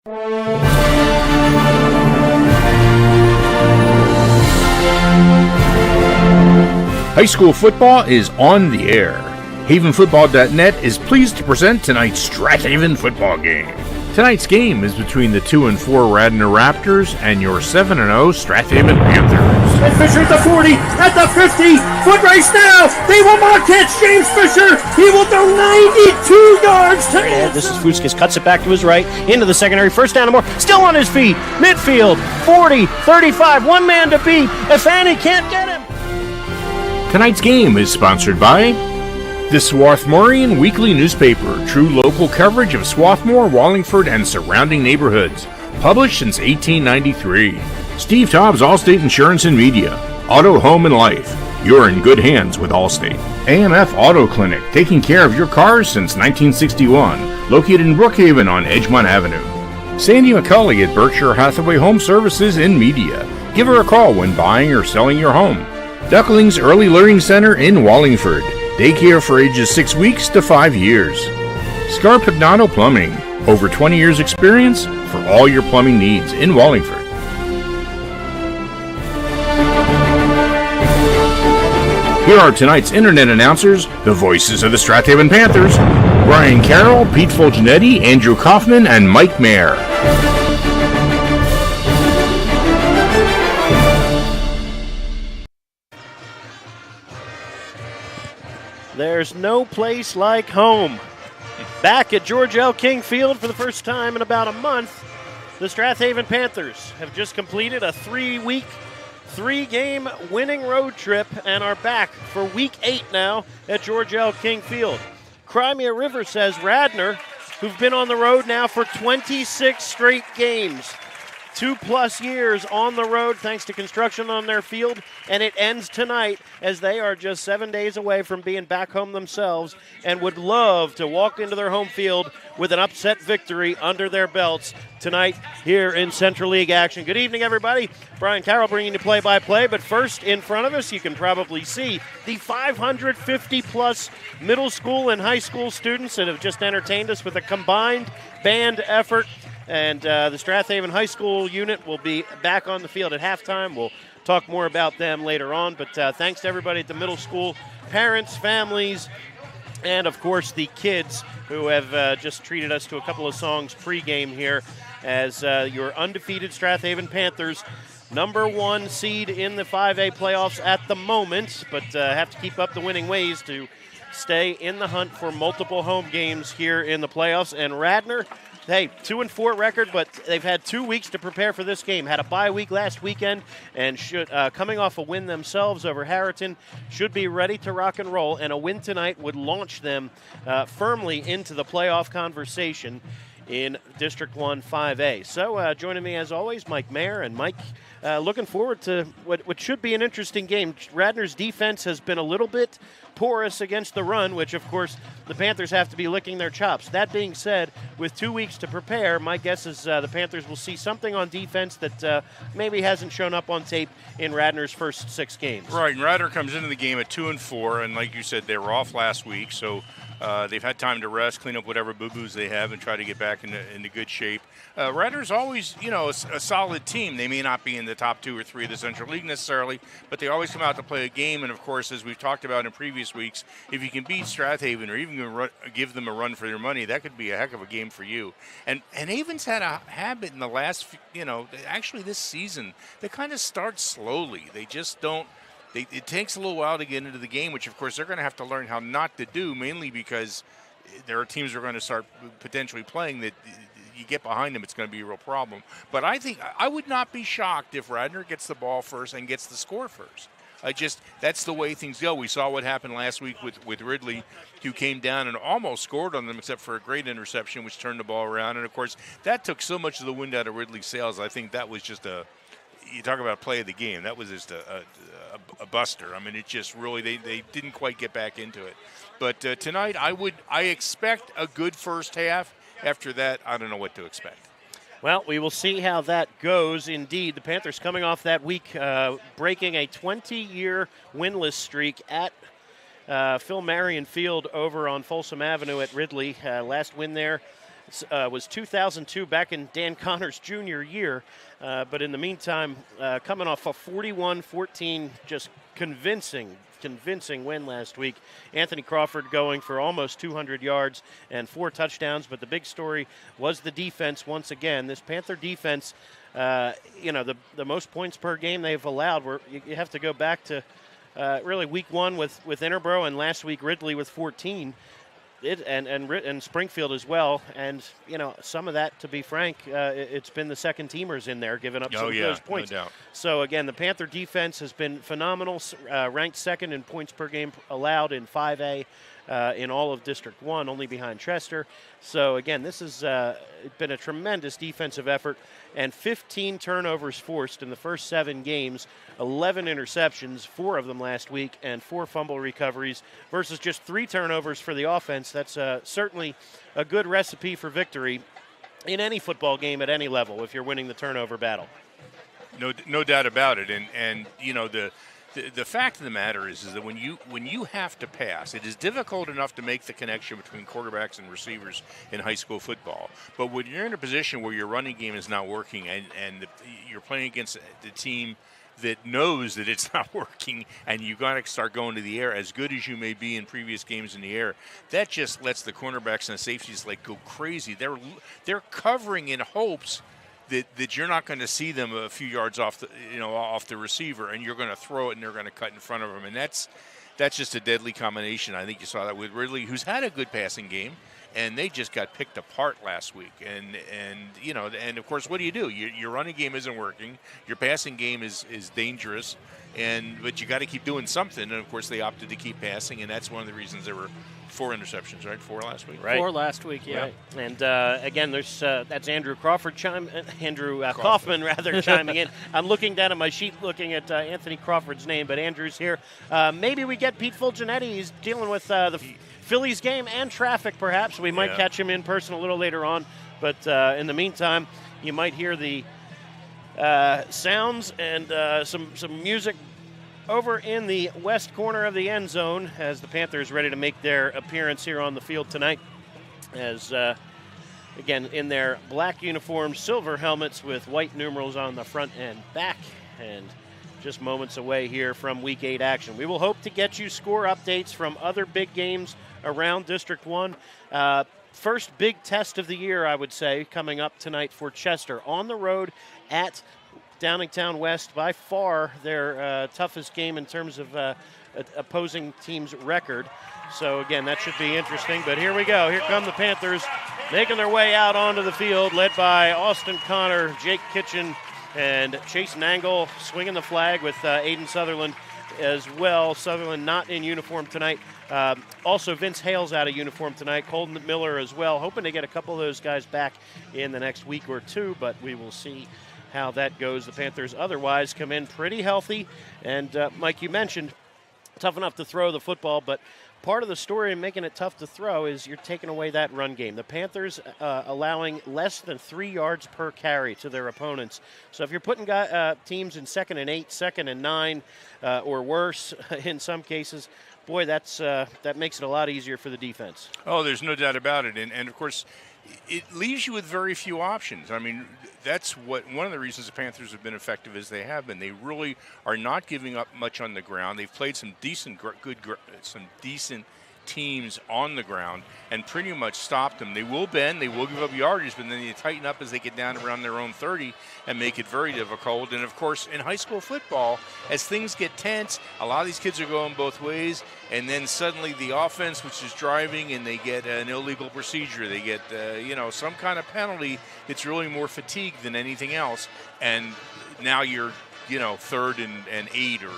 High school football is on the air. HavenFootball.net is pleased to present tonight's Strath Haven football game. Tonight's game is between the 2-4 Radnor Raptors and your 7-0 Strath Haven Panthers. And Fisher at the 40, at the 50, foot race now. They will not catch James Fisher. He will throw 92 yards to end. This is Fuskis, cuts it back to his right, into the secondary, first down and more, still on his feet, midfield, 40, 35, one man to beat. Afani can't get him. Tonight's game is sponsored by the Swarthmorean Weekly Newspaper, true local coverage of Swarthmore, Wallingford, and surrounding neighborhoods. Published since 1893. Steve Taub's Allstate Insurance and Media. Auto, Home, and Life. You're in good hands with Allstate. AMF Auto Clinic, taking care of your cars since 1961. Located in Brookhaven on Edgemont Avenue. Sandy McCulley at Berkshire Hathaway Home Services and Media. Give her a call when buying or selling your home. Ducklings Early Learning Center in Wallingford. Daycare for ages 6 weeks to 5 years. Scarpagnato Plumbing. Over 20 years experience for all your plumbing needs in Wallingford. Here are tonight's internet announcers, the voices of the Strath Haven Panthers, Brian Carroll, Pete Fulginiti, Andrew Kauffman, and Mike Mayer. There's no place like home. Back at George L. King Field for the first time in about a month, the Strath Haven Panthers have just completed a 3-week, 3-game winning road trip and are back for Week 8 now at George L. King Field. Crimea River says Radnor, who've been on the road now for 26 straight games, 2+ years on the road thanks to construction on their field, and it ends tonight as they are just 7 days away from being back home themselves and would love to walk into their home field with an upset victory under their belts tonight here in Central League action. Good evening, everybody. Brian Carroll bringing you play-by-play, but first in front of us you can probably see the 550+ middle school and high school students that have just entertained us with a combined band effort. And the Strath Haven High School unit will be back on the field at halftime. We'll talk more about them later on. But thanks to everybody at the middle school, parents, families, and, of course, the kids who have just treated us to a couple of songs pregame here as your undefeated Strath Haven Panthers, number 1 seed in the 5A playoffs at the moment, but have to keep up the winning ways to stay in the hunt for multiple home games here in the playoffs. And Radnor, hey, 2-4 record, but they've had 2 weeks to prepare for this game. Had a bye week last weekend, and should coming off a win themselves over Harriton, should be ready to rock and roll. And a win tonight would launch them firmly into the playoff conversation in District 1 5A. So joining me as always, Mike Mayer. And Mike, looking forward to what should be an interesting game. Radnor's defense has been a little bit porous against the run, which of course the Panthers have to be licking their chops. That being said, with 2 weeks to prepare, my guess is the Panthers will see something on defense that maybe hasn't shown up on tape in Radnor's first 6 games. Right, and Radnor comes into the game at 2-4, and like you said, they were off last week, so they've had time to rest, clean up whatever boo-boos they have, and try to get back into good shape. Radnor's always, a solid team. They may not be in the top 2 or 3 of the Central League necessarily, but they always come out to play a game. And of course, as we've talked about in previous weeks, if you can beat Strath Haven or even give them a run for their money, that could be a heck of a game for you. And Haven's had a habit in the last, actually this season, they kind of start slowly. They just don't. It takes a little while to get into the game, which of course they're going to have to learn how not to do, mainly because there are teams that are going to start potentially playing that you get behind them, it's going to be a real problem. But I think I would not be shocked if Radnor gets the ball first and gets the score first. That's the way things go. We saw what happened last week with Ridley, who came down and almost scored on them, except for a great interception, which turned the ball around. And of course, that took so much of the wind out of Ridley's sails. I think that was just you talk about play of the game. That was just a buster. I mean, it just really, they didn't quite get back into it. But tonight, I expect a good first half. After that, I don't know what to expect. Well, we will see how that goes. Indeed, the Panthers coming off that week, breaking a 20-year winless streak at Phil Marion Field over on Folsom Avenue at Ridley. Last win there was 2002, back in Dan Connor's junior year. But in the meantime, coming off a 41-14, just convincing win last week. Anthony Crawford going for almost 200 yards and 4 touchdowns. But the big story was the defense once again. This Panther defense, the most points per game they've allowed. You have to go back to really week 1 with Interboro, and last week Ridley with 14. And Springfield as well, and some of that, to be frank, it's been the second teamers in there giving up some of those points. No doubt. So again, the Panther defense has been phenomenal, ranked second in points per game allowed in 5A in all of District 1, only behind Chester. So again, this has been a tremendous defensive effort, and 15 turnovers forced in the first 7 games, 11 interceptions, 4 of them last week, and 4 fumble recoveries versus just 3 turnovers for the offense. That's certainly a good recipe for victory in any football game at any level if you're winning the turnover battle. No doubt about it. And the fact of the matter is that when you have to pass, it is difficult enough to make the connection between quarterbacks and receivers in high school football. But when you're in a position where your running game is not working and you're playing against the team that knows that it's not working, and you got to start going to the air, as good as you may be in previous games in the air, that just lets the cornerbacks and the safeties go crazy. They're covering in hopes that you're not going to see them a few yards off the receiver, and you're going to throw it and they're going to cut in front of them, and that's just a deadly combination. I think you saw that with Ridley, who's had a good passing game, and they just got picked apart last week. And of course, what do? Your running game isn't working. Your passing game is dangerous, but you got to keep doing something. And of course, they opted to keep passing, and that's one of the reasons there were 4 interceptions, right? 4 last week. Right. 4 last week, yeah. Right. And again, there's that's Andrew Crawford Kauffman chiming in. I'm looking down at my sheet, looking at Anthony Crawford's name, but Andrew's here. Maybe we get Pete Fulginiti. He's dealing with the Phillies game and traffic, perhaps. We might catch him in person a little later on. But in the meantime, you might hear the sounds and some music over in the west corner of the end zone as the Panthers ready to make their appearance here on the field tonight. As, again, in their black uniforms, silver helmets with white numerals on the front and back, and just moments away here from Week 8 action. We will hope to get you score updates from other big games around District 1. First big test of the year, I would say, coming up tonight for Chester. On the road at Downingtown West, by far their toughest game in terms of opposing team's record. So, again, that should be interesting. But here we go. Here come the Panthers making their way out onto the field, led by Austin Connor, Jake Kitchen, and Chase Nangle swinging the flag with Aiden Sutherland as well. Sutherland not in uniform tonight. Also, Vince Hale's out of uniform tonight. Colton Miller as well. Hoping to get a couple of those guys back in the next week or two, but we will see how that goes. The Panthers otherwise come in pretty healthy. And, Mike, you mentioned tough enough to throw the football, but part of the story in making it tough to throw is you're taking away that run game. The Panthers allowing less than 3 yards per carry to their opponents. So if you're putting teams in 2nd and 8, 2nd and 9, or worse in some cases, boy, that makes it a lot easier for the defense. Oh, there's no doubt about it. And of course, it leaves you with very few options. I mean, that's one of the reasons the Panthers have been effective as they have been. They really are not giving up much on the ground. They've played some decent teams on the ground and pretty much stopped them. They will bend, they will give up yardage, but then they tighten up as they get down around their own 30 and make it very difficult. And of course, in high school football, as things get tense, a lot of these kids are going both ways, and then suddenly the offense, which is driving, and they get an illegal procedure, they get some kind of penalty that's really more fatigue than anything else, and now you're 3rd and 8 or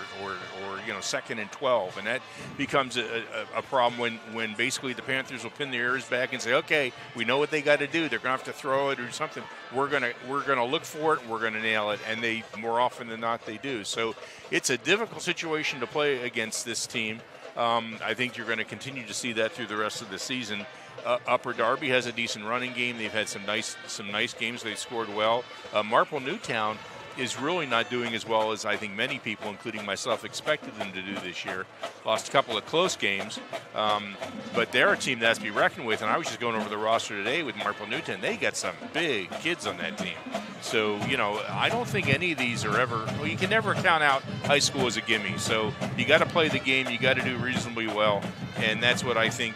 2nd and 12, and that becomes a problem when basically the Panthers will pin their ears back and say, okay, we know what they got to do. They're going to have to throw it or something. We're gonna look for it. We're gonna nail it, and they more often than not they do. So it's a difficult situation to play against this team. I think you're going to continue to see that through the rest of the season. Upper Darby has a decent running game. They've had some nice games. They've scored well. Marple Newtown is really not doing as well as I think many people, including myself, expected them to do this year. Lost a couple of close games, but they're a team that has to be reckoned with. And I was just going over the roster today with Marple Newton. They got some big kids on that team. So, I don't think any of these are ever, well, you can never count out high school as a gimme. So you got to play the game. You got to do reasonably well. And that's what I think,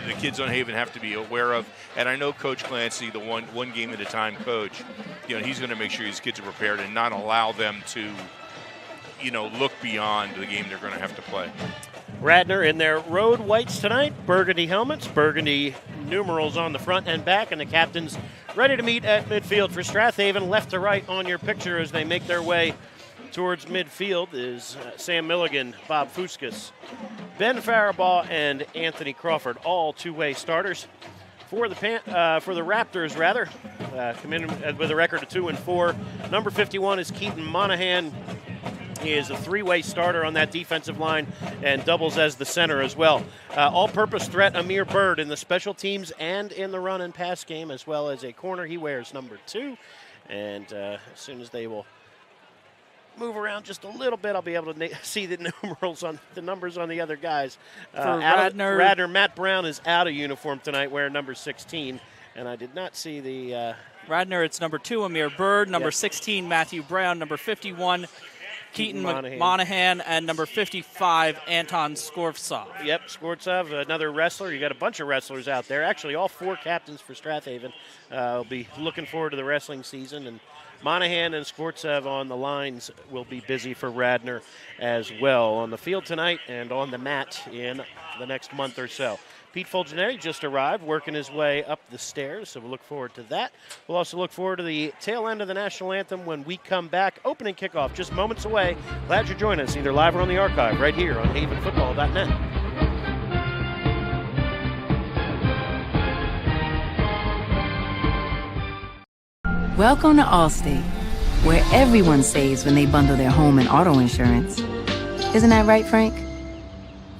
the kids on Haven have to be aware of. And I know Coach Clancy, the one game at a time coach, he's going to make sure his kids are prepared and not allow them to, look beyond the game they're going to have to play. Radnor in their road whites tonight, burgundy helmets, burgundy numerals on the front and back, and the captains ready to meet at midfield for Strath Haven. Left to right on your picture as they make their way towards midfield is Sam Milligan, Bob Fuskas, Ben Faribaugh, and Anthony Crawford, all two-way starters. For the Raptors, come in with a record of 2-4. Number 51 is Keaton Monahan. He is a three-way starter on that defensive line and doubles as the center as well. All-purpose threat Amir Bird in the special teams and in the run and pass game, as well as a corner. He wears number 2. And as soon as they will move around just a little bit, I'll be able to see the numbers on the other guys. Radnor, Matt Brown is out of uniform tonight, wearing number 16, and I did not see the. Radnor, it's number 2, Amir Bird, number 16, Matthew Brown, number 51, Keaton Monahan, and number 55, Anton Skortsov. Yep, Skortsov, another wrestler. You got a bunch of wrestlers out there. Actually, all 4 captains for Strath Haven will be looking forward to the wrestling season, and Monahan and Skortsov on the lines will be busy for Radnor as well on the field tonight and on the mat in the next month or so. Pete Fulginiti just arrived, working his way up the stairs, so we'll look forward to that. We'll also look forward to the tail end of the national anthem when we come back. Opening kickoff just moments away. Glad you join us, either live or on the archive, right here on havenfootball.net. Welcome to Allstate, where everyone saves when they bundle their home and auto insurance. Isn't that right, Frank?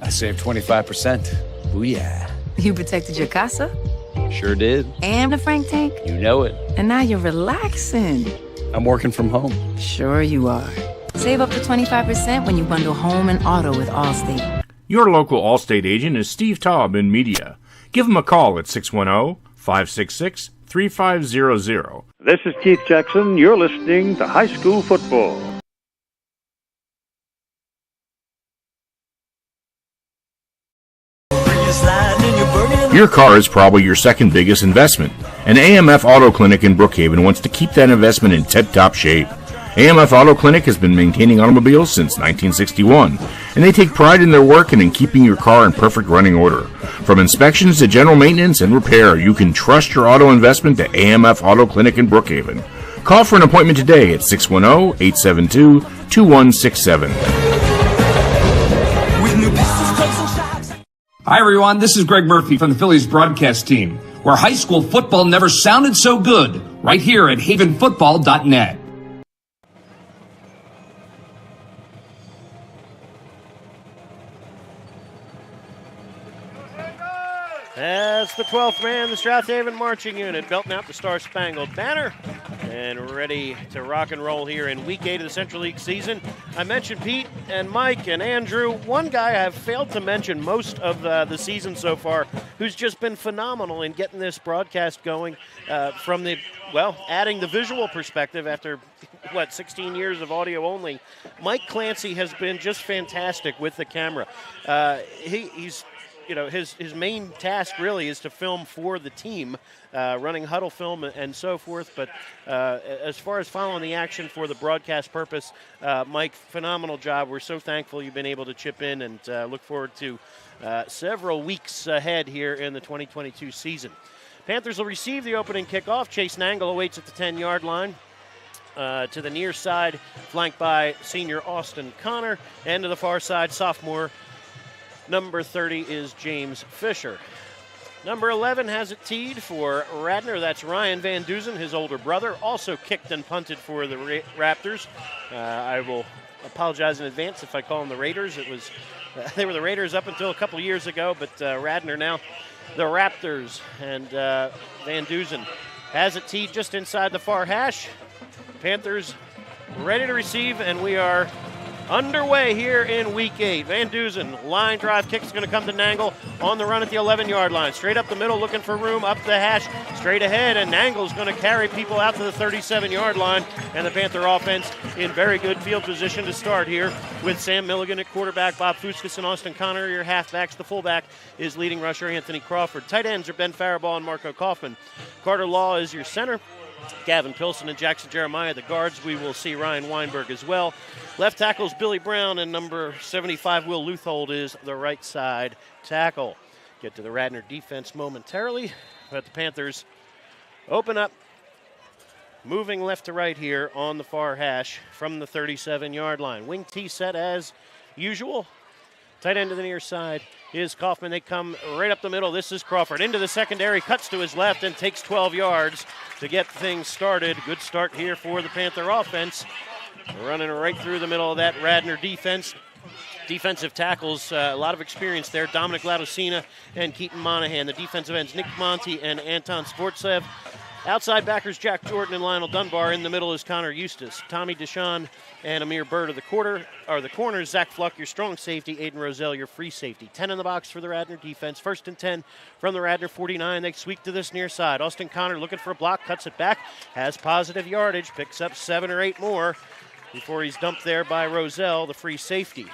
I saved 25%. Ooh, yeah. You protected your casa? Sure did. And the Frank tank? You know it. And now you're relaxing. I'm working from home. Sure you are. Save up to 25% when you bundle home and auto with Allstate. Your local Allstate agent is Steve Taub in media. Give him a call at 610-566-3500. This is Keith Jackson. You're listening to High School Football. Your car is probably your second biggest investment, and AMF Auto Clinic in Brookhaven wants to keep that investment in tip-top shape. AMF Auto Clinic has been maintaining automobiles since 1961, and they take pride in their work and in keeping your car in perfect running order. From inspections to general maintenance and repair, you can trust your auto investment to AMF Auto Clinic in Brookhaven. Call for an appointment today at 610-872-2167. Hi, everyone. This is Greg Murphy from the Phillies broadcast team, where high school football never sounded so good, right here at havenfootball.net. As the 12th man, the Strath Haven Marching Unit, belting out the Star-Spangled Banner and ready to rock and roll here in Week 8 of the Central League season. I mentioned Pete and Mike and Andrew. One guy I have failed to mention most of the season so far who's just been phenomenal in getting this broadcast going from the, adding the visual perspective after, 16 years of audio only. Mike Clancy has been just fantastic with the camera. He's his main task really is to film for the team, running huddle film and so forth. But as far as following the action for the broadcast purpose, Mike, phenomenal job. We're so thankful you've been able to chip in and look forward to several weeks ahead here in the 2022 season. Panthers will receive the opening kickoff. Chase Nangle awaits at the 10-yard line. To the near side, flanked by senior Austin Connor. And to the far side, sophomore number 30 is James Fisher. Number 11 has it teed for Radnor. That's Ryan Van Duzen, his older brother. Also kicked and punted for the Raptors. I will apologize in advance if I call them the Raiders. They were the Raiders up until a couple years ago, but Radnor now the Raptors. And Van Duzen has it teed just inside the far hash. Panthers ready to receive, and we are underway here in Week 8. Van Dusen, line drive kick is going to come to Nangle on the run at the 11-yard line. Straight up the middle, looking for room, up the hash, straight ahead, and Nangle's going to carry people out to the 37-yard line, and the Panther offense in very good field position to start here with Sam Milligan at quarterback, Bob Fuskas and Austin Connor, your halfbacks. The fullback is leading rusher Anthony Crawford. Tight ends are Ben Faribault and Marco Kauffman. Carter Law is your center. Gavin Pilson and Jackson Jeremiah, the guards. We will see Ryan Weinberg as well. Left tackles Billy Brown, and number 75 Will Luthold is the right side tackle. Get to the Radnor defense momentarily, but the Panthers open up, moving left to right here on the far hash from the 37-yard line. Wing T set as usual. Tight end to the near side is Kauffman. They come right up the middle. This is Crawford into the secondary, cuts to his left and takes 12 yards to get things started. Good start here for the Panther offense. Running right through the middle of that Radnor defense. Defensive tackles, a lot of experience there. Dominic Ladosina and Keaton Monahan. The defensive ends, Nick Monty and Anton Sportsev. Outside backers, Jack Jordan and Lionel Dunbar. In the middle is Connor Eustace. Tommy Deshawn and Amir Bird are the corners. Zach Fluck, your strong safety. Aiden Roselle, your free safety. 10 in the box for the Radnor defense. 1st and 10 from the Radnor 49. They sweep to this near side. Austin Connor looking for a block, cuts it back, has positive yardage, picks up 7 or 8 more before he's dumped there by Roselle, the free safety.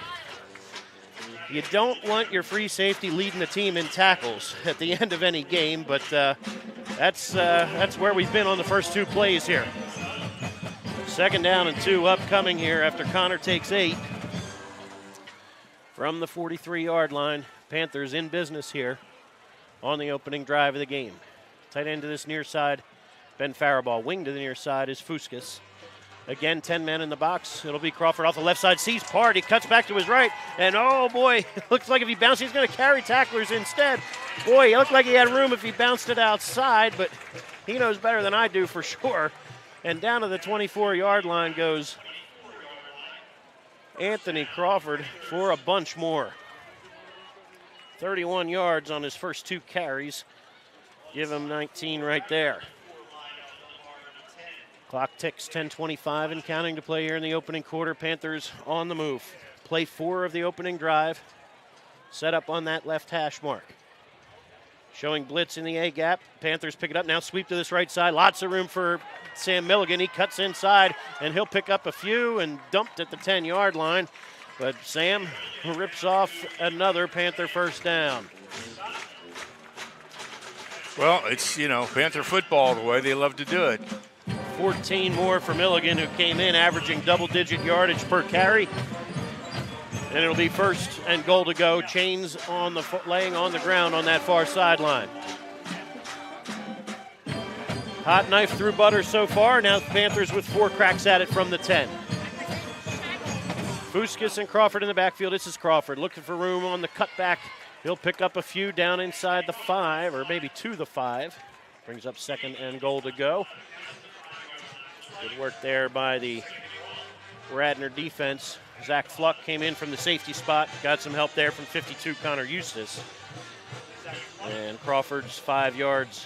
You don't want your free safety leading the team in tackles at the end of any game, but that's where we've been on the first 2 plays here. 2nd down and 2 upcoming here after Connor takes 8 from the 43-yard line. Panthers in business here on the opening drive of the game. Tight end to this near side, Ben Faribault. Wing to the near side is Fuskas. Again, 10 men in the box. It'll be Crawford off the left side. Sees Part. He cuts back to his right. And, oh, boy, it looks like if he bounces, he's going to carry tacklers instead. Boy, it looked like he had room if he bounced it outside, but he knows better than I do for sure. And down to the 24-yard line goes Anthony Crawford for a bunch more. 31 yards on his first 2 carries. Give him 19 right there. Clock ticks, 10:25 and counting to play here in the opening quarter. Panthers on the move. Play 4 of the opening drive. Set up on that left hash mark. Showing blitz in the A-gap. Panthers pick it up now, sweep to this right side. Lots of room for Sam Milligan. He cuts inside, and he'll pick up a few and dumped at the 10-yard line. But Sam rips off another Panther first down. Well, it's, Panther football the way they love to do it. 14 more for Milligan, who came in averaging double-digit yardage per carry. And it'll be 1st and goal to go. Chains on the laying on the ground on that far sideline. Hot knife through butter so far. Now the Panthers with 4 cracks at it from the 10. Fuskas and Crawford in the backfield. This is Crawford looking for room on the cutback. He'll pick up a few down inside the 5, or maybe to the 5. Brings up 2nd and goal to go. Good work there by the Radnor defense. Zach Fluck came in from the safety spot. Got some help there from 52 Connor Eustace. And Crawford's 5 yards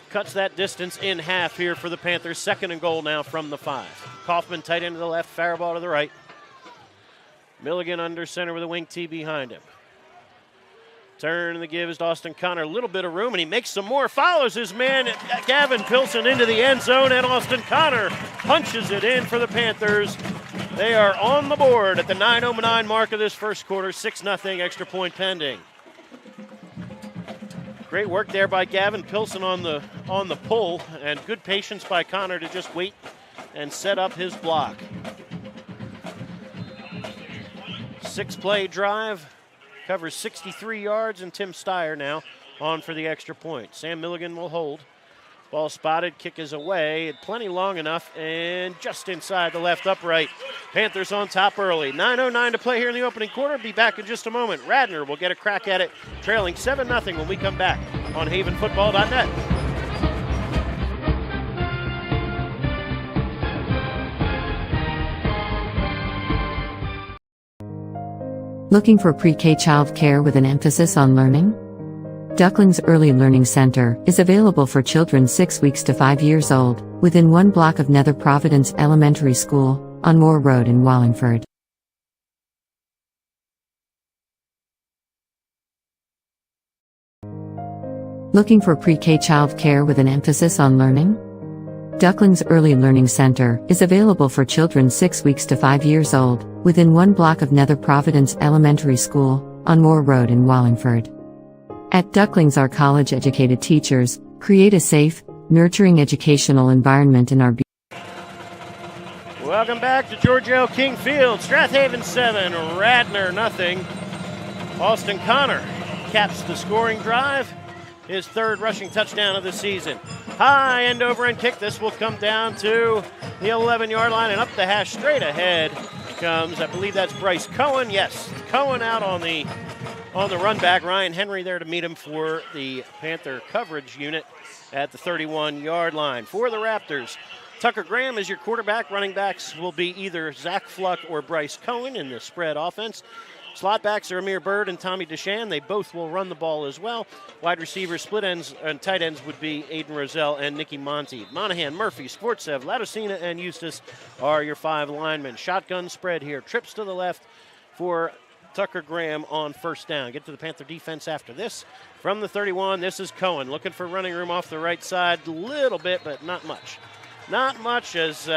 cuts that distance in half here for the Panthers. 2nd and goal now from the 5. Kauffman tight end to the left, Faribault to the right. Milligan under center with a wing T behind him. Turn the give is to Austin Connor. A little bit of room, and he makes some more. Follows his man, Gavin Pilson, into the end zone, and Austin Connor punches it in for the Panthers. They are on the board at the 9:09 mark of this first quarter. 6-0, extra point pending. Great work there by Gavin Pilson on the pull, and good patience by Connor to just wait and set up his block. 6-play drive. Covers 63 yards, and Tim Steyer now on for the extra point. Sam Milligan will hold. Ball spotted, kick is away. Plenty long enough, and just inside the left upright. Panthers on top early. 9:09 to play here in the opening quarter. Be back in just a moment. Radnor will get a crack at it, trailing 7-0 when we come back on havenfootball.net. Looking for pre-K child care with an emphasis on learning? Duckling's Early Learning Center is available for children 6 weeks to 5 years old, within 1 block of Nether Providence Elementary School, on Moore Road in Wallingford. Looking for pre-K child care with an emphasis on learning? Duckling's Early Learning Center is available for children 6 weeks to 5 years old, within 1 block of Nether Providence Elementary School, on Moore Road in Wallingford. At Ducklings, our college-educated teachers create a safe, nurturing educational environment in our Welcome back to George L. King Field. Strath Haven 7, Radnor nothing. Austin Connor caps the scoring drive. His 3rd rushing touchdown of the season. High end over end kick. This will come down to the 11-yard line and up the hash straight ahead comes, I believe that's Bryce Cohen. Yes, Cohen out on the run back. Ryan Henry there to meet him for the Panther coverage unit at the 31-yard line. For the Raptors, Tucker Graham is your quarterback. Running backs will be either Zach Fluck or Bryce Cohen in the spread offense. Slot backs are Amir Bird and Tommy DeShan. They both will run the ball as well. Wide receivers, split ends, and tight ends would be Aiden Roselle and Nicky Monty. Monahan, Murphy, Sportsev, Ladocina, and Eustace are your 5 linemen. Shotgun spread here. Trips to the left for Tucker Graham on first down. Get to the Panther defense after this. From the 31, this is Cohen looking for running room off the right side. A little bit, but not much. Not much as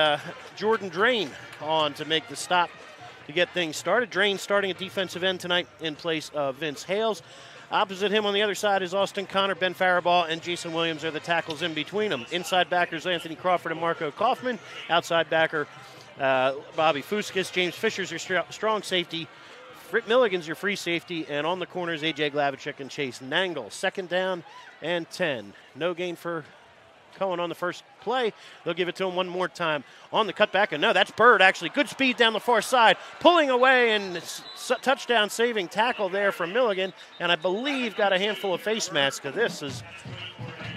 Jordan Drain on to make the stop to get things started. Drain starting at defensive end tonight in place of Vince Hales. Opposite him on the other side is Austin Connor, Ben Faribault, and Jason Williams are the tackles in between them. Inside backers Anthony Crawford and Marco Kauffman. Outside backer Bobby Fuskis. James Fisher's your strong safety. Britt Milligan's your free safety. And on the corners, A.J. Glavichuk and Chase Nangle. 2nd down and 10. No gain for Cohen on the first play. They'll give it to him one more time on the cutback. And no, that's Bird actually. Good speed down the far side. Pulling away and touchdown saving tackle there from Milligan. And I believe got a handful of face masks because this is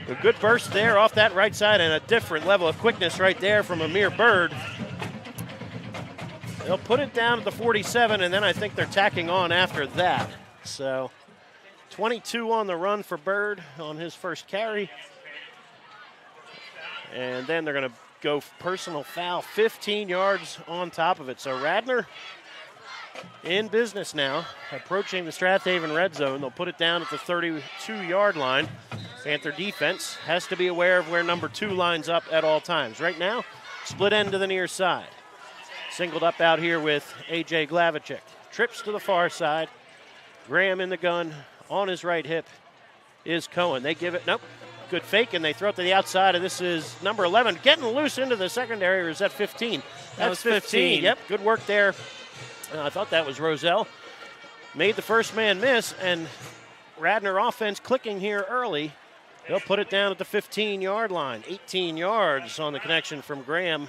a good burst there off that right side and a different level of quickness right there from Amir Bird. They'll put it down at the 47 and then I think they're tacking on after that. So 22 on the run for Bird on his first carry. And then they're going to go personal foul, 15 yards on top of it. So Radnor in business now, approaching the Strath Haven red zone. They'll put it down at the 32-yard line. Panther defense has to be aware of where number 2 lines up at all times. Right now, split end to the near side. Singled up out here with A.J. Glavichuk. Trips to the far side. Graham in the gun. On his right hip is Cohen. They give it, nope. Good fake, and they throw it to the outside, and this is number 11. Getting loose into the secondary, or is that 15? That's 15. Yep, good work there. I thought that was Roselle. Made the first man miss, and Radnor offense clicking here early. They'll put it down at the 15-yard line. 18 yards on the connection from Graham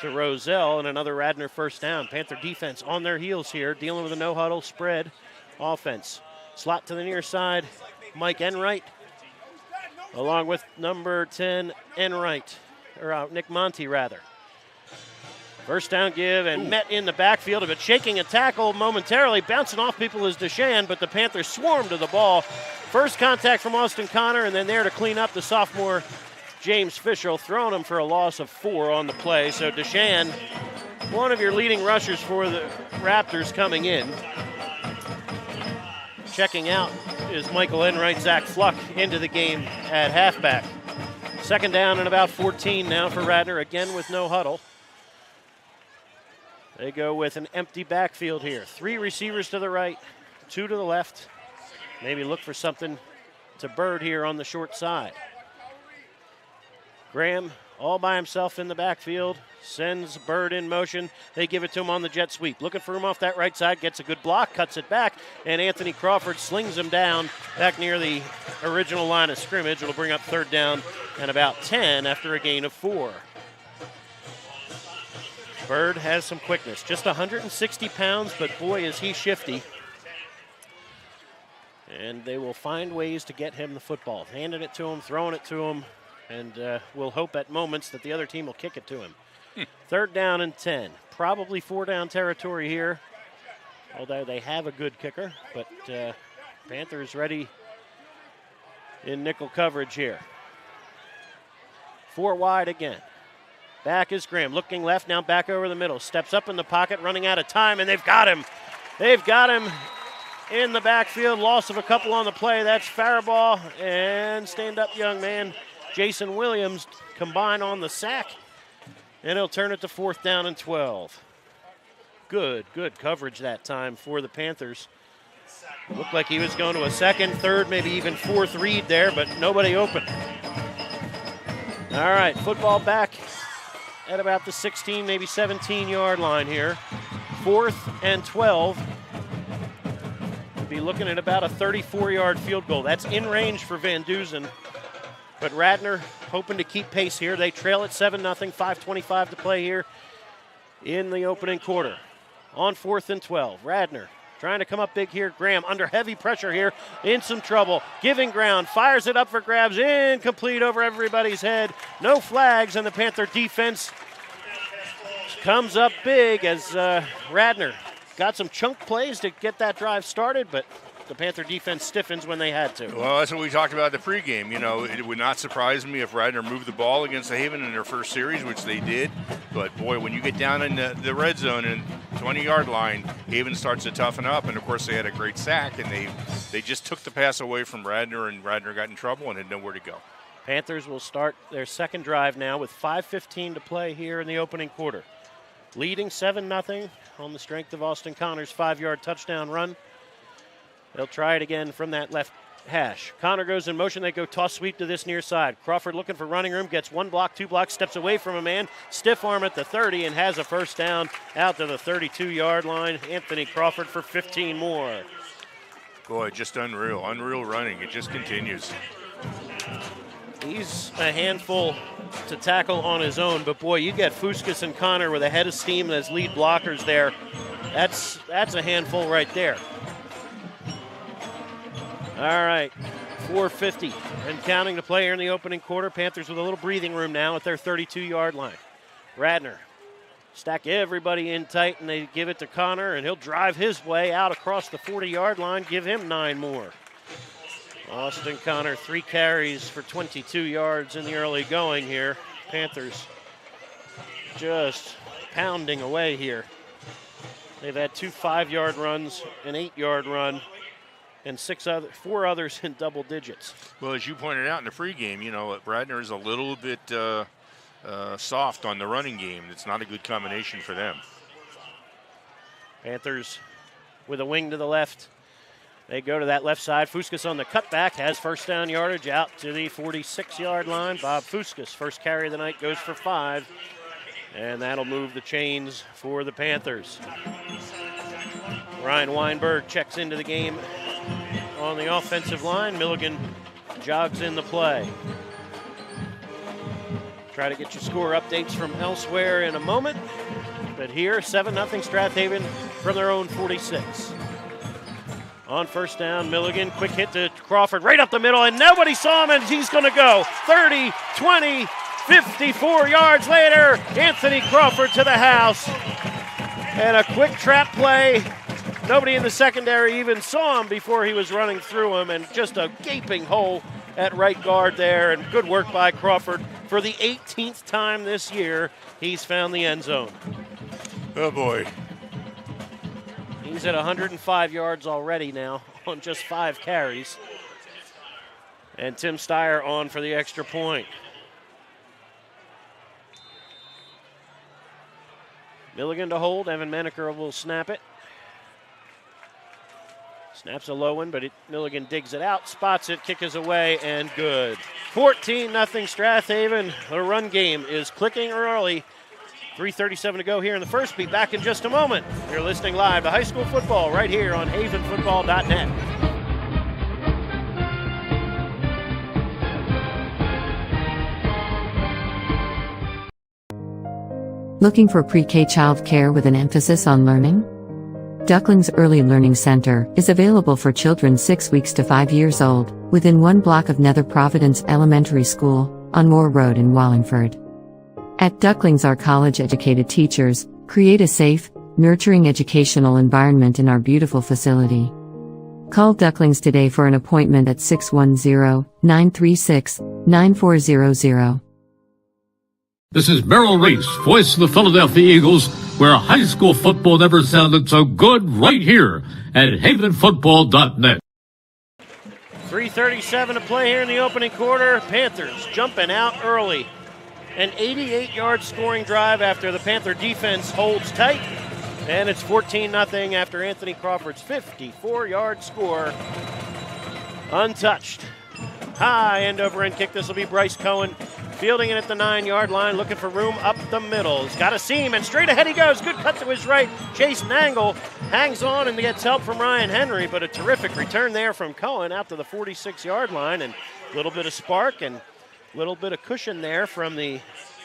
to Roselle, and another Radnor first down. Panther defense on their heels here, dealing with a no-huddle spread offense. Slot to the near side, Mike Enright, along with number 10, Enright, or Nick Monty, rather. First down give and met in the backfield, but shaking a tackle momentarily, bouncing off people is DeShan, but the Panthers swarm to the ball. First contact from Austin Connor, and then there to clean up the sophomore James Fisher, throwing him for a loss of 4 on the play. So DeShan, one of your leading rushers for the Raptors coming in. Checking out is Michael Enright, Zach Fluck into the game at halfback. 2nd down and about 14 now for Radnor, again with no huddle. They go with an empty backfield here. 3 receivers to the right, 2 to the left. Maybe look for something to Bird here on the short side. Graham all by himself in the backfield, sends Bird in motion. They give it to him on the jet sweep. Looking for him off that right side, gets a good block, cuts it back, and Anthony Crawford slings him down back near the original line of scrimmage. It'll bring up 3rd down and about 10 after a gain of 4. Bird has some quickness, just 160 pounds, but boy is he shifty. And they will find ways to get him the football, handing it to him, throwing it to him, and we'll hope at moments that the other team will kick it to him. 3rd down and 10. Probably 4-down territory here, although they have a good kicker. But Panthers ready in nickel coverage here. 4 wide again. Back is Graham, looking left, now back over the middle. Steps up in the pocket, running out of time, and they've got him. They've got him in the backfield. Loss of a couple on the play. That's Faribault and stand-up young man Jason Williams combine on the sack. And he'll turn it to 4th down and 12. Good coverage that time for the Panthers. Looked like he was going to a 2nd, 3rd, maybe even 4th read there, but nobody open. All right, football back at about the 16, maybe 17-yard line here. 4th and 12. We'll be looking at about a 34-yard field goal. That's in range for Van Dusen. But Radnor hoping to keep pace here. They trail at 7-0, 5:25 to play here in the opening quarter. On 4th and 12, Radnor trying to come up big here. Graham under heavy pressure here, in some trouble. Giving ground, fires it up for grabs, incomplete over everybody's head. No flags, and the Panther defense comes up big as Radnor got some chunk plays to get that drive started, but the Panther defense stiffens when they had to. Well, that's what we talked about at the pregame. You know, it would not surprise me if Radnor moved the ball against the Haven in their first series, which they did. But, boy, when you get down in the red zone and 20-yard line, Haven starts to toughen up. And, of course, they had a great sack, and they just took the pass away from Radnor, and Radnor got in trouble and had nowhere to go. Panthers will start their second drive now with 5:15 to play here in the opening quarter. Leading 7-0 on the strength of Austin Connor's 5-yard touchdown run. They'll try it again from that left hash. Connor goes in motion. They go toss sweep to this near side. Crawford looking for running room. Gets 1 block, 2 blocks, steps away from a man. Stiff arm at the 30 and has a first down out to the 32-yard line. Anthony Crawford for 15 more. Boy, just unreal. Unreal running. It just continues. He's a handful to tackle on his own, but boy, you get Fuskas and Connor with a head of steam as lead blockers there. That's a handful right there. All right, 4:50 and counting to play here in the opening quarter. Panthers with a little breathing room now at their 32-yard line. Radnor stack everybody in tight, and they give it to Connor, and he'll drive his way out across the 40-yard line, give him 9 more. Austin Connor, 3 carries for 22 yards in the early going here. Panthers just pounding away here. They've had 2 5-yard runs, an 8-yard run, and 4 others in double digits. Well, as you pointed out in the pregame, you know, Radnor is a little bit soft on the running game. It's not a good combination for them. Panthers with a wing to the left. They go to that left side. Fuskas on the cutback has first down yardage out to the 46-yard line. Bob Fuskas, first carry of the night, goes for 5. And that'll move the chains for the Panthers. Ryan Weinberg checks into the game on the offensive line. Milligan jogs in the play. Try to get your score updates from elsewhere in a moment. But here, 7-0 Strath Haven from their own 46. On first down, Milligan, quick hit to Crawford right up the middle, and nobody saw him, and he's going to go 30, 20, 54 yards later. Anthony Crawford to the house. And a quick trap play. Nobody in the secondary even saw him before he was running through him, and just a gaping hole at right guard there, and good work by Crawford. For the 18th time this year, he's found the end zone. Oh, boy. He's at 105 yards already now on just 5 carries. And Tim Steyer on for the extra point. Milligan to hold. Evan Menaker will snap it. Snaps a low one, but Milligan digs it out, spots it, kick is away, and good. 14-0 Strath Haven. The run game is clicking early. 3:37 to go here in the first. Be back in just a moment. You're listening live to high school football right here on havenfootball.net. Looking for pre-K child care with an emphasis on learning? Ducklings Early Learning Center is available for children 6 weeks to 5 years old, within 1 block of Nether Providence Elementary School, on Moore Road in Wallingford. At Ducklings, our college-educated teachers create a safe, nurturing educational environment in our beautiful facility. Call Ducklings today for an appointment at 610-936-9400. This is Merrill Reese, voice of the Philadelphia Eagles, where high school football never sounded so good, right here at havenfootball.net. 3:37 to play here in the opening quarter. Panthers jumping out early. An 88-yard scoring drive after the Panther defense holds tight. And it's 14-0 after Anthony Crawford's 54-yard score. Untouched. High end-over-end kick. This will be Bryce Cohen fielding it at the 9-yard line, looking for room up the middle. He's got a seam, and straight ahead he goes. Good cut to his right. Chase Nangle hangs on and gets help from Ryan Henry, but a terrific return there from Cohen out to the 46-yard line, and a little bit of spark and a little bit of cushion there from the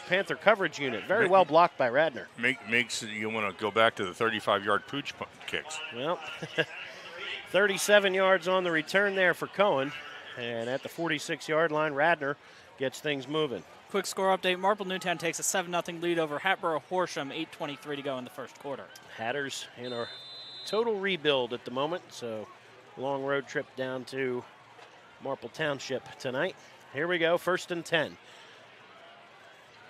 Panther coverage unit. Very well blocked by Radnor. Makes you want to go back to the 35-yard pooch kicks. Well, 37 yards on the return there for Cohen. And at the 46-yard line, Radnor gets things moving. Quick score update. Marple Newtown takes a 7-0 lead over Hatboro Horsham, 8:23 to go in the first quarter. Hatters in a total rebuild at the moment, so long road trip down to Marple Township tonight. Here we go, 1st and 10.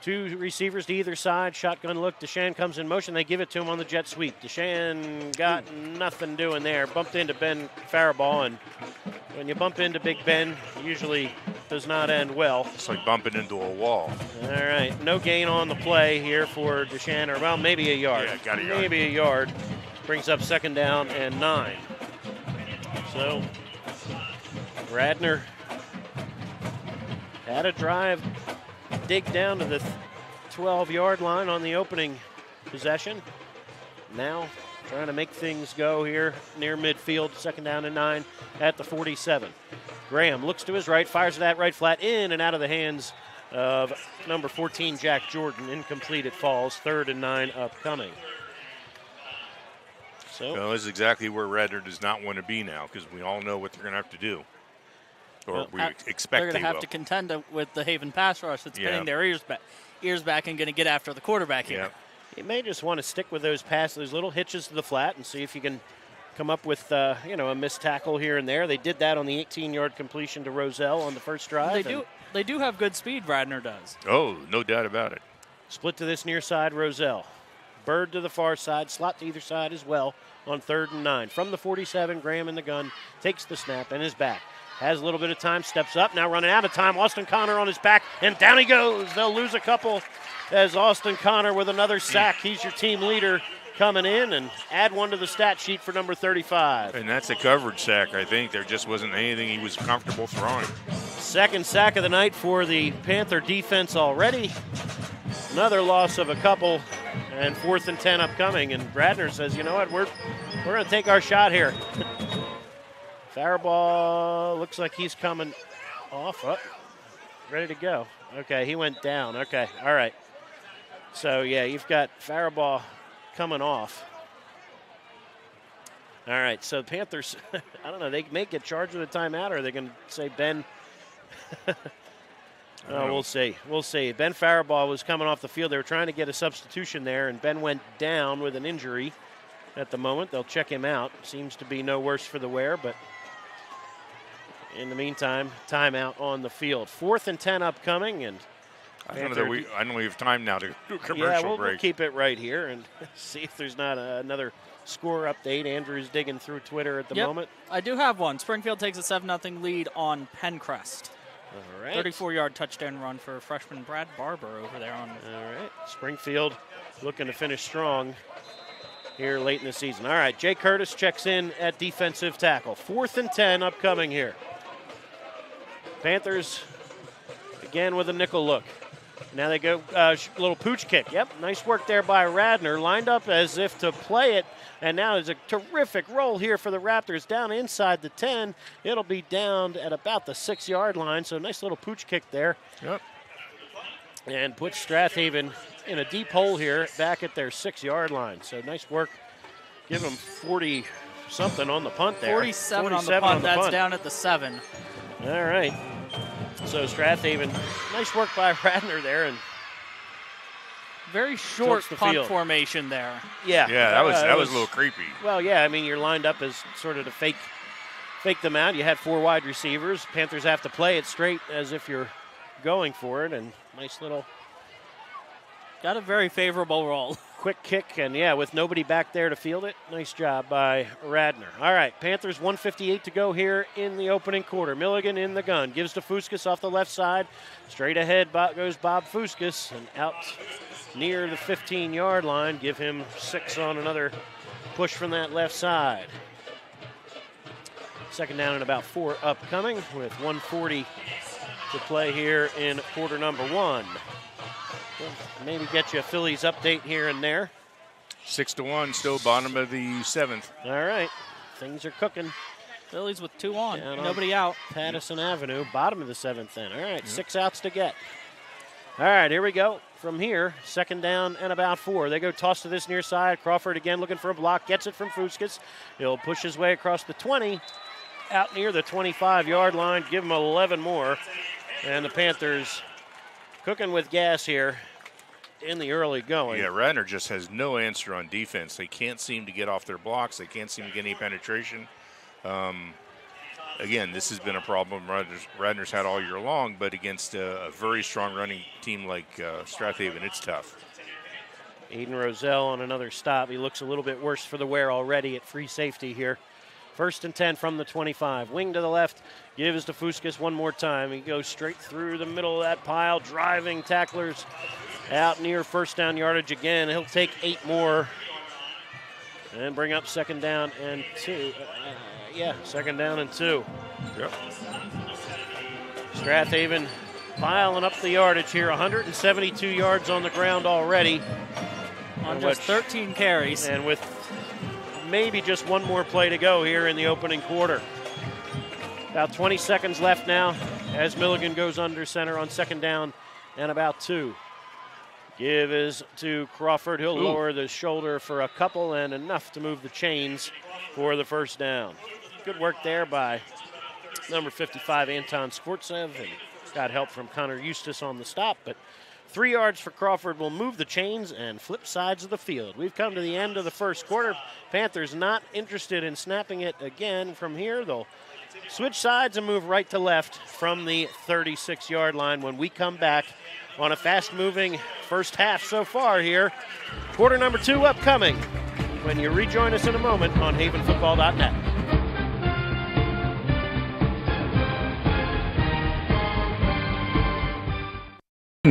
Two receivers to either side. Shotgun look. Deshan comes in motion. They give it to him on the jet sweep. Deshan got nothing doing there. Bumped into Ben Faribault, and when you bump into Big Ben, usually does not end well. It's like bumping into a wall. All right. No gain on the play here for Deshan, or well, maybe a yard. Yeah, got a yard. Maybe a yard. Brings up 2nd down and 9. So Radnor had a drive. Dig down to the 12-yard line on the opening possession. Now trying to make things go here near midfield, 2nd down and 9 at the 47. Graham looks to his right, fires it at right flat, in and out of the hands of number 14, Jack Jordan. Incomplete, it falls. 3rd and 9 upcoming. So well, this is exactly where Radnor does not want to be now, because we all know what they're going to have to do. Or we expect they're going to have to contend with the Haven pass rush that's pinning their ears back and going to get after the quarterback here. Yeah. You may just want to stick with those those little hitches to the flat, and see if you can come up with a missed tackle here and there. They did that on the 18-yard completion to Roselle on the first drive. They do have good speed, Radnor does. Oh, no doubt about it. Split to this near side, Roselle. Bird to the far side, slot to either side as well on 3rd and 9. From the 47, Graham in the gun, takes the snap and is back. Has a little bit of time, steps up, now running out of time. Austin Connor on his back, and down he goes. They'll lose a couple as Austin Connor with another sack. He's your team leader coming in, and add one to the stat sheet for number 35. And that's a coverage sack, I think. There just wasn't anything he was comfortable throwing. 2nd sack of the night for the Panther defense already. Another loss of a couple, and 4th and 10 upcoming. And Radnor says, you know what, we're going to take our shot here. Faribault looks like he's coming off. Oh, ready to go. Okay, he went down. Okay, all right. So, yeah, you've got Faribault coming off. All right, so the Panthers, I don't know, they may get charged with a timeout, or are they going to say Ben? We'll see. We'll see. Ben Faribault was coming off the field. They were trying to get a substitution there, and Ben went down with an injury at the moment. They'll check him out. Seems to be no worse for the wear, but in the meantime, timeout on the field. 4th and 10 upcoming, and I don't know we have time now to do a commercial break. We'll keep it right here and see if there's not another score update. Andrew's digging through Twitter at the moment. I do have one. Springfield takes a 7-0 lead on Pencrest. All right. 34-yard touchdown run for freshman Brad Barber over there on. All right. Springfield looking to finish strong here late in the season. All right. Jay Curtis checks in at defensive tackle. 4th and 10 upcoming here. Panthers again with a nickel look. Now they go little pooch kick. Yep, nice work there by Radnor. Lined up as if to play it. And now there's a terrific roll here for the Raptors down inside the 10. It'll be down at about the 6-yard line. So nice little pooch kick there. Yep. And puts Strath Haven in a deep hole here back at their 6-yard line. So nice work. Give them 40-something on the punt there. 47 on the punt. That's down at the 7. All right. So Strath Haven, nice work by Radnor there, and very short punt field formation there. Yeah, that was a little creepy. Well, yeah, I mean you're lined up as sort of to fake them out. You had 4 wide receivers. Panthers have to play it straight as if you're going for it, and nice little Got a very favorable roll. Quick kick, and with nobody back there to field it. Nice job by Radnor. All right, Panthers 1:58 to go here in the opening quarter. Milligan in the gun. Gives to Fuskas off the left side. Straight ahead goes Bob Fuskas, and out near the 15-yard line. Give him 6 on another push from that left side. Second down and about 4 upcoming with 1:40 to play here in quarter number 1. Maybe get you a Phillies update here and there. 6-1, still bottom of the 7th. All right, things are cooking. Phillies with 2 on, Down nobody out. Pattison Avenue, bottom of the 7th then. All right, 6 outs to get. All right, here we go. From here, second down and about 4. They go toss to this near side. Crawford again looking for a block. Gets it from Fuskas. He'll push his way across the 20, out near the 25-yard line. Give him 11 more. And the Panthers cooking with gas here in the early going. Yeah, Radnor just has no answer on defense. They can't seem to get off their blocks. They can't seem to get any penetration. Again, this has been a problem Radnor's had all year long, but against a very strong running team like Strath Haven, it's tough. Aiden Roselle on another stop. He looks a little bit worse for the wear already at free safety here. 1st and 10 from the 25. Wing to the left, gives to Fuskas one more time. He goes straight through the middle of that pile, driving tacklers out near first down yardage again. He'll take 8 more and bring up second down and 2. Second down and 2. Yep. Strath Haven piling up the yardage here. 172 yards on the ground already. On just 13 carries. And with maybe just one more play to go here in the opening quarter. About 20 seconds left now as Milligan goes under center on second down and about 2. Give is to Crawford. He'll lower the shoulder for a couple and enough to move the chains for the first down. Good work there by number 55, Anton Skvortsev, and got help from Connor Eustace on the stop, but 3 yards for Crawford will move the chains and flip sides of the field. We've come to the end of the first quarter. Panthers not interested in snapping it again from here. They'll switch sides and move right to left from the 36-yard line when we come back on a fast-moving first half so far here. Quarter number 2 upcoming when you rejoin us in a moment on havenfootball.net.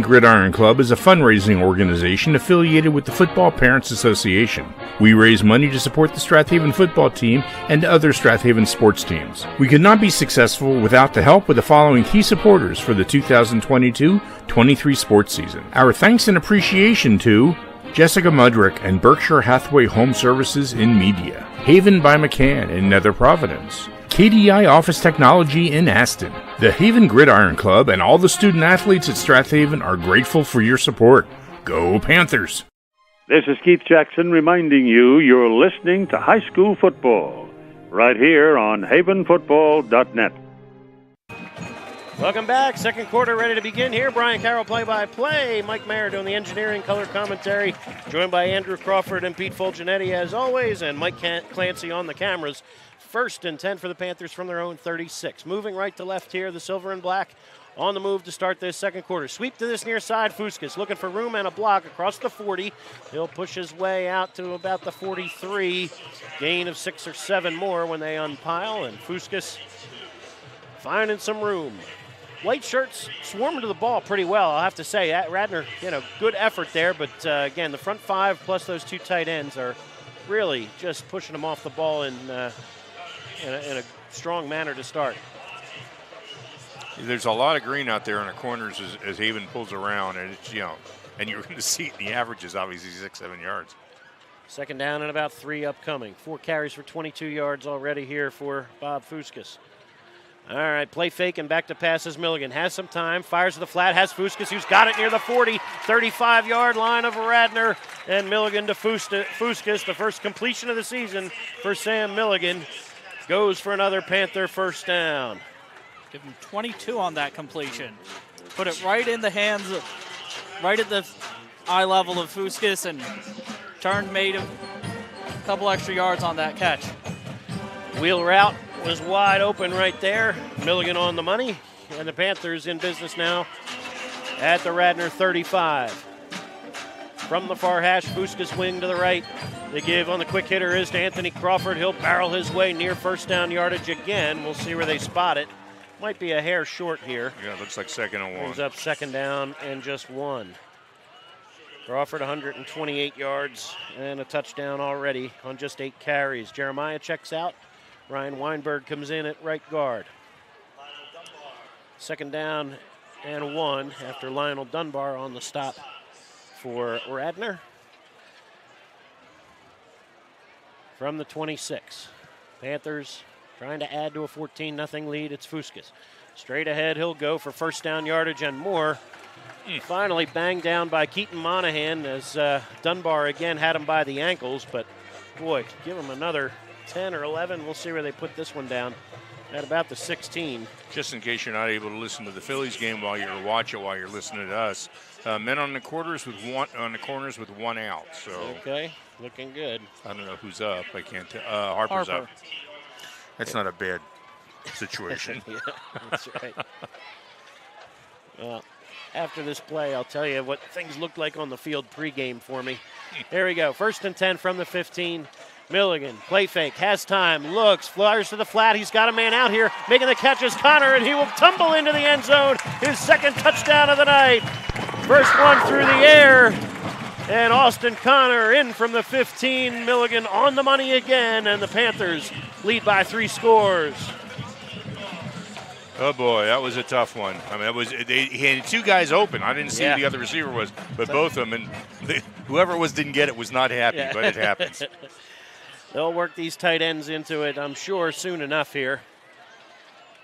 Gridiron Club is a fundraising organization affiliated with the Football Parents Association. We raise money to support the Strath Haven football team and other Strath Haven sports teams. We could not be successful without the help of the following key supporters for the 2022-23 sports season. Our thanks and appreciation to Jessica Mudrick and Berkshire Hathaway Home Services in Media, Haven by McCann in Nether Providence, KDI Office Technology in Aston. The Haven Gridiron Club and all the student athletes at Strath Haven are grateful for your support. Go Panthers! This is Keith Jackson reminding you you're listening to high school football right here on havenfootball.net. Welcome back. Second quarter ready to begin here. Brian Carroll play-by-play. Mike Mayer doing the engineering, color commentary. Joined by Andrew Crawford and Pete Fulginiti as always, and Mike Clancy on the cameras. 1st and 10 for the Panthers from their own 36. Moving right to left here, the silver and black on the move to start this second quarter. Sweep to this near side. Fuskas looking for room and a block across the 40. He'll push his way out to about the 43. Gain of 6 or 7 more when they unpile, and Fuskas finding some room. White shirts swarming to the ball pretty well, I'll have to say. Radnor, good effort there, but again, the front 5 plus those 2 tight ends are really just pushing them off the ball in a strong manner to start. There's a lot of green out there in the corners as Haven pulls around, and it's, and you're going to see the average is obviously 6-7 yards. Second down and about 3 upcoming. 4 carries for 22 yards already here for Bob Fuskas. All right, play fake and back to passes. Milligan has some time, fires to the flat, has Fuskas, who's got it near the 40, 35-yard line of Radnor, and Milligan to Fuskas, the first completion of the season for Sam Milligan. Goes for another Panther first down. Give him 22 on that completion. Put it right in the hands, right at the eye level of Fuskas, and made a couple extra yards on that catch. Wheel route was wide open right there. Milligan on the money, and the Panthers in business now at the Radnor 35. from the far hash. Fusca's wing to the right. The give on the quick hitter is to Anthony Crawford. He'll barrel his way near first down yardage again. We'll see where they spot it. Might be a hair short here. Yeah, it looks like 2nd and 1. Brings up 2nd down and just 1. Crawford 128 yards and a touchdown already on just 8 carries. Jeremiah checks out. Ryan Weinberg comes in at right guard. 2nd down and 1 after Lionel Dunbar on the stop for Radnor. From the 26. Panthers trying to add to a 14-0 lead. It's Fuscas. Straight ahead, he'll go for first down yardage and more. Finally banged down by Keaton Monahan as Dunbar again had him by the ankles, but boy, give him another 10 or 11. We'll see where they put this one down at about the 16. Just in case you're not able to listen to the Phillies game while you're listening to us, men on the corners with one out. So okay, looking good. I don't know who's up. I can't tell. Harper's up. That's not a bad situation. Yeah, that's right. Well, after this play, I'll tell you what things looked like on the field pregame for me. There we go. 1st and 10 from the 15. Milligan, play fake, has time, looks, flies to the flat. He's got a man out here. Making the catch is Connor, and he will tumble into the end zone. His 2nd touchdown of the night. First one through the air. And Austin Connor in from the 15. Milligan on the money again, and the Panthers lead by 3 scores. Oh boy, that was a tough one. I mean, he had 2 guys open. I didn't see who the other receiver was, but both of them, and whoever it was didn't get it was not happy. But it happens. They'll work these tight ends into it, I'm sure, soon enough here.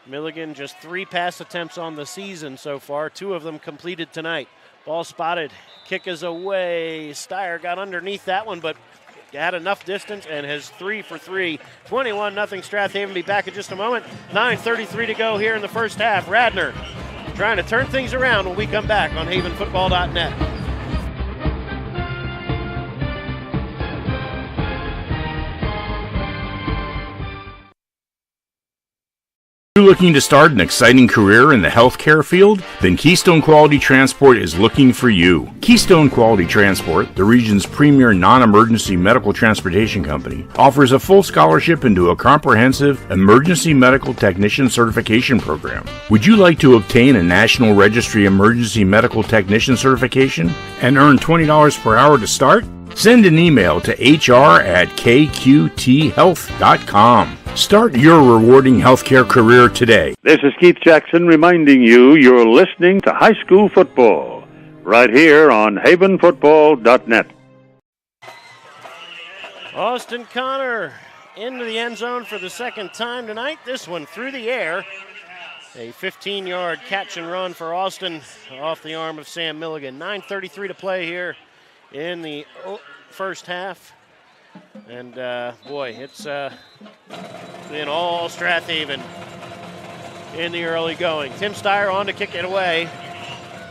Milligan just 3 pass attempts on the season so far. 2 of them completed tonight. Ball spotted. Kick is away. Steyer got underneath that one, but had enough distance and has 3 for 3. 21-0 Strath Haven. Be back in just a moment. 9:33 to go here in the first half. Radnor trying to turn things around when we come back on havenfootball.net. Are you looking to start an exciting career in the healthcare field? Then Keystone Quality Transport is looking for you. Keystone Quality Transport, the region's premier non-emergency medical transportation company, offers a full scholarship into a comprehensive emergency medical technician certification program. Would you like to obtain a National Registry Emergency Medical Technician certification and earn $20 per hour to start? Send an email to hr@kqthealth.com. Start your rewarding healthcare career today. This is Keith Jackson reminding you you're listening to high school football right here on havenfootball.net. Austin Connor into the end zone for the 2nd time tonight. This one through the air. A 15-yard catch and run for Austin off the arm of Sam Milligan. 9:33 to play here in the first half. And, boy, it's been all Strath Haven in the early going. Tim Steyer on to kick it away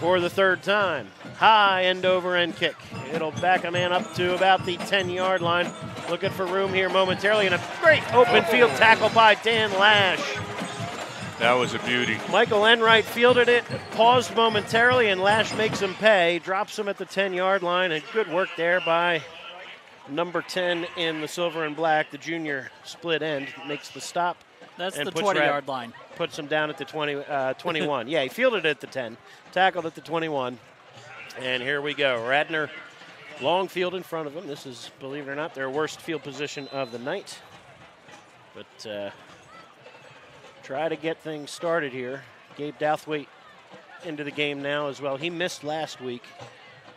for the 3rd time. High end-over-end kick. It'll back a man up to about the 10-yard line. Looking for room here momentarily, and a great open field tackle by Dan Lash. That was a beauty. Michael Enright fielded it, paused momentarily, and Lash makes him pay. Drops him at the 10-yard line, and good work there by number 10 in the silver and black, the junior split end, makes the stop. That's the 20-yard line. Puts him down at the 21. Yeah, he fielded it at the 10, tackled at the 21. And here we go. Radnor, long field in front of him. This is, believe it or not, their worst field position of the night. But try to get things started here. Gabe Douthwaite into the game now as well. He missed last week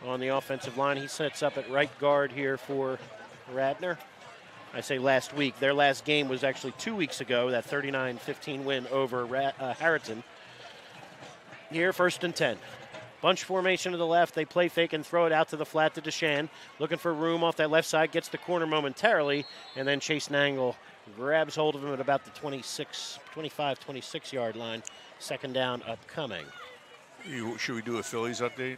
on the offensive line. He sets up at right guard here for Radnor. I say last week. Their last game was actually 2 weeks ago, that 39-15 win over Harriton. Here, 1st and 10. Bunch formation to the left. They play fake and throw it out to the flat to Deshan. Looking for room off that left side. Gets the corner momentarily. And then Chase Nangle grabs hold of him at about the 25-26 yard line. 2nd down upcoming. Should we do a Phillies update?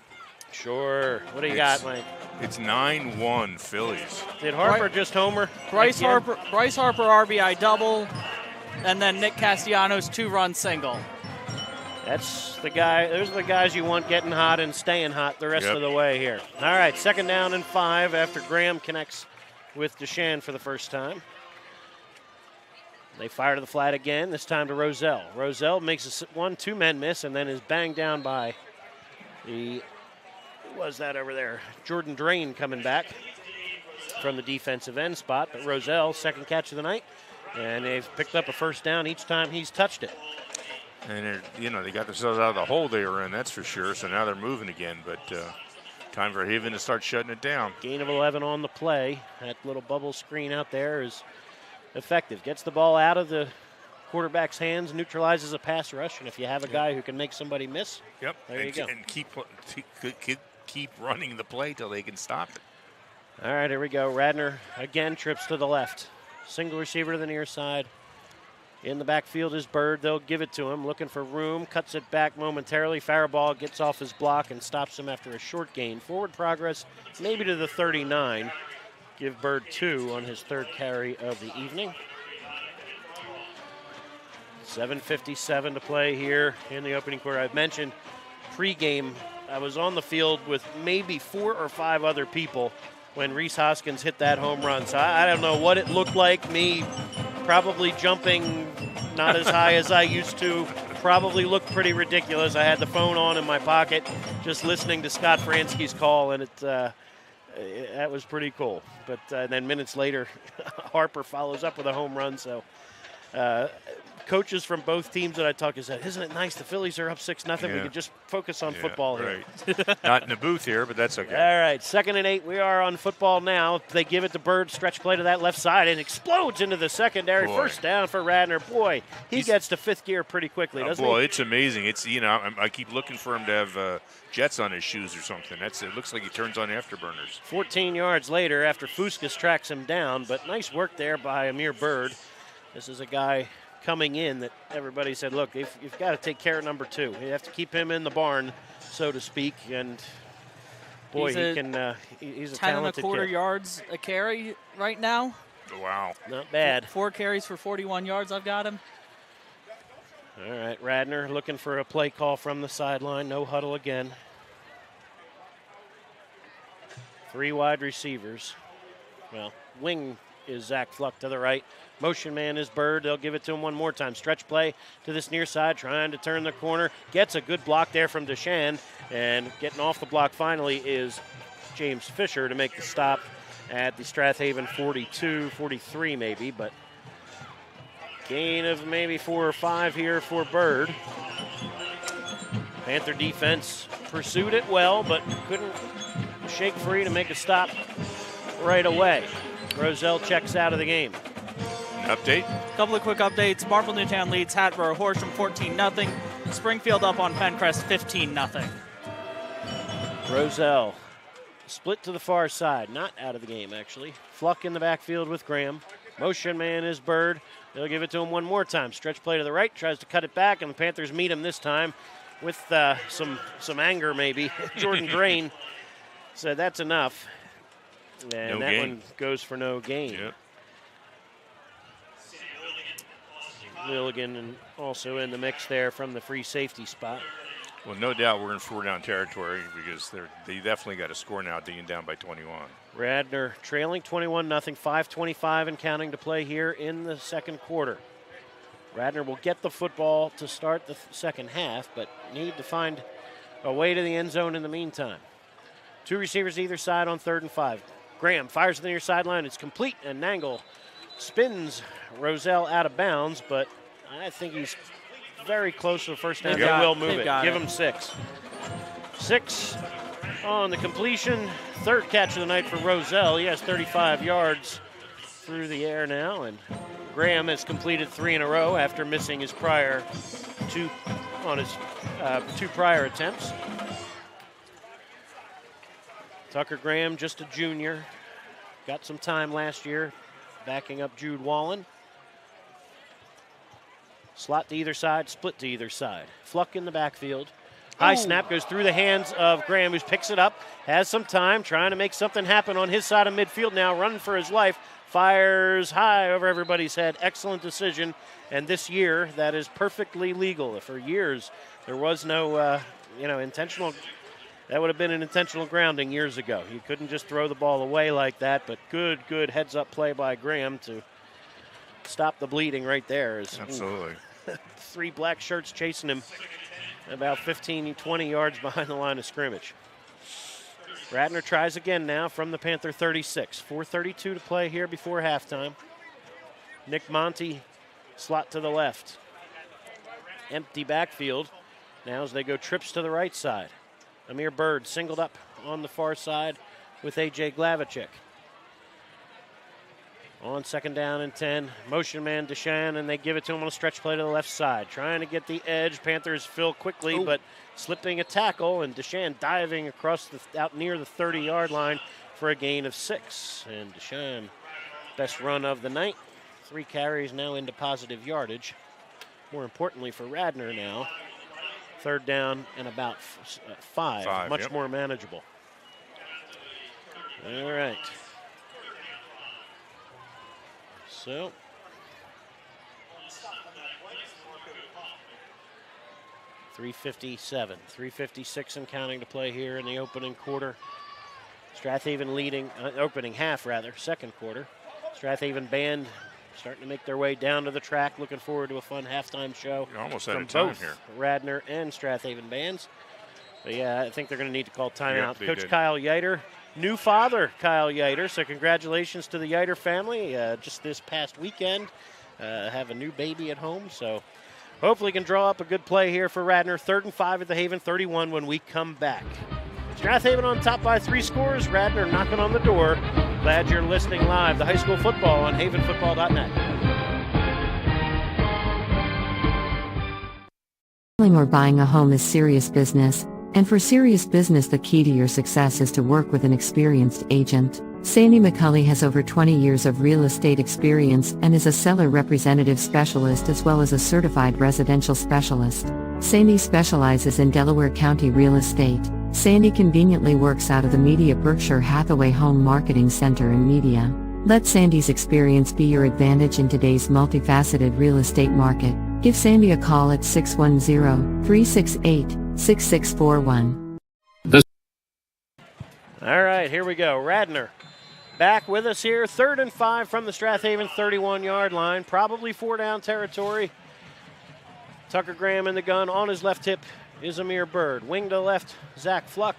Sure. What do you got, Mike? It's 9-1 Phillies. Did Harper just homer? Bryce Harper RBI double, and then Nick Castellanos 2-run single. That's the guy. Those are the guys you want getting hot and staying hot the rest of the way here. All right, 2nd down and 5 after Graham connects with Deshan for the first time. They fire to the flat again, this time to Roselle. Roselle makes a 1-2 men miss and then is banged down by who was that over there? Jordan Drain coming back from the defensive end spot. But Roselle, 2nd catch of the night, and they've picked up a 1st down each time he's touched it. And, they got themselves out of the hole they were in, that's for sure. So now they're moving again. But time for Haven to start shutting it down. Gain of 11 on the play. That little bubble screen out there is effective. Gets the ball out of the quarterback's hands, neutralizes a pass rush, and if you have a guy who can make somebody miss, there you go. And keep running the play till they can stop it. All right, here we go. Radnor again trips to the left. Single receiver to the near side. In the backfield is Bird. They'll give it to him, looking for room, cuts it back momentarily. Faraball gets off his block and stops him after a short gain. Forward progress, maybe to the 39. Give Bird 2 on his 3rd carry of the evening. 7:57 to play here in the opening quarter. I've mentioned pregame, I was on the field with maybe 4 or 5 other people when Reese Hoskins hit that home run. So I don't know what it looked like. Me probably jumping not as high as I used to. Probably looked pretty ridiculous. I had the phone on in my pocket just listening to Scott Fransky's call, and that was pretty cool. But then minutes later, Harper follows up with a home run. So coaches from both teams that I talked to said, isn't it nice the Phillies are up 6-0? We can just focus on football here. Right. Not in the booth here, but that's okay. All right, 2nd and 8. We are on football now. They give it to Bird, stretch play to that left side, and explodes into the secondary. Boy. 1st down for Radnor. Boy, he gets to 5th gear pretty quickly, doesn't he? Boy, it's amazing. It's I keep looking for him to have jets on his shoes or something. It looks like he turns on afterburners. 14 yards later after Fuskas tracks him down, but nice work there by Amir Bird. This is a guy coming in that everybody said, look, you've got to take care of number 2. You have to keep him in the barn, so to speak. And boy, he's a 10 talented 1/4 kid. yards a carry right now. Wow. Not bad. 4 carries for 41 yards. I've got him. All right, Radnor looking for a play call from the sideline. No huddle again. 3 wide receivers. Well, wing is Zach Fluck to the right. Motion man is Bird. They'll give it to him one more time. Stretch play to this near side, trying to turn the corner. Gets a good block there from Deshan. And getting off the block finally is James Fisher to make the stop at the Strath Haven 42, 43 maybe. But gain of maybe 4 or 5 here for Bird. Panther defense pursued it well, but couldn't shake free to make a stop right away. Roselle checks out of the game. Update? A couple of quick updates. Marple Newtown leads Hatboro Horsham 14-0. Springfield up on Pencrest 15-0. Roselle split to the far side. Not out of the game, actually. Fluck in the backfield with Graham. Motion man is Bird. They'll give it to him one more time. Stretch play to the right. Tries to cut it back, and the Panthers meet him this time with some anger maybe. Jordan Drain said that's enough. And that one goes for no gain. Yep. Milligan also in the mix there from the free safety spot. Well, no doubt we're in 4-down territory because they definitely got a score now, digging down by 21. Radnor trailing 21-0, 5:25 and counting to play here in the 2nd quarter. Radnor will get the football to start the 2nd half, but need to find a way to the end zone in the meantime. 2 receivers either side on 3rd and 5. Graham fires to the near sideline. It's complete, and Nangle spins Roselle out of bounds, but I think he's very close to the first down. They will move it. Give him 6. 6 on the completion. 3rd catch of the night for Roselle. He has 35 yards through the air now, and Graham has completed 3 in a row after missing his prior 2 prior attempts. Tucker Graham, just a junior. Got some time last year, backing up Jude Wallen. Slot to either side, split to either side. Fluck in the backfield. High snap goes through the hands of Graham, who picks it up, has some time, trying to make something happen on his side of midfield now, running for his life. Fires high over everybody's head. Excellent decision. And this year, that is perfectly legal. For years, There was no, intentional. That would have been an intentional grounding years ago. You couldn't just throw the ball away like that, but good heads-up play by Graham to stop the bleeding right there. Absolutely. 3 black shirts chasing him about 15, 20 yards behind the line of scrimmage. Radnor tries again now from the Panther 36. 4:32 to play here before halftime. Nick Monty, slot to the left. Empty backfield. Now as they go trips to the right side. Amir Bird singled up on the far side with A.J. Glavicek. On 2nd down and 10, motion man Deshaun, and they give it to him on a stretch play to the left side. Trying to get the edge. Panthers fill quickly, but slipping a tackle, and Deshaun diving across out near the 30-yard line for a gain of 6. And Deshaun, best run of the night. 3 carries now into positive yardage. More importantly for Radnor now, 3rd down and about 5. Much more manageable. All right. So, .356 and counting to play here in the opening quarter. Strath Haven leading, opening half rather, second quarter. Strath Haven band starting to make their way down to the track. Looking forward to a fun halftime show. You're almost out from of time both here. Radnor and Strath Haven bands. But yeah, I think they're going to need to call timeout. Yep, Coach Kyle Yeiter, new father Kyle Yeiter. So congratulations to the Yeiter family. Just this past weekend, have a new baby at home. So hopefully can draw up a good play here for Radnor. 3rd and 5 at the Haven 31 when we come back. Strath Haven on top by 3 scores. Radnor knocking on the door. Glad you're listening live to high school football on havenfootball.net. Selling or buying a home is serious business, and for serious business the key to your success is to work with an experienced agent. Sandy McCulley has over 20 years of real estate experience and is a seller representative specialist as well as a certified residential specialist. Sandy specializes in Delaware County real estate. Sandy conveniently works out of the Media Berkshire Hathaway Home Marketing Center in Media. Let Sandy's experience be your advantage in today's multifaceted real estate market. Give Sandy a call at 610-368-6641. All right, here we go. Radnor back with us here. 3rd and 5 from the Strath Haven 31-yard line. Probably 4-down territory. Tucker Graham in the gun. On his left hip is Amir Bird. Wing to the left, Zach Fluck.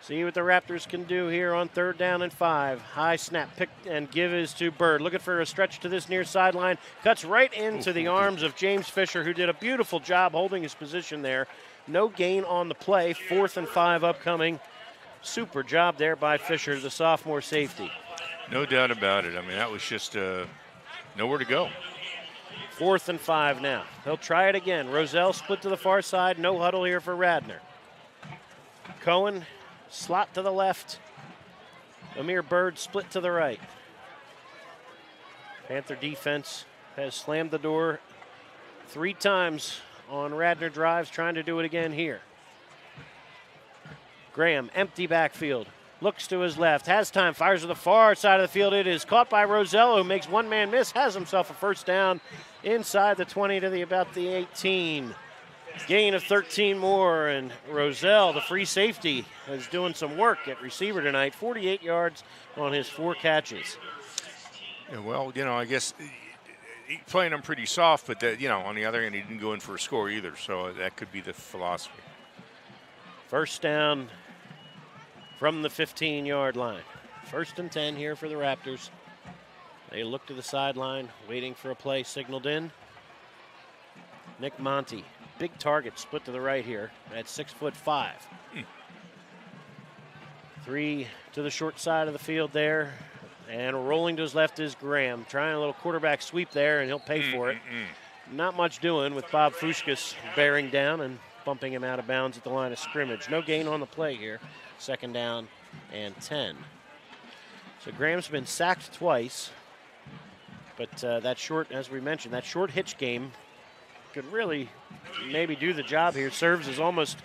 See what the Raptors can do here on 3rd down and 5. High snap, pick and give is to Bird. Looking for a stretch to this near sideline. Cuts right into the arms of James Fisher, who did a beautiful job holding his position there. No gain on the play. 4th and 5 upcoming. Super job there by Fisher, the sophomore safety. No doubt about it. I mean, that was just nowhere to go. 4th and 5 now. They'll try it again. Roselle split to the far side. No huddle here for Radnor. Cohen, slot to the left. Amir Bird split to the right. Panther defense has slammed the door 3 times on Radnor drives, trying to do it again here. Graham, empty backfield. Looks to his left, has time, fires to the far side of the field. It is caught by Rosello, who makes one man miss, has himself a 1st down inside the 20 to about the 18. Gain of 13 more, and Roselle, the free safety, is doing some work at receiver tonight. 48 yards on his 4 catches. Yeah, well, I guess he's playing them pretty soft, but on the other hand, he didn't go in for a score either, so that could be the philosophy. 1st down from the 15-yard line. 1st and 10 here for the Raptors. They look to the sideline, waiting for a play signaled in. Nick Monty, big target, split to the right here at 6'5". 3 to the short side of the field there. And rolling to his left is Graham. Trying a little quarterback sweep there, and he'll pay for it. Not much doing with Bob Fushkas bearing down and bumping him out of bounds at the line of scrimmage. No gain on the play here. 2nd down and 10. So Graham's been sacked twice. But that short, as we mentioned, that short hitch game could really maybe do the job here. Serves as almost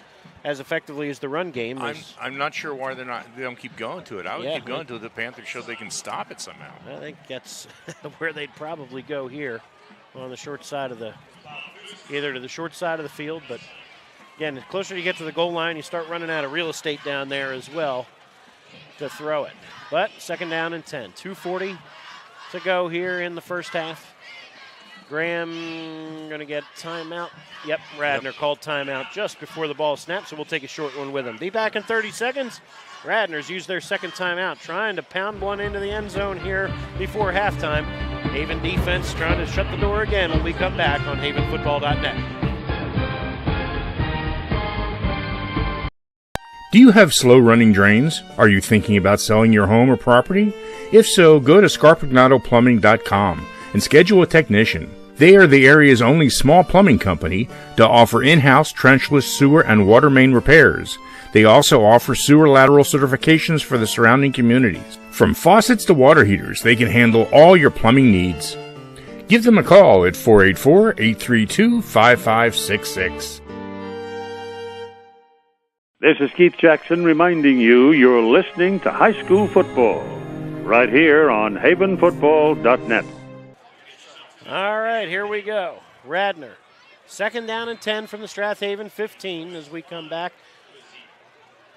as effectively as the run game. I'm not sure why they don't keep going to it. I would keep going to it. The Panthers show they can stop it somehow. I think that's where they'd probably go here on the short side of the either to the short side of the field, but again, the closer you get to the goal line, you start running out of real estate down there as well to throw it. But second down and 10. 2:40 to go here in the first half. Graham going to get timeout. Yep, Radnor called timeout just before the ball snaps, so we'll take a short one with him. Be back in 30 seconds. Radnor's used their second timeout, trying to pound one into the end zone here before halftime. Haven defense trying to shut the door again when we come back on havenfootball.net. Do you have slow-running drains? Are you thinking about selling your home or property? If so, go to scarpagnatoplumbing.com and schedule a technician. They are the area's only small plumbing company to offer in-house trenchless sewer and water main repairs. They also offer sewer lateral certifications for the surrounding communities. From faucets to water heaters, they can handle all your plumbing needs. Give them a call at 484-832-5566. This is Keith Jackson reminding you you're listening to high school football right here on havenfootball.net. All right, here we go. Radnor, second down and 10 from the Strath Haven 15 as we come back.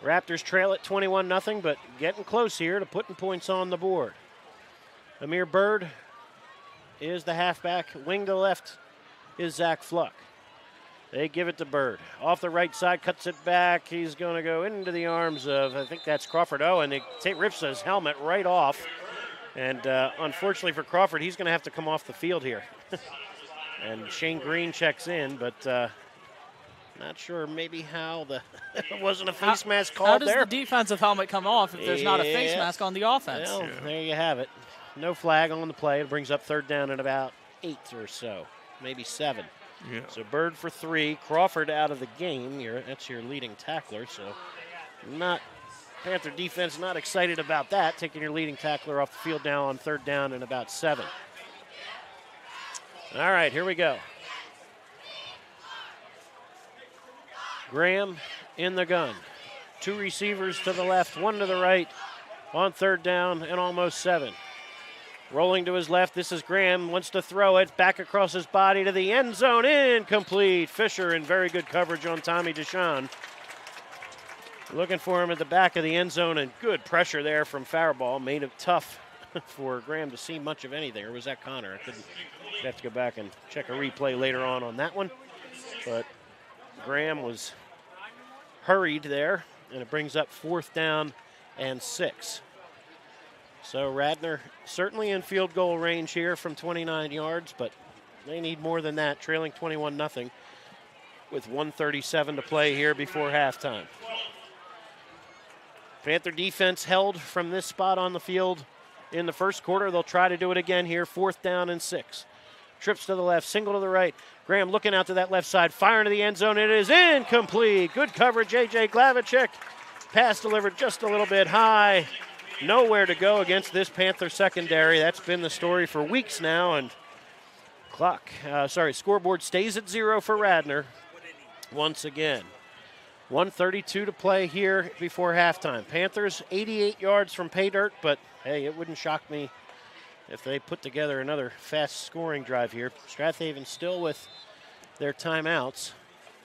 Raptors trail at 21-0, but getting close here to putting points on the board. Amir Bird is the halfback. Wing to left is Zach Fluck. They give it to Bird. Off the right side, cuts it back. He's going to go into the arms of, I think that's Crawford. Oh, and they rips his helmet right off. And unfortunately for Crawford, he's going to have to come off the field here. And Shane Green checks in, but not sure maybe how the it wasn't a face mask called there. How does the defensive helmet come off if there's not a face mask on the offense? Well, there you have it. No flag on the play. It brings up third down at about 8 or so, maybe 7. Yeah. So Bird for 3. Crawford out of the game. That's your leading tackler, so Panther defense not excited about that, taking your leading tackler off the field now on third down and about 7. All right, here we go. Graham in the gun. 2 receivers to the left, 1 to the right on third down and almost 7. Rolling to his left, this is Graham, wants to throw it, back across his body to the end zone, incomplete. Fisher in very good coverage on Tommy Deshawn. Looking for him at the back of the end zone, and good pressure there from Faribault. Made it tough for Graham to see much of anything. Or was that Connor? I'd have to go back and check a replay later on that one. But Graham was hurried there, and it brings up fourth down and 6. So Radnor certainly in field goal range here from 29 yards, but they need more than that, trailing 21-0 with 1:37 to play here before halftime. Panther defense held from this spot on the field in the first quarter. They'll try to do it again here, fourth down and 6. Trips to the left, single to the right. Graham looking out to that left side, firing to the end zone. It is incomplete. Good coverage, A.J. Glavicek. Pass delivered just a little bit high. Nowhere to go against this Panther secondary. That's been the story for weeks now. And scoreboard stays at 0 for Radnor once again. 1:32 to play here before halftime. Panthers 88 yards from pay dirt, but hey, it wouldn't shock me if they put together another fast scoring drive here. Strath Haven still with their timeouts.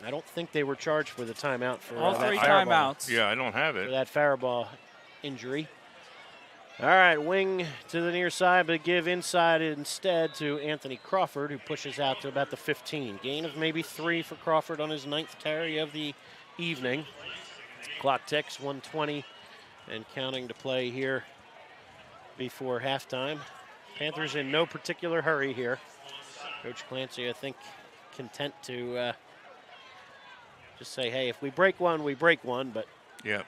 I don't think they were charged with a timeout for all 3 that timeouts. Yeah, I don't have it. For that Faribault injury. All right, wing to the near side, but give inside instead to Anthony Crawford, who pushes out to about the 15. Gain of maybe 3 for Crawford on his 9th carry of the evening. Clock ticks, 1:20 and counting to play here before halftime. Panthers in no particular hurry here. Coach Clancy, I think, content to just say, hey, if we break one, we break one, but yeah,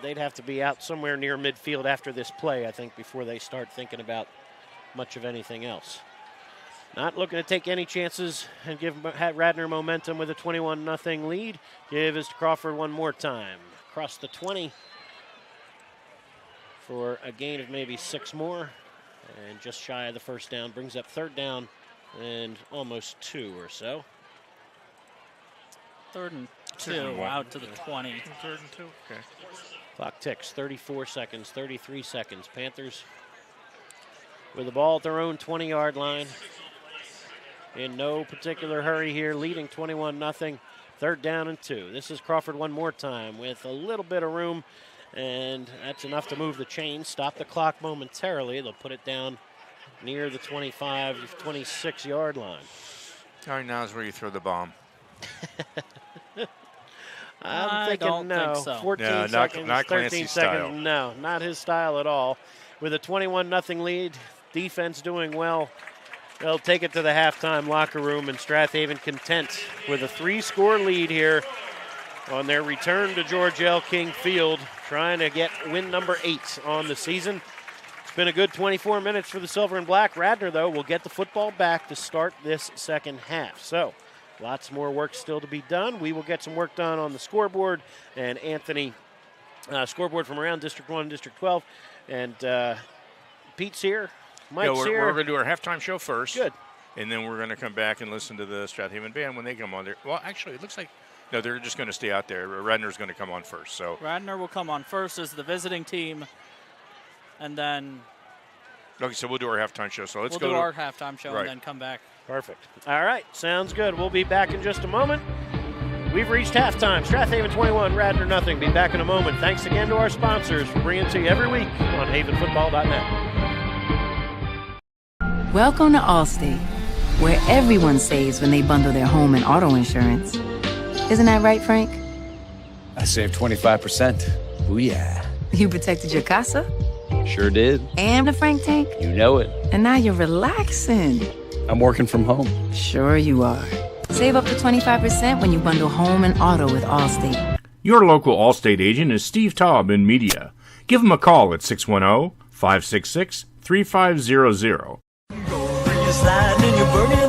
they'd have to be out somewhere near midfield after this play, I think, before they start thinking about much of anything else. Not looking to take any chances and give Radnor momentum with a 21-0 lead. Give is to Crawford one more time. Across the 20 for a gain of maybe 6 more. And just shy of the first down. Brings up third down and almost 2 or so. 3rd and 2 out to the 20. 3rd and 2, okay. Clock ticks, 34 seconds, 33 seconds. Panthers with the ball at their own 20-yard line. in no particular hurry here, leading 21-0, 3rd down and 2. This is Crawford one more time with a little bit of room, and that's enough to move the chain, stop the clock momentarily. They'll put it down near the 25, 26-yard line. All right, now is where you throw the bomb. I'm thinking don't no. think so. 14 No, seconds, not 13 Clancy's seconds. style. No, not his style at all. With a 21-0 lead, defense doing well. They'll take it to the halftime locker room, and Strath Haven content with a 3-score lead here on their return to George L. King Field, trying to get win number 8 on the season. It's been a good 24 minutes for the Silver and Black. Radnor, though, will get the football back to start this second half. So, lots more work still to be done. We will get some work done on the scoreboard, and Anthony, scoreboard from around District 1 and District 12. And Pete's here. Mike's we're here. going to do our halftime show first. Good. And then we're going to come back and listen to the Strath Haven Band when they come on there. Well, actually, it looks like, no, they're just going to stay out there. Radnor's going to come on first. So Radnor will come on first as the visiting team, and then okay, so we'll do our halftime show. So let's we'll go do to our halftime show right. and then come back. Perfect. All right, sounds good. We'll be back in just a moment. We've reached halftime. Strath Haven 21, Radnor nothing. Be back in a moment. Thanks again to our sponsors for bringing it to you every week on havenfootball.net. Welcome to Allstate, where everyone saves when they bundle their home and auto insurance. Isn't that right, Frank? I saved 25%. Booyah. You protected your casa Sure did. and the Frank tank, You know it. and now you're relaxing. I'm working from home. Sure you are. Save up to 25% when you bundle home and auto with Allstate. Your local Allstate agent is Steve Taub in media. Give him a call at 610-566-3500.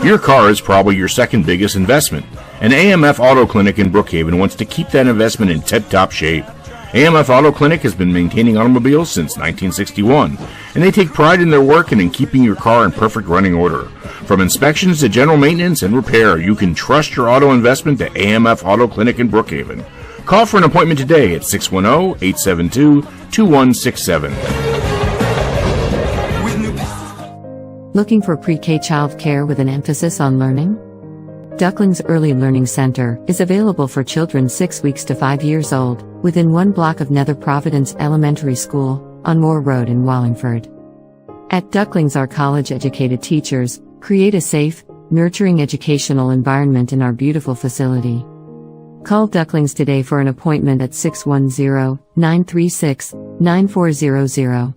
Your car is probably your second biggest investment. An AMF Auto Clinic in Brookhaven wants to keep that investment in tip-top shape. AMF Auto Clinic has been maintaining automobiles since 1961, and they take pride in their work and in keeping your car in perfect running order. From inspections to general maintenance and repair, you can trust your auto investment to AMF Auto Clinic in Brookhaven. Call for an appointment today at 610-872-2167. Looking for pre-K child care with an emphasis on learning? Ducklings Early Learning Center is available for children 6 weeks to 5 years old, within 1 block of Nether Providence Elementary School, on Moore Road in Wallingford. At Ducklings, our college-educated teachers create a safe, nurturing educational environment in our beautiful facility. Call Ducklings today for an appointment at 610-936-9400.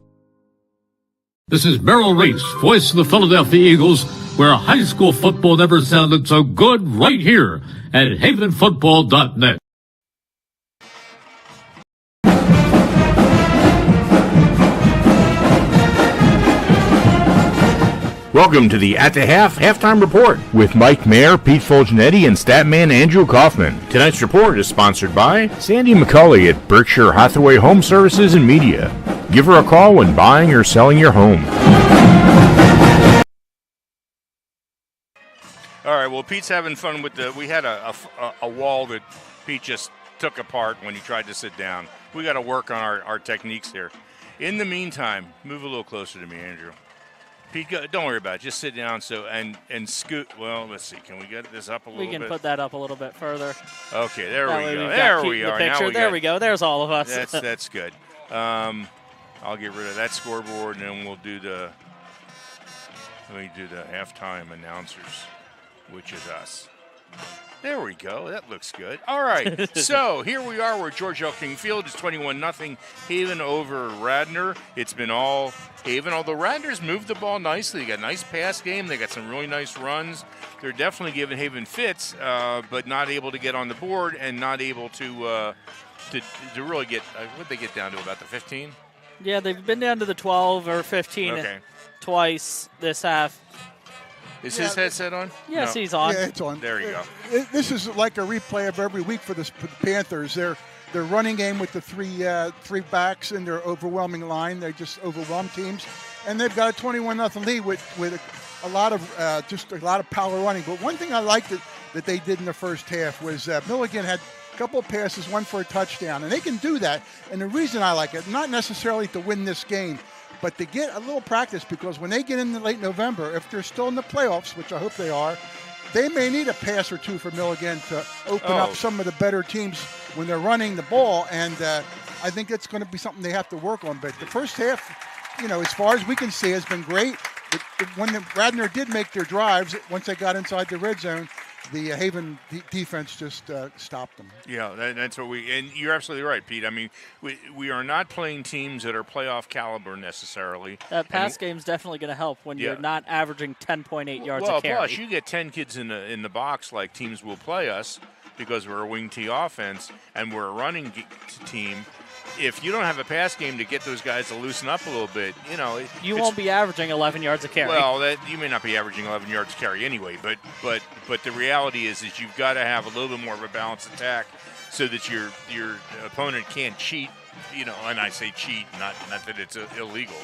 This is Merrill Reese, voice of the Philadelphia Eagles, where high school football never sounded so good, right here at havenfootball.net. Welcome to the At the Halftime Report with Mike Mayer, Pete Fulginiti, and Statman Andrew Kauffman. Tonight's report is sponsored by Sandy McCulley at Berkshire Hathaway Home Services and Media. Give her a call when buying or selling your home. All right, well, Pete's having fun with we had a wall that Pete just took apart when he tried to sit down. We got to work on our techniques here. In the meantime, move a little closer to me, Andrew. Pete, don't worry about it. Just sit down and scoot. Well, let's see. Can we get this up a little bit? We can put that up a little bit further. Okay, there That we way go. we've got There Pete we in the are. picture. Now There we go. There's all of us. That's good. I'll get rid of that scoreboard, and then let me do the halftime announcers, which is us. There we go. That looks good. All right. So here we are. We're at George L. King Field. It's 21-0 Haven over Radnor. It's been all Haven, although Radnor's moved the ball nicely. They got a nice pass game. They got some really nice runs. They're definitely giving Haven fits, but not able to get on the board and not able to really get what they get down to about the 15. Yeah, they've been down to the 12 or 15 twice this half. Is his headset on? Yes, No. he's on. Yeah, it's on. There you go. This is like a replay of every week for the Panthers. Their running game with the three backs and their overwhelming line. They just overwhelm teams, and they've got a 21-0 lead with a lot of power running. But one thing I liked that they did in the first half was Milligan had a couple of passes, one for a touchdown, and they can do that. And the reason I like it, not necessarily to win this game, but to get a little practice, because when they get into late November, if they're still in the playoffs, which I hope they are, they may need a pass or two from Milligan to open up some of the better teams when they're running the ball, and I think it's going to be something they have to work on. But the first half, as far as we can see, has been great. When the Radnor did make their drives, once they got inside the red zone, the Haven defense just stopped them. Yeah, that's what and you're absolutely right, Pete. I mean, we are not playing teams that are playoff caliber necessarily. That pass game's definitely going to help when you're not averaging 10.8 yards a carry. Well, plus you get 10 kids in the box like teams will play us because we're a wing T offense and we're a running team. If you don't have a pass game to get those guys to loosen up a little bit, you won't be averaging 11 yards a carry. Well, you may not be averaging 11 yards a carry anyway, but the reality is you've got to have a little bit more of a balanced attack so that your opponent can't cheat. And I say cheat, not that it's illegal,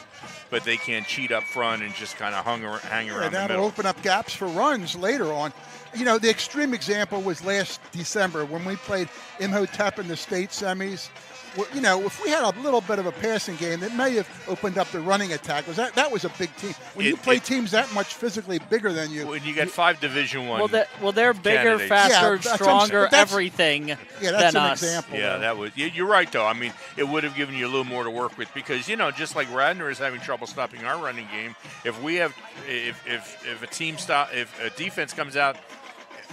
but they can't cheat up front and just kind of hang around the middle. That'll open up gaps for runs later on. The extreme example was last December when we played Imhotep in the state semis. If we had a little bit of a passing game, it may have opened up the running attack. That was a big team. When you play teams that much physically bigger than you, when you get 5 Division I, they're bigger, faster, stronger, everything. Yeah, that's than an us. example. Yeah, that was. You're right, though. I mean, it would have given you a little more to work with because just like Radnor is having trouble stopping our running game. If we have, if a defense comes out,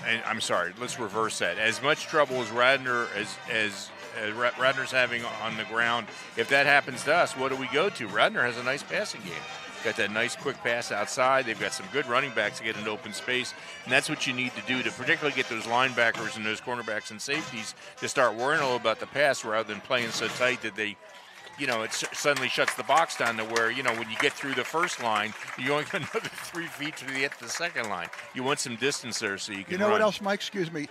and I'm sorry, let's reverse that. As much trouble as Radnor as Radnor's having on the ground. If that happens to us, what do we go to? Radnor has a nice passing game. Got that nice quick pass outside. They've got some good running backs to get into open space, and that's what you need to do to particularly get those linebackers and those cornerbacks and safeties to start worrying a little about the pass rather than playing so tight that they, it suddenly shuts the box down to where, when you get through the first line, you only got another 3 feet to get to the second line. You want some distance there so you can run. What else, Mike? Excuse me.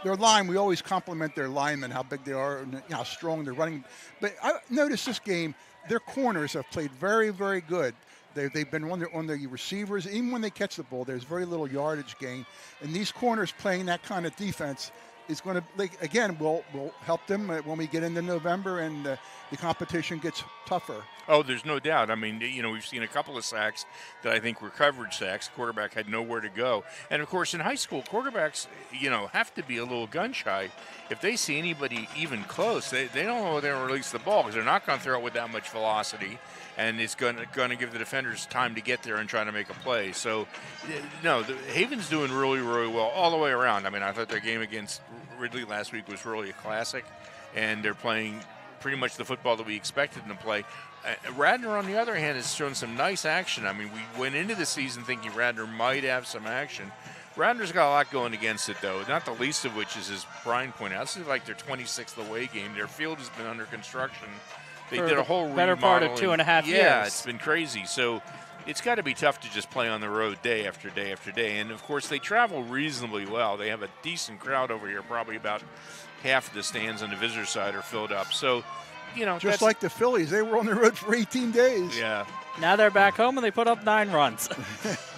Their line, we always compliment their linemen, how big they are and how strong they're running. But I noticed this game, their corners have played very, very good. They've been on the receivers. Even when they catch the ball, there's very little yardage gain. And these corners playing that kind of defense is going to, again, will help them when we get into November and the competition gets tougher. Oh, there's no doubt. I mean, we've seen a couple of sacks that I think were coverage sacks. Quarterback had nowhere to go. And, of course, in high school, quarterbacks, have to be a little gun-shy. If they see anybody even close, they don't know they're going to release the ball because they're not going to throw it with that much velocity. And it's going to give the defenders time to get there and try to make a play. So, Haven's doing really, really well all the way around. I mean, I thought their game against Ridley last week was really a classic. And they're playing pretty much the football that we expected them to play. Radnor, on the other hand, has shown some nice action. I mean, we went into the season thinking Radnor might have some action. Radnor's got a lot going against it, though, not the least of which is, as Brian pointed out, this is like their 26th away game. Their field has been under construction. They did a whole better part of 2.5 years. Yeah, it's been crazy. So it's got to be tough to just play on the road day after day after day. And, of course, they travel reasonably well. They have a decent crowd over here. Probably about half of the stands on the visitor side are filled up. So, just like the Phillies, they were on the road for 18 days. Yeah. Now they're back home and they put up 9 runs.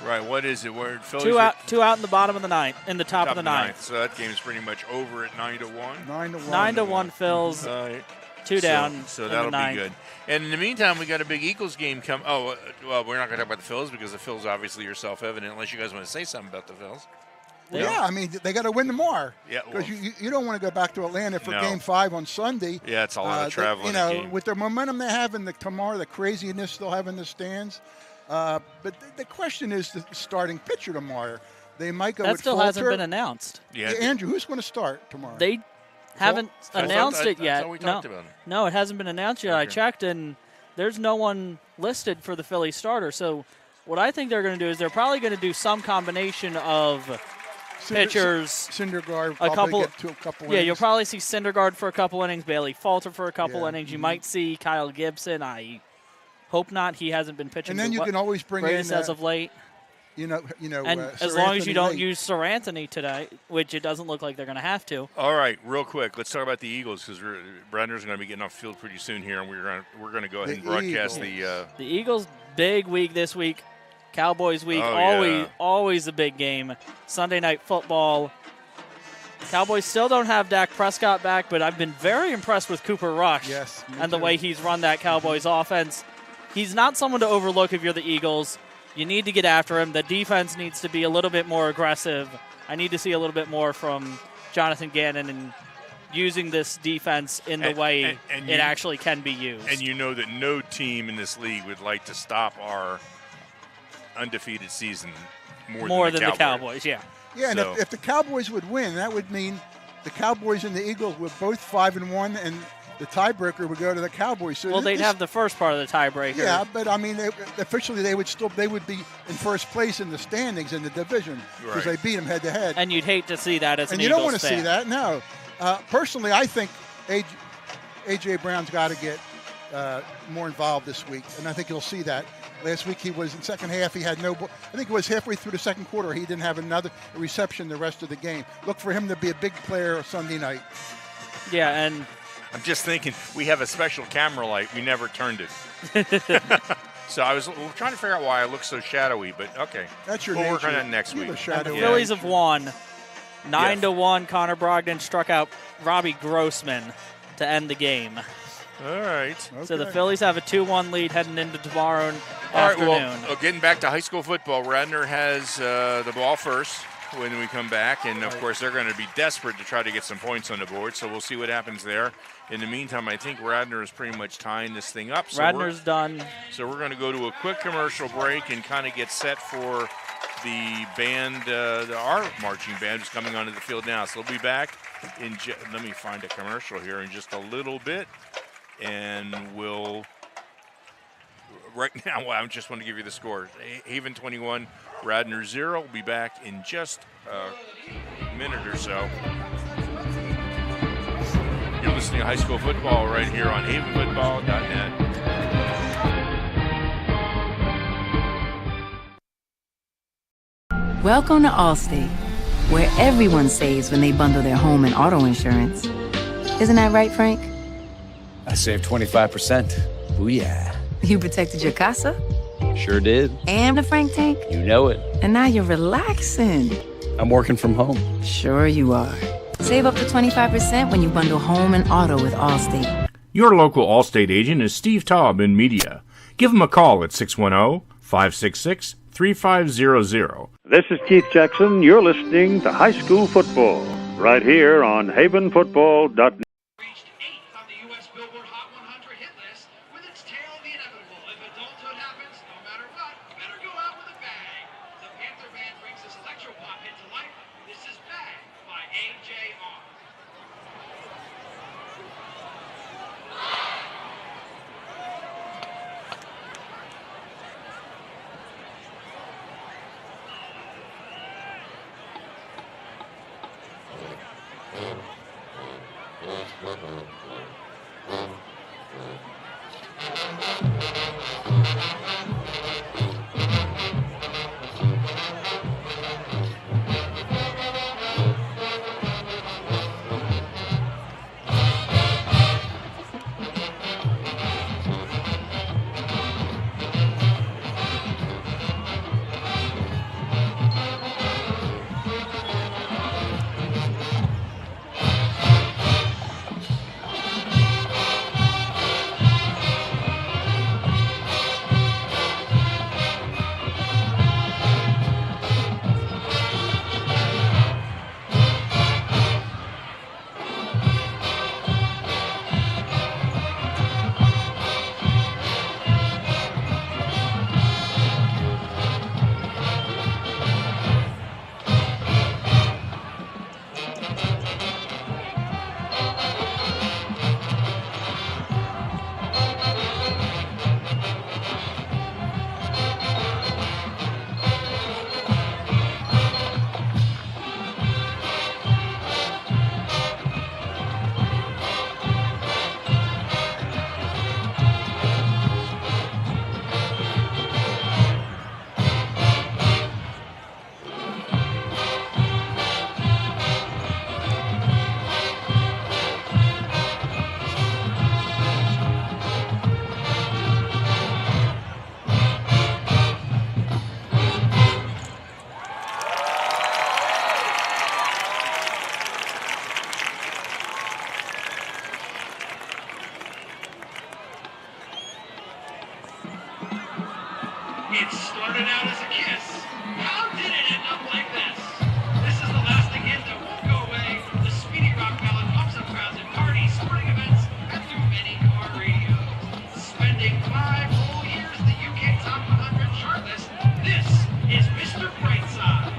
Right. What is it? Where Phillies two out in the bottom of the ninth, in the top of the ninth. So that game is pretty much over at 9-1. 9-1. 9-1 Phils. 2 down. So that'll be good. And in the meantime, we got a big Eagles game come. Oh, well, we're not going to talk about the Phils because the Phils obviously are self-evident. Unless you guys want to say something about the Phils. Yeah, I mean, they got to win tomorrow. Yeah, because you don't want to go back to Atlanta for Game 5 on Sunday. Yeah, it's a lot of travel. With the momentum they have in tomorrow, the craziness they'll have in the stands. But the question is the starting pitcher tomorrow. They might go with That still Falter. hasn't been announced. Yeah, Andrew, who's going to start tomorrow? They haven't announced it yet. We talked about it. No, it hasn't been announced yet. Okay. I checked, and there's no one listed for the Philly starter. So what I think they're going to do is they're probably going to do some combination of pitchers. Syndergaard a couple innings. Yeah, you'll probably see Syndergaard for a couple innings, Bailey Falter for a couple innings. You might see Kyle Gibson. I hope not. He hasn't been pitching. And then you can always bring in as of late. And as long as you don't use Sir Anthony today, which it doesn't look like they're going to have to. All right, real quick, let's talk about the Eagles because Brenner's going to be getting off the field pretty soon here, and we're going to go ahead and broadcast the Eagles' big week this week. Cowboys week, always a big game. Sunday Night Football. Cowboys still don't have Dak Prescott back, but I've been very impressed with Cooper Rush and the way he's run that Cowboys offense. he's not someone to overlook if you're the Eagles. You need to get after him. The defense needs to be a little bit more aggressive. I need to see a little bit more from Jonathan Gannon and using this defense in the way it actually can be used. And you know that no team in this league would like to stop our undefeated season more than the Cowboys. Yeah, and if the Cowboys would win, that would mean the Cowboys and the Eagles were both 5-1, and the tiebreaker would go to the Cowboys. So they'd have the first part of the tiebreaker. Yeah, but I mean, officially they would be in first place in the standings in the division because they beat them head to head. And you'd hate to see that as an Eagles fan. And you don't want to see that. No. Personally, I think A.J. Brown's got to get more involved this week, and I think you'll see that. Last week he was in second half. He had I think it was halfway through the second quarter. He didn't have another reception the rest of the game. Look for him to be a big player Sunday night. Yeah, and I'm just thinking we have a special camera light. We never turned it. So I was trying to figure out why I look so shadowy, but okay. That's your We'll nature. work on that next week. the Phillies have won 9-1. Connor Brogdon struck out Robbie Grossman to end the game. All right. Okay. So the Phillies have a 2-1 lead heading into tomorrow afternoon. All right, well, getting back to high school football, Radnor has the ball first when we come back, and of course they're going to be desperate to try to get some points on the board, so we'll see what happens there. In the meantime, I think Radnor is pretty much tying this thing up. So Radnor's done. So we're going to go to a quick commercial break and kind of get set for the band, our marching band is coming onto the field now. So we'll be back in, let me find a commercial here in just a little bit. And right now, I just want to give you the score. Haven 21, Radnor 0. We'll be back in just a minute or so. You're listening to High School Football right here on havenfootball.net. Welcome to Allstate, where everyone saves when they bundle their home and auto insurance. Isn't that right, Frank? I saved 25%. Booyah. You protected your casa? Sure did. And the Frank tank? You know it. And now you're relaxing. I'm working from home. Sure you are. Save up to 25% when you bundle home and auto with Allstate. Your local Allstate agent is Steve Taub in media. Give him a call at 610-566-3500. This is Keith Jackson. You're listening to High School Football right here on havenfootball.net. It started out as a kiss. How did it end up like this? This is the lasting hit that won't go away. The speedy rock ballad pumps up crowds at parties, sporting events, and through many car radios. Spending 5 whole years in the UK Top 100 chart list, this is Mr. Brightside.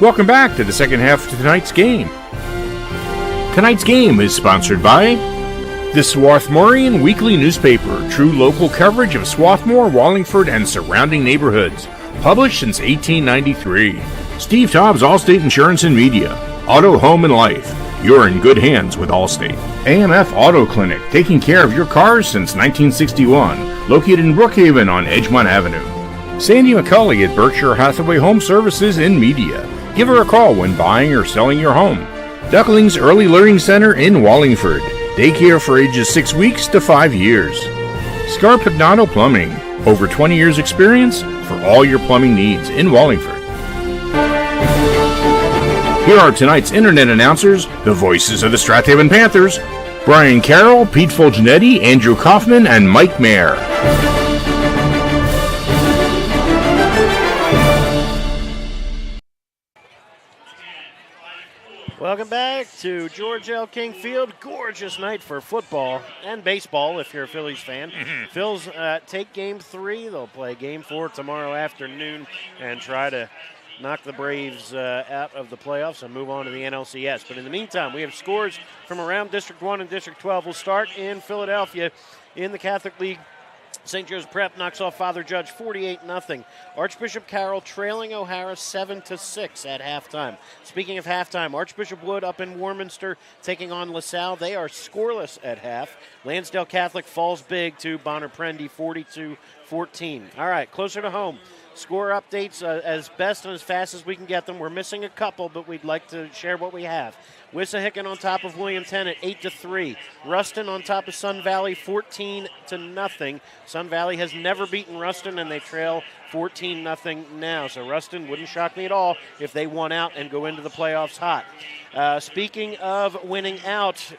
Welcome back to the second half of tonight's game. Tonight's game is sponsored by the Swarthmorean Weekly Newspaper, true local coverage of Swarthmore, Wallingford, and surrounding neighborhoods. Published since 1893. Steve Taub's Allstate Insurance and Media. Auto, Home, and Life. You're in good hands with Allstate. AMF Auto Clinic, taking care of your cars since 1961. Located in Brookhaven on Edgemont Avenue. Sandy McCulley at Berkshire Hathaway Home Services and Media. Give her a call when buying or selling your home. Ducklings Early Learning Center in Wallingford. Daycare for ages 6 weeks to 5 years. Scarpagnato Plumbing. Over 20 years experience for all your plumbing needs in Wallingford. Here are tonight's internet announcers, the voices of the Strath Haven Panthers, Brian Carroll, Pete Fulginiti, Andrew Kauffman, and Mike Mayer. Welcome back to George L. King Field. Gorgeous night for football and baseball if you're a Phillies fan. Phils take Game 3. They'll play Game 4 tomorrow afternoon and try to knock the Braves out of the playoffs and move on to the NLCS. But in the meantime, we have scores from around District 1 and District 12. We'll start in Philadelphia in the Catholic League. St. Joe's Prep knocks off Father Judge 48-0. Archbishop Carroll trailing O'Hara 7-6 at halftime. Speaking of halftime, Archbishop Wood up in Warminster taking on LaSalle. They are scoreless at half. Lansdale Catholic falls big to Bonner Prendy 42-14. All right, closer to home. Score updates as best and as fast as we can get them. We're missing a couple, but we'd like to share what we have. Wissahickon on top of William Tennant, 8-3. Ruston on top of Sun Valley, 14-0. Sun Valley has never beaten Ruston, and they trail 14-0 now. So Ruston wouldn't shock me at all if they won out and go into the playoffs hot. Speaking of winning out,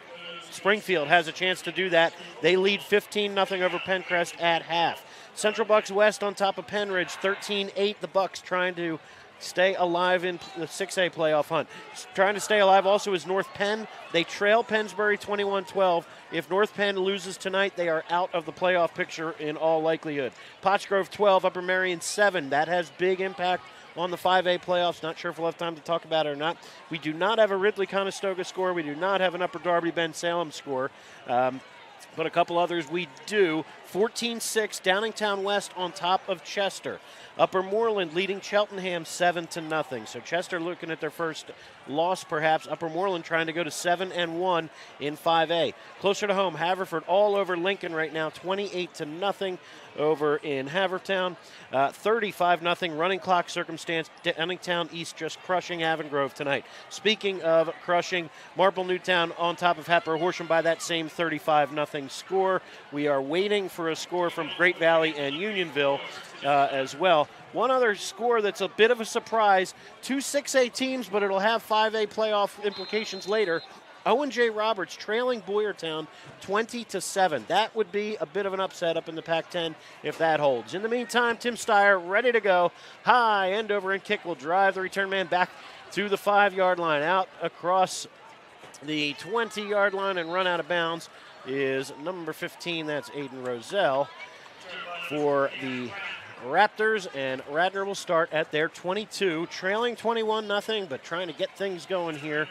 Springfield has a chance to do that. They lead 15-0 over Pencrest at half. Central Bucks West on top of Penridge, 13-8. The Bucks trying to stay alive in the 6A playoff hunt. Trying to stay alive also is North Penn. They trail Pennsbury 21-12. If North Penn loses tonight, they are out of the playoff picture in all likelihood. Pottsgrove 12, Upper Merion 7. That has big impact on the 5A playoffs. Not sure if we'll have time to talk about it or not. We do not have a Ridley-Conestoga score. We do not have an Upper Darby-Ben-Salem score. But a couple others we do. 14-6, Downingtown West on top of Chester. Upper Moreland leading Cheltenham 7-0. So Chester looking at their first loss perhaps. Upper Moreland trying to go to 7-1 in 5A. Closer to home, Haverford all over Lincoln right now, 28-0 over in Havertown. 35-0 running clock circumstance. Downingtown East just crushing Avongrove tonight. Speaking of crushing, Marple Newtown on top of Hatboro Horsham by that same 35-0 score. We are waiting for a score from Great Valley and Unionville as well. One other score that's a bit of a surprise. 2 6A teams, but it'll have 5A playoff implications later. Owen J. Roberts trailing Boyertown 20-7. That would be a bit of an upset up in the Pac-10 if that holds. In the meantime, Tim Steyer ready to go. High end over and kick will drive the return man back to the 5-yard line. Out across the 20-yard line and run out of bounds is number 15. That's Aiden Roselle for the Raptors, and Radnor will start at their 22, trailing 21-0, but trying to get things going here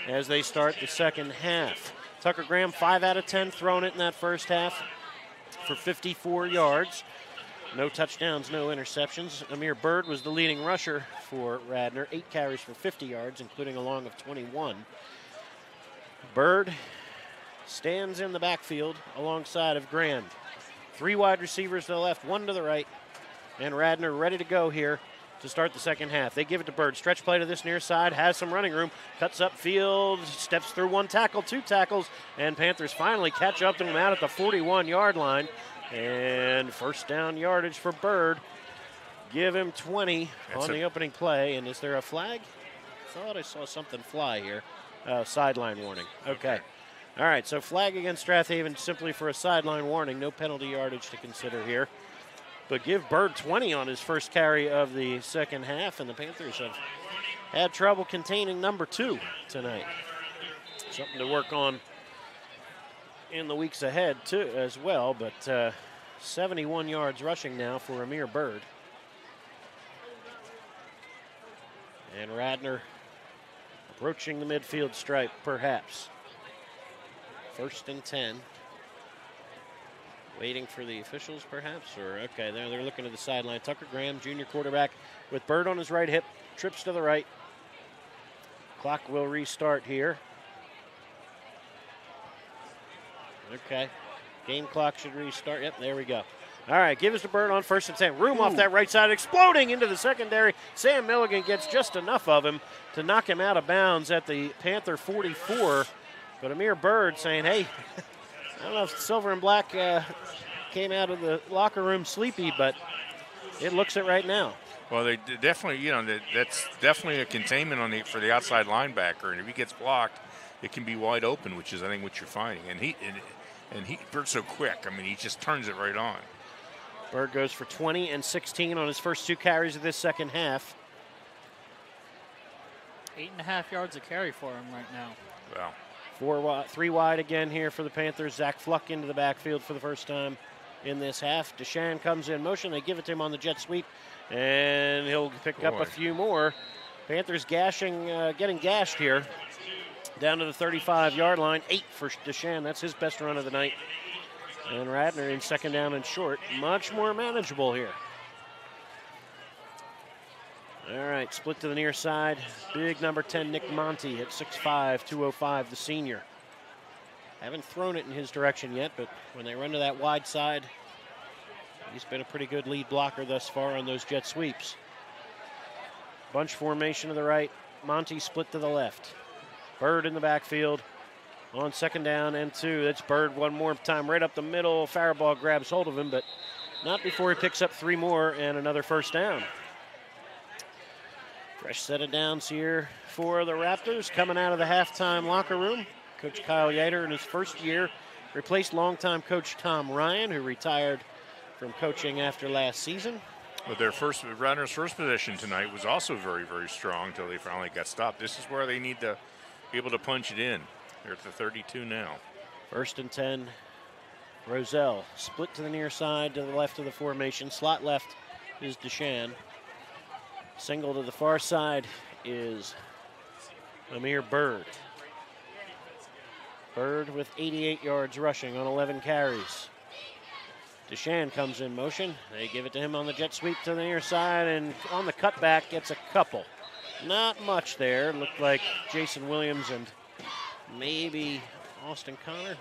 as they start the second half. Tucker Graham, 5 out of 10, throwing it in that first half for 54 yards. No touchdowns, no interceptions. Amir Bird was the leading rusher for Radnor, 8 carries for 50 yards, including a long of 21. Bird stands in the backfield alongside of Grand. 3 wide receivers to the left, 1 to the right. And Radnor ready to go here to start the second half. They give it to Bird. Stretch play to this near side. Has some running room. Cuts up field. Steps through 1 tackle, 2 tackles. And Panthers finally catch up to him out at the 41-yard line. And first down yardage for Bird. Give him 20 on the opening play. And is there a flag? I thought I saw something fly here. Sideline warning. Okay. All right, so flag against Strath Haven simply for a sideline warning. No penalty yardage to consider here. But give Bird 20 on his first carry of the second half, and the Panthers have had trouble containing number 2 tonight. Something to work on in the weeks ahead, too, as well. But 71 yards rushing now for Amir Bird. And Radnor approaching the midfield stripe, perhaps. 1st and 10. Waiting for the officials, perhaps? Or, okay, they're looking to the sideline. Tucker Graham, junior quarterback, with Bird on his right hip, trips to the right. Clock will restart here. Okay. Game clock should restart. Yep, there we go. All right, give us the Bird on 1st and 10. Room off that right side, exploding into the secondary. Sam Milligan gets just enough of him to knock him out of bounds at the Panther 44. But Amir Bird saying, hey, I don't know if Silver and Black came out of the locker room sleepy, but it looks it right now. Well, they definitely, that's definitely a containment for the outside linebacker, and if he gets blocked, it can be wide open, which is, I think, what you're finding. And Bird's so quick. I mean, he just turns it right on. Bird goes for 20 and 16 on his first 2 carries of this second half. 8.5 yards a carry for him right now. Wow. 3 wide again here for the Panthers. Zach Fluck into the backfield for the first time in this half. Deshaun comes in motion. They give it to him on the jet sweep, and he'll pick up a few more. Panthers getting gashed here. Down to the 35-yard line. 8 for Deshaun. That's his best run of the night. And Radnor in 2nd down and short. Much more manageable here. All right, split to the near side. Big number 10, Nick Monty at 6'5", 205, the senior. Haven't thrown it in his direction yet, but when they run to that wide side, he's been a pretty good lead blocker thus far on those jet sweeps. Bunch formation to the right. Monty split to the left. Bird in the backfield on 2nd down and 2. That's Bird one more time right up the middle. Faribault grabs hold of him, but not before he picks up 3 more and another 1st down. Fresh set of downs here for the Raptors coming out of the halftime locker room. Coach Kyle Yater in his first year replaced longtime coach Tom Ryan, who retired from coaching after last season. But Radnor's first possession tonight was also very, very strong until they finally got stopped. This is where they need to be able to punch it in. They're at the 32 now. 1st and 10. Roselle split to the near side to the left of the formation. Slot left is Deshaun. Single to the far side is Amir Bird. Bird with 88 yards rushing on 11 carries. Deshaun comes in motion. They give it to him on the jet sweep to the near side, and on the cutback gets a couple. Not much there. Looked like Jason Williams and maybe Austin Connor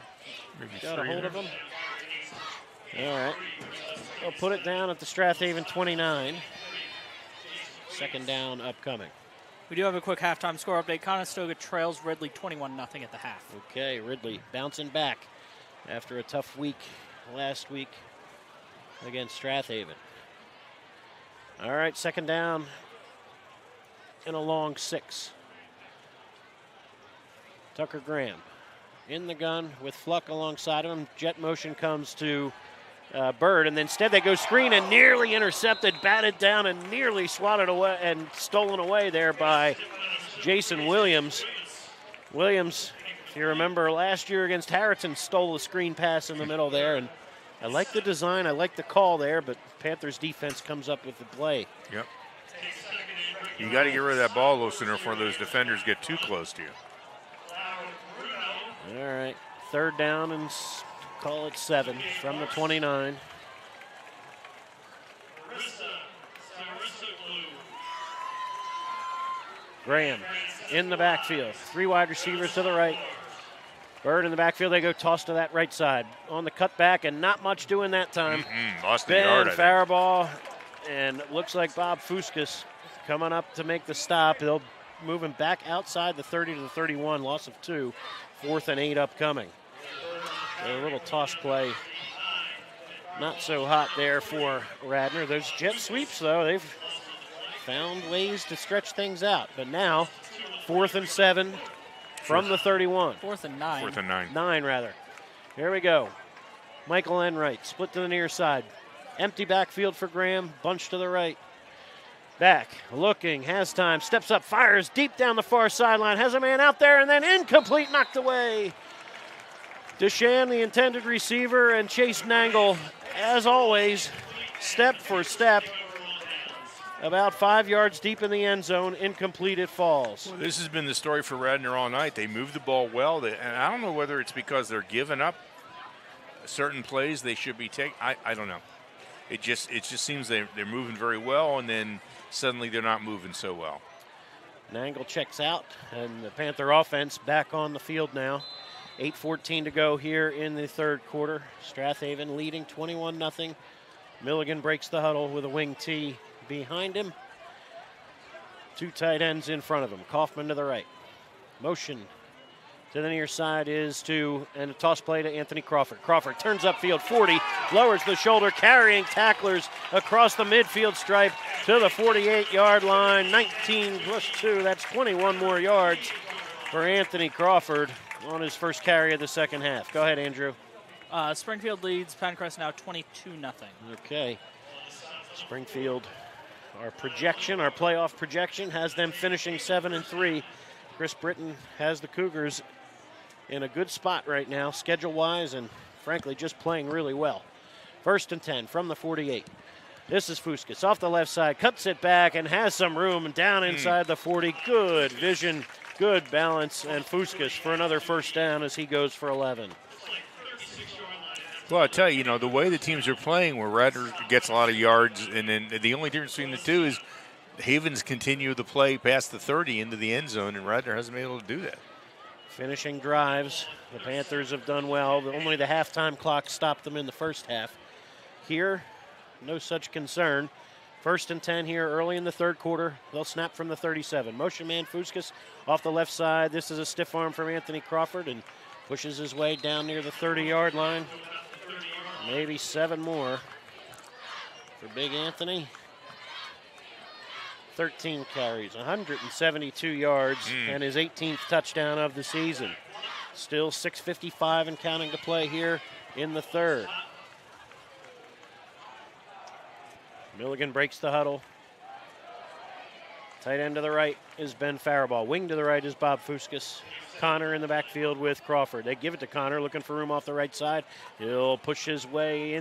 got a hold of him. All right. They'll put it down at the Strath Haven 29. 2nd down upcoming. We do have a quick halftime score update. Conestoga trails Ridley 21-0 at the half. Okay, Ridley bouncing back after a tough week last week against Strath Haven. All right, 2nd down and a long 6. Tucker Graham in the gun with Fluck alongside him. Jet motion comes to Bird, and instead they go screen and nearly intercepted, batted down, and nearly swatted away and stolen away there by Jason Williams. Williams, if you remember last year against Harriton, stole a screen pass in the middle there, and I like the design, I like the call there, but Panthers defense comes up with the play. Yep. You got to get rid of that ball loosener before those defenders get too close to you. All right, 3rd down and call it 7 from the 29. Graham in the backfield. 3 wide receivers to the right. Bird in the backfield. They go toss to that right side. On the cutback, and not much doing that time. Lost the yard, Ben Faribault, and looks like Bob Fuskas coming up to make the stop. They'll move him back outside the 30 to the 31. Loss of 2. 4th and 8 upcoming. A little toss play. Not so hot there for Radnor. Those jet sweeps, though, they've found ways to stretch things out. But now, 4th and 7 from the 31. 4th and 9. 4th and 9. 9, rather. Here we go. Michael Enright, split to the near side. Empty backfield for Graham, bunch to the right. Back, looking, has time, steps up, fires deep down the far sideline, has a man out there, and then incomplete, knocked away. Deshaun, the intended receiver, and Chase Nangle, as always, step for step, about 5 yards deep in the end zone. Incomplete, it falls. Well, this has been the story for Radnor all night. They move the ball well, and I don't know whether it's because they're giving up certain plays they should be taking. I don't know. It just seems they're moving very well, and then suddenly they're not moving so well. Nangle checks out, and the Panther offense back on the field now. 8:14 to go here in the third quarter. Strath Haven leading 21-0. Milligan breaks the huddle with a wing tee behind him. 2 tight ends in front of him. Kauffman to the right. Motion to the near side and a toss play to Anthony Crawford. Crawford turns upfield 40, lowers the shoulder, carrying tacklers across the midfield stripe to the 48-yard line. 19 plus 2, that's 21 more yards for Anthony Crawford on his first carry of the second half. Go ahead, Andrew. Springfield leads Pencrest now 22-0. Okay. Springfield, our playoff projection, has them finishing 7-3. Chris Britton has the Cougars in a good spot right now, schedule-wise, and frankly, just playing really well. 1st and 10 from the 48. This is Fuskis off the left side, cuts it back, and has some room down inside the 40. Good vision, good balance, and Fuskis for another first down as he goes for 11. Well, I tell you, the way the teams are playing, where Radnor gets a lot of yards, and then the only difference between the two is Havens continue to play past the 30 into the end zone, and Radnor hasn't been able to do that. Finishing drives, the Panthers have done well. Only the halftime clock stopped them in the first half. Here, no such concern. 1st and 10 here early in the third quarter. They'll snap from the 37. Motion man Fuskis off the left side. This is a stiff arm from Anthony Crawford and pushes his way down near the 30-yard line. Maybe 7 more for Big Anthony. 13 carries, 172 yards, and his 18th touchdown of the season. Still 6:55 and counting to play here in the third. Milligan breaks the huddle. Tight end to the right is Ben Faribault. Wing to the right is Bob Fuskis. Connor in the backfield with Crawford. They give it to Connor, looking for room off the right side. He'll push his way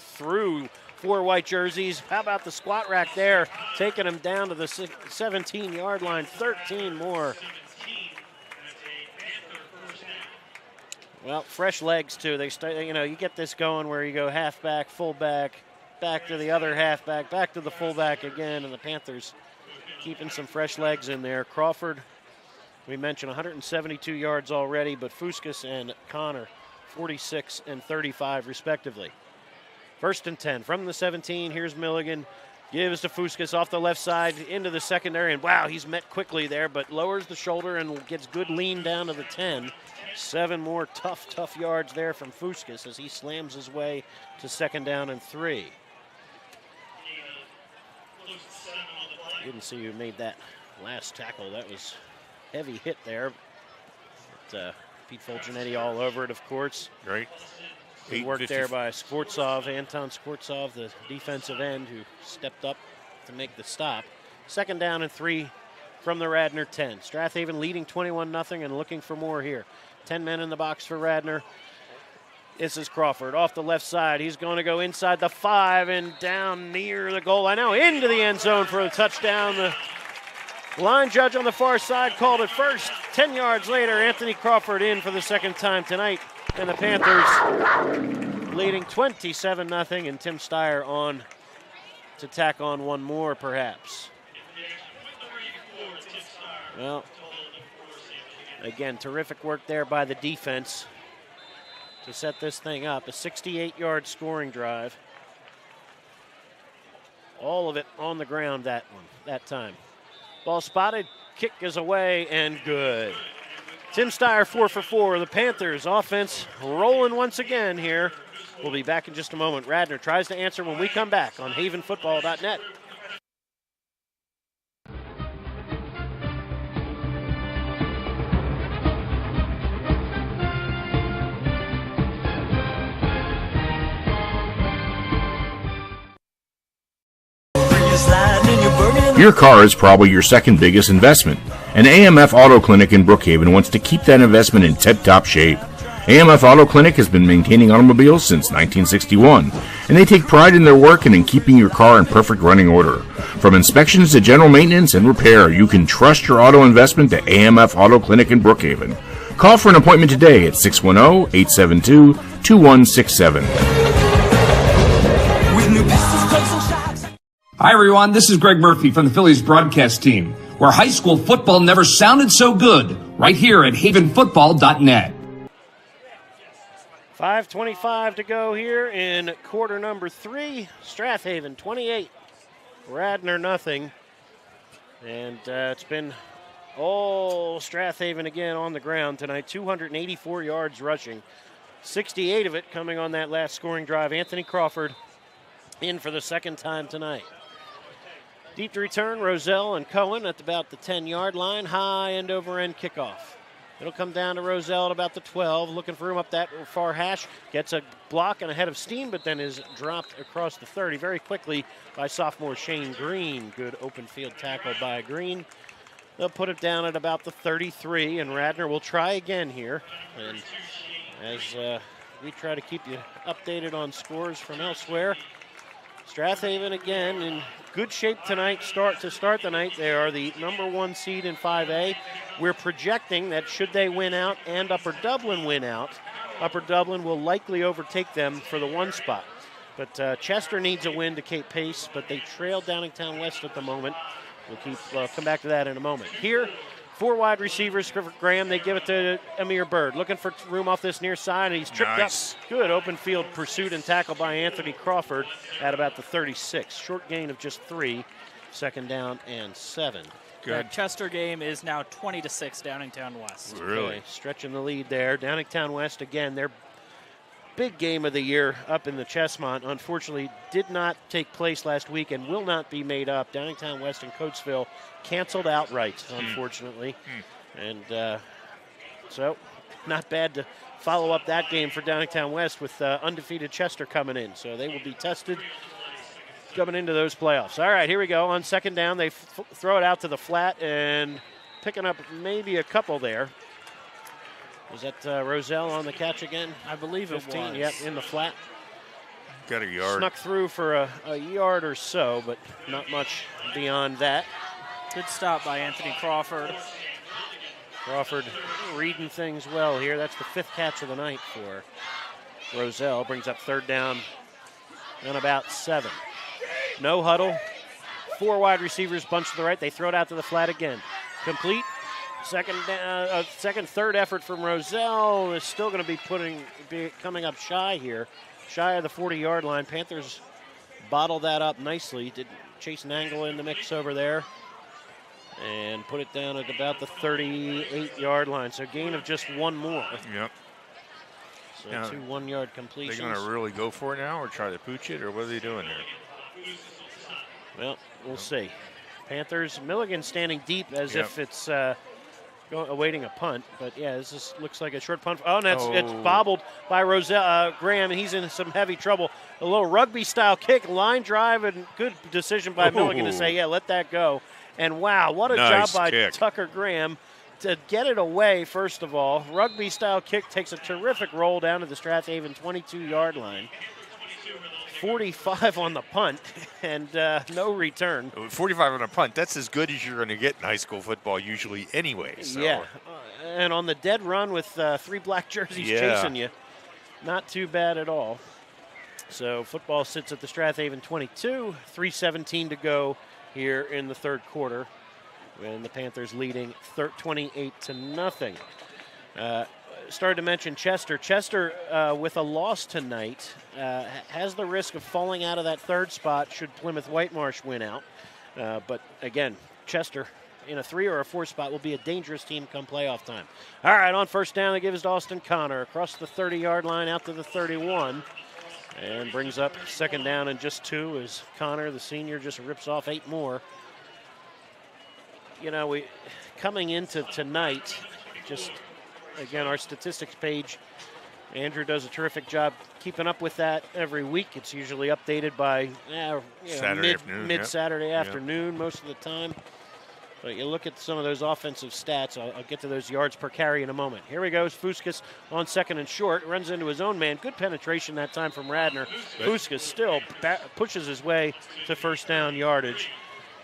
through 4 white jerseys. How about the squat rack there, taking him down to the 17-yard line. 13 more. Well, fresh legs too. They start. You get this going where you go halfback, fullback, back to the other halfback, back to the fullback again, and the Panthers keeping some fresh legs in there. Crawford, we mentioned 172 yards already, but Fuskis and Connor, 46 and 35 respectively. 1st and 10 from the 17. Here's Milligan. Gives to Fuskis off the left side into the secondary. And wow, he's met quickly there, but lowers the shoulder and gets good lean down to the 10. 7 more tough yards there from Fuskis as he slams his way to 2nd down and 3. Didn't see who made that last tackle. That was heavy hit there. But, Pete Fulginiti all over it, of course. Great. Good work there by Anton Skvortsov, the defensive end, who stepped up to make the stop. 2nd down and 3 from the Radnor 10. Strath Haven leading 21-0 and looking for more here. 10 men in the box for Radnor. This is Crawford off the left side. He's going to go inside the 5 and down near the goal line. Now into the end zone for a touchdown. The line judge on the far side called it first. 10 yards later, Anthony Crawford in for the 2nd time tonight. And the Panthers leading 27-0, and Tim Steyer on to tack on one more, perhaps. Well, again, terrific work there by the defense to set this thing up. A 68-yard scoring drive. All of it on the ground that time. Ball spotted, kick is away, and good. Tim Steyer 4 for 4. The Panthers offense rolling once again here. We'll be back in just a moment. Radnor tries to answer when we come back on havenfootball.net. Your car is probably your second biggest investment, and AMF Auto Clinic in Brookhaven wants to keep that investment in tip-top shape. AMF Auto Clinic has been maintaining automobiles since 1961, and they take pride in their work and in keeping your car in perfect running order. From inspections to general maintenance and repair, you can trust your auto investment to AMF Auto Clinic in Brookhaven. Call for an appointment today at 610-872-2167. Hi, everyone. This is Greg Murphy from the Phillies broadcast team, where high school football never sounded so good, right here at havenfootball.net. 5:25 to go here in quarter number 3. Strath Haven 28, Radnor nothing. And it's been all Strath Haven again on the ground tonight. 284 yards rushing, 68 of it coming on that last scoring drive. Anthony Crawford in for the second time tonight. Deep to return, Roselle and Cohen at about the 10-yard line. High end over end kickoff. It'll come down to Roselle at about the 12, looking for him up that far hash. Gets a block and a head of steam, but then is dropped across the 30 very quickly by sophomore Shane Green. Good open field tackle by Green. They'll put it down at about the 33, and Radnor will try again here. And as we try to keep you updated on scores from elsewhere, Strath Haven again in good shape tonight. To start the night, they are the number 1 seed in 5A. We're projecting that should they win out and Upper Dublin win out, Upper Dublin will likely overtake them for the 1 spot. But Chester needs a win to keep pace, but they trail Downingtown West at the moment. We'll come back to that in a moment. Here, 4 wide receivers for Graham. They give it to Amir Bird. Looking for room off this near side, and he's tripped up. Good open field pursuit and tackle by Anthony Crawford at about the 36. Short gain of just 3. Second down and 7. Good. That Chester game is now 20-6 Downingtown West. Really? Okay, stretching the lead there. Downingtown West, again, their big game of the year up in the Chesmont, unfortunately, did not take place last week and will not be made up. Downingtown West and Coatesville canceled outright, unfortunately. And so, not bad to follow up that game for Downingtown West with undefeated Chester coming in. So they will be tested coming into those playoffs. All right, here we go. On second down, they throw it out to the flat and picking up maybe a couple there. Was that Roselle on the catch again? I believe 15, it was. Yep, in the flat. Got a yard. Snuck through for a yard or so, but not much beyond that. Good stop by Anthony Crawford. Crawford reading things well here. That's the 5th catch of the night for Roselle. Brings up third down and about 7. No huddle. 4 wide receivers bunched to the right. They throw it out to the flat again. Complete. Third effort from Roselle is still going to be coming up shy here. Shy of the 40-yard line. Panthers bottle that up nicely. Did Chase Nangle in the mix over there. And put it down at about the 38-yard line. So gain of just 1 more. Yep. So now, 2 1-yard completions. They're going to really go for it now or try to pooch it, or what are they doing there? Well, we'll see. Panthers, Milligan standing deep as if it's awaiting a punt. But, yeah, this looks like a short punt. Oh, and it's bobbled by Roselle Graham, and he's in some heavy trouble. A little rugby-style kick, line drive, and good decision by Milligan to say, yeah, let that go. And, wow, what a job by Tucker Graham to get it away, first of all. Rugby-style kick takes a terrific roll down to the Strath Haven 22-yard line. 45 on the punt and no return. 45 on a punt, that's as good as you're going to get in high school football usually anyway. So. Yeah, and on the dead run with 3 black jerseys chasing you, not too bad at all. So football sits at the Strath Haven 22, 3:17 to go here in the third quarter, and the Panthers leading 28-0. Started to mention Chester. Chester, with a loss tonight, has the risk of falling out of that 3rd spot should Plymouth Whitemarsh win out. But again, Chester in a 3 or a 4 spot will be a dangerous team come playoff time. All right, on first down, they give us to Austin Connor across the 30-yard line out to the 31. And brings up second down and just 2 as Connor, the senior, just rips off 8 more. You know, we coming into tonight, just again, our statistics page, Andrew does a terrific job keeping up with that every week. It's usually updated by Saturday afternoon, mid-Saturday afternoon most of the time. But you look at some of those offensive stats. I'll get to those yards per carry in a moment. Here he goes. Fuskis on second and short. Runs into his own man. Good penetration that time from Radnor. Fuskis still pushes his way to first down yardage.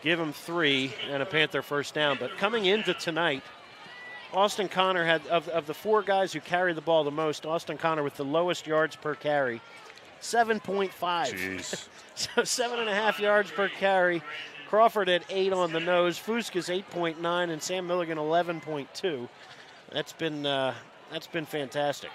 Give him 3 and a Panther first down. But coming into tonight, Austin Connor had, of the 4 guys who carried the ball the most, Austin Connor with the lowest yards per carry, 7.5. Jeez. So 7.5 yards per carry. Crawford at 8 on the nose, Fuskis 8.9, and Sam Milligan 11.2. That's been fantastic.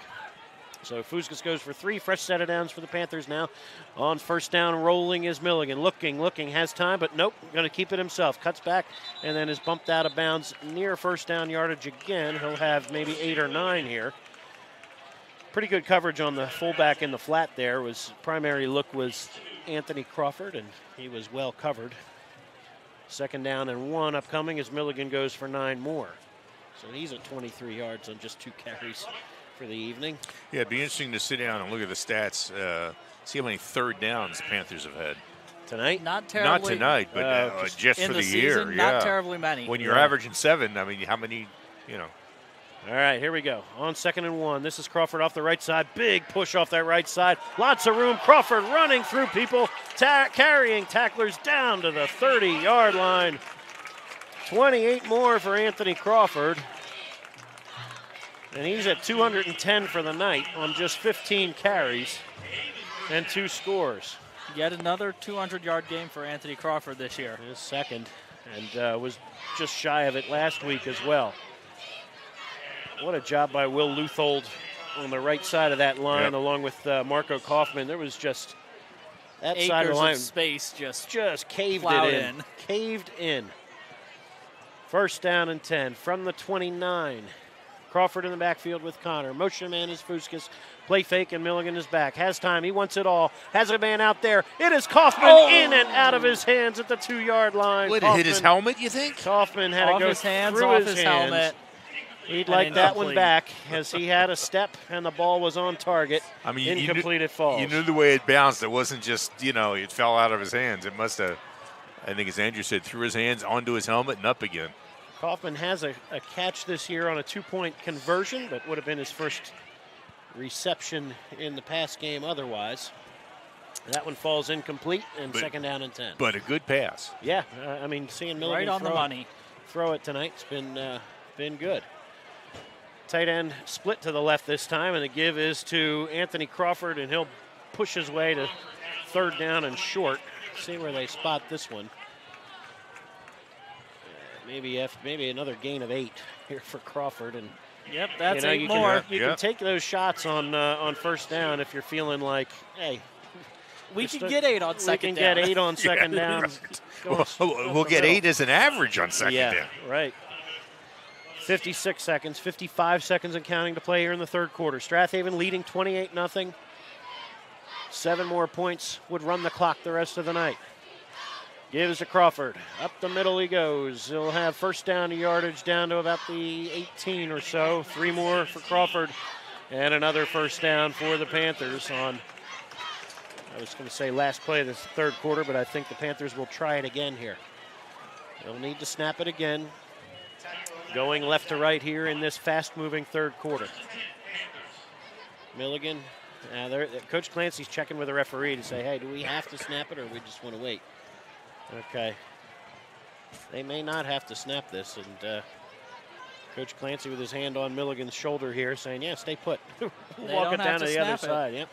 So Fuskis goes for 3, fresh set of downs for the Panthers now. On first down, rolling is Milligan. Looking, has time, but nope, going to keep it himself. Cuts back and then is bumped out of bounds near first down yardage again. He'll have maybe 8 or 9 here. Pretty good coverage on the fullback in the flat there. Primary look was Anthony Crawford, and he was well covered. Second down and 1 upcoming as Milligan goes for 9 more. So he's at 23 yards on just 2 carries for the evening. Yeah, it'd be interesting to sit down and look at the stats, see how many third downs the Panthers have had. Tonight? Not terribly. Not tonight, but just for the year. Season, not terribly many. When you're averaging 7, I mean, how many, All right, here we go. On second and 1. This is Crawford off the right side. Big push off that right side. Lots of room. Crawford running through people. Carrying tacklers down to the 30-yard line. 28 more for Anthony Crawford. And he's at 210 for the night on just 15 carries and 2 scores. Yet another 200-yard game for Anthony Crawford this year. His second, and was just shy of it last week as well. What a job by Will Luthold on the right side of that line, along with Marco Kauffman. There was just that acres side of the line of space just caved it in. Caved in. First down and 10 from the 29. Crawford in the backfield with Connor. Motion man is Fuskis. Play fake, and Milligan is back. Has time. He wants it all. Has a man out there. It is Kauffman in and out of his hands at the 2-yard line. Would it hit his helmet, you think? Kauffman had to go his hands, through off his hands. helmet. He'd like that one back as he had a step and the ball was on target. I mean, incomplete, it falls. You knew the way it bounced. It wasn't just, it fell out of his hands. It must have, I think as Andrew said, threw his hands onto his helmet and up again. Kauffman has a catch this year on a 2-point conversion, but would have been his first reception in the pass game otherwise. That one falls incomplete, and second down and 10. But a good pass. Yeah, seeing Milligan right on the money. Throw it tonight's been good. Tight end split to the left this time, and the give is to Anthony Crawford, and he'll push his way to third down and short. See where they spot this one. Maybe another gain of 8 here for Crawford, and yep, that's 8 more. You can take those shots on first down if you're feeling like, hey, we can get 8 on second down. We can get 8 on second down. Right. We'll get 8 as an average on second down. Right. 56 seconds, 55 seconds and counting to play here in the third quarter. Strath Haven leading 28-0. 7 more points would run the clock the rest of the night. Gives to Crawford. Up the middle he goes. He'll have first down yardage down to about the 18 or so. 3 more for Crawford. And another first down for the Panthers on, I was going to say last play of this third quarter, but I think the Panthers will try it again here. They'll need to snap it again. Going left to right here in this fast-moving third quarter. Milligan, Coach Clancy's checking with the referee to say, hey, do we have to snap it or we just want to wait? Okay. They may not have to snap this, and Coach Clancy with his hand on Milligan's shoulder here saying, yeah, stay put. Walk it down to the other side. Yep.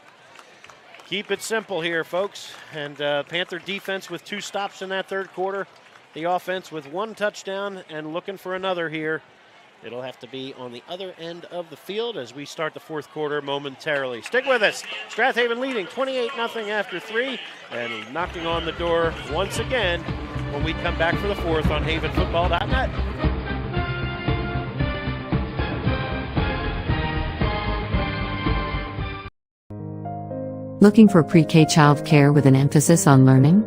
Keep it simple here, folks. And Panther defense with 2 stops in that third quarter. The offense with 1 touchdown and looking for another here. It'll have to be on the other end of the field as we start the fourth quarter momentarily. Stick with us. Strath Haven leading 28-0 after 3 and knocking on the door once again when we come back for the fourth on havenfootball.net. Looking for pre-K child care with an emphasis on learning?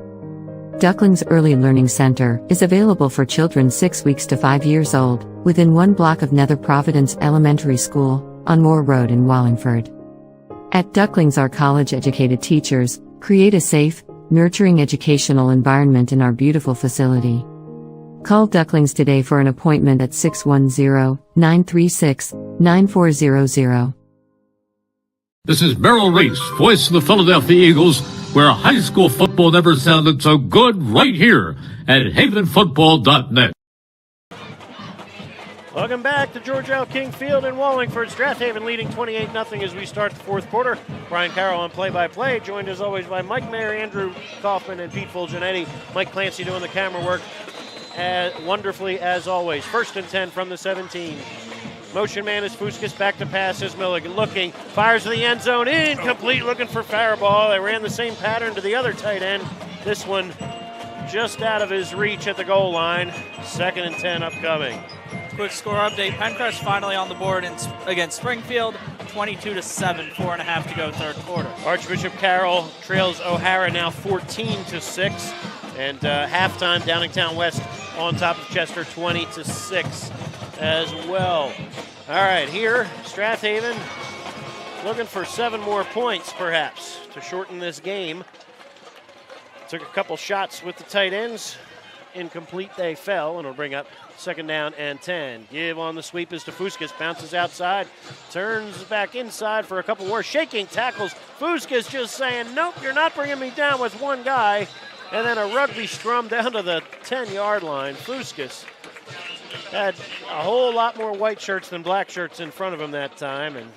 Ducklings Early Learning Center is available for children 6 weeks to 5 years old, within 1 block of Nether Providence Elementary School, on Moore Road in Wallingford. At Ducklings, our college-educated teachers create a safe, nurturing educational environment in our beautiful facility. Call Ducklings today for an appointment at 610-936-9400. This is Merrill Reese, voice of the Philadelphia Eagles, where high school football never sounded so good, right here at havenfootball.net. Welcome back to George L. King Field in Wallingford. Strath Haven leading 28-0 as we start the fourth quarter. Brian Carroll on play-by-play, joined as always by Mike Mayer, Andrew Kauffman, and Pete Fulginiti. Mike Clancy doing the camera work wonderfully as always. 1st and 10 from the 17. Motion man is Fuskis, back to pass is Milligan. Looking, fires to the end zone, incomplete, looking for Faribault. They ran the same pattern to the other tight end. This one just out of his reach at the goal line. 2nd and 10 upcoming. Quick score update. Pencrest finally on the board against Springfield. 22-7, 4.5 to go, third quarter. Archbishop Carroll trails O'Hara now 14-6. And halftime, Downingtown West on top of Chester 20-6 as well. All right, here, Strath Haven looking for 7 more points perhaps to shorten this game. Took a couple shots with the tight ends. Incomplete, they fell, and it'll bring up 2nd down and 10. Give on the sweep is to Fuskis, bounces outside, turns back inside for a couple more shaking tackles. Fuskis just saying, nope, you're not bringing me down with one guy. And then a rugby scrum down to the 10-yard line. Fuskis had a whole lot more white shirts than black shirts in front of him that time, and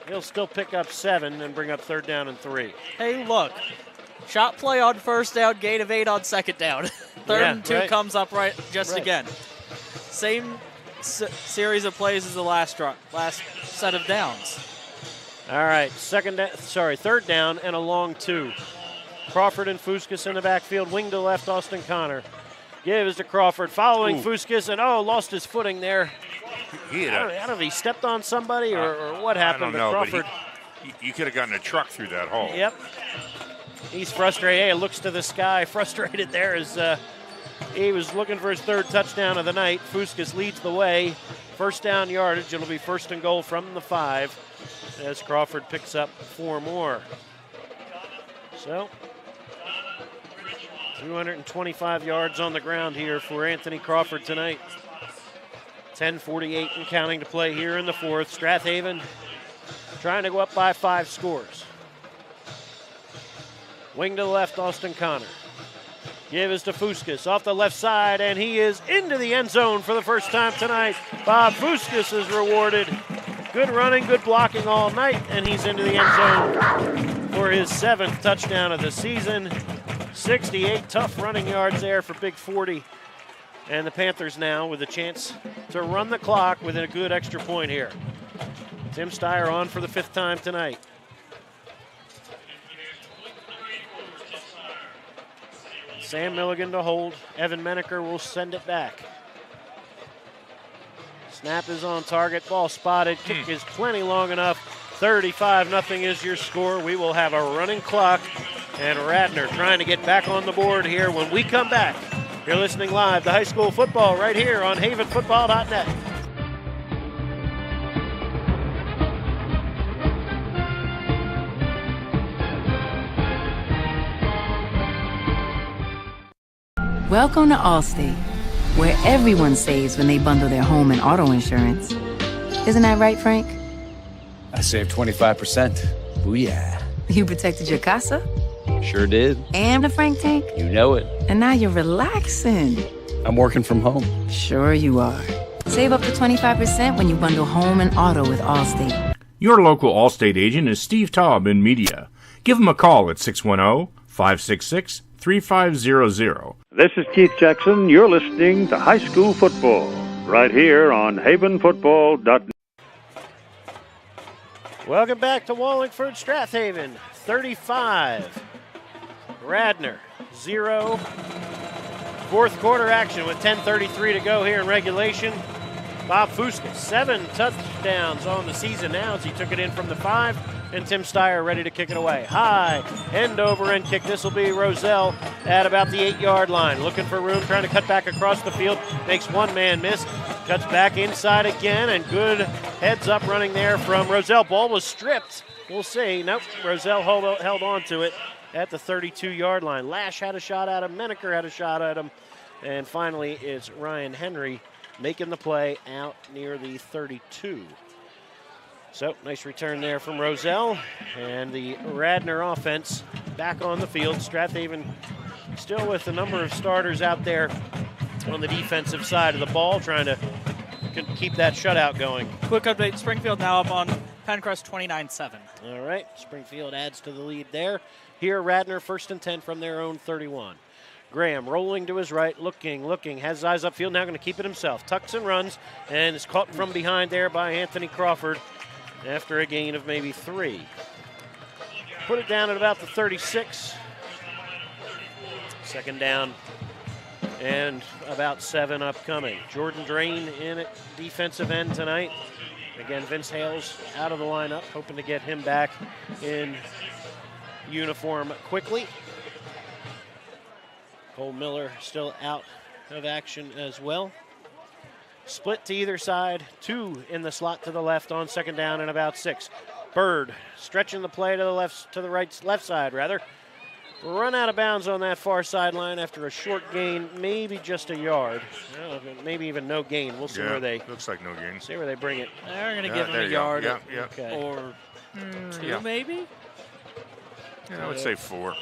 he'll still pick up 7 and bring up 3rd down and 3. Hey, look. Shot play on 1st down, gain of 8 on 2nd down. 3rd and 2 comes up again. Same series of plays as the last set of downs. All right, 3rd down and a long 2. Crawford and Fuskis in the backfield, wing to left, Austin Connor. Gives to Crawford, following Fuskis, and lost his footing there. I don't know if he stepped on somebody or what happened. I don't know, Crawford, but you could have gotten a truck through that hole. Yep. He's frustrated. Hey, looks to the sky, frustrated there as he was looking for his 3rd touchdown of the night. Fuskis leads the way. 1st down yardage. It'll be 1st and goal from the 5 as Crawford picks up 4 more. So, 225 yards on the ground here for Anthony Crawford tonight. 10:48 and counting to play here in the 4th. Strath Haven trying to go up by 5 scores. Wing to the left, Austin Connor. Give is to Fuskis off the left side, and he is into the end zone for the first time tonight. Bob Fuskis is rewarded. Good running, good blocking all night, and he's into the end zone for his 7th touchdown of the season. 68 tough running yards there for Big 40. And the Panthers now with a chance to run the clock with a good extra point here. Tim Steyer on for the 5th time tonight. Sam Milligan to hold. Evan Menaker will send it back. Snap is on target. Ball spotted. Kick is plenty long enough. 35-0 is your score. We will have a running clock. And Radnor trying to get back on the board here when we come back. You're listening live to high school football right here on havenfootball.net. Welcome to Allstate, where everyone saves when they bundle their home and auto insurance. Isn't that right, Frank? I saved 25%. Booyah. You protected your casa? Sure did. And the Frank tank? You know it. And now you're relaxing. I'm working from home. Sure you are. Save up to 25% when you bundle home and auto with Allstate. Your local Allstate agent is Steve Taub in media. Give him a call at 610-566-3500. This is Keith Jackson. You're listening to High School Football right here on havenfootball.net. Welcome back to Wallingford, Strath Haven, 35. Radnor, 0. Fourth quarter action with 10:33 to go here in regulation. Bob Fuskis, 7 touchdowns on the season now as he took it in from the 5. And Tim Steyer ready to kick it away. High, end over end kick. This will be Roselle at about the 8-yard line. Looking for room, trying to cut back across the field. Makes one man miss. Cuts back inside again, and good heads up running there from Roselle. Ball was stripped. We'll see. Nope, Roselle held on to it at the 32-yard line. Lash had a shot at him. Menaker had a shot at him. And finally, it's Ryan Henry making the play out near the 32. So, nice return there from Roselle. And the Radnor offense back on the field. Strath Haven still with a number of starters out there on the defensive side of the ball, trying to keep that shutout going. Quick update, Springfield now up on Pencrest 29-7. All right, Springfield adds to the lead there. Here, Radnor 1st and 10 from their own 31. Graham rolling to his right, looking, has his eyes upfield, now going to keep it himself. Tucks and runs, and is caught from behind there by Anthony Crawford after a gain of maybe 3. Put it down at about the 36. 2nd down and about 7 upcoming. Jordan Drain in at defensive end tonight. Again, Vince Hales out of the lineup, hoping to get him back in uniform quickly. Cole Miller still out of action as well. Split to either side, 2 in the slot to the left on 2nd down and about 6. Bird stretching the play to the left side rather. Run out of bounds on that far sideline after a short gain, maybe just a yard. Maybe even no gain. We'll see where they. Looks like no gain. See where they bring it. They're going to give him a yard. Yeah. Okay. Or 2 maybe? Yeah, I would say 4.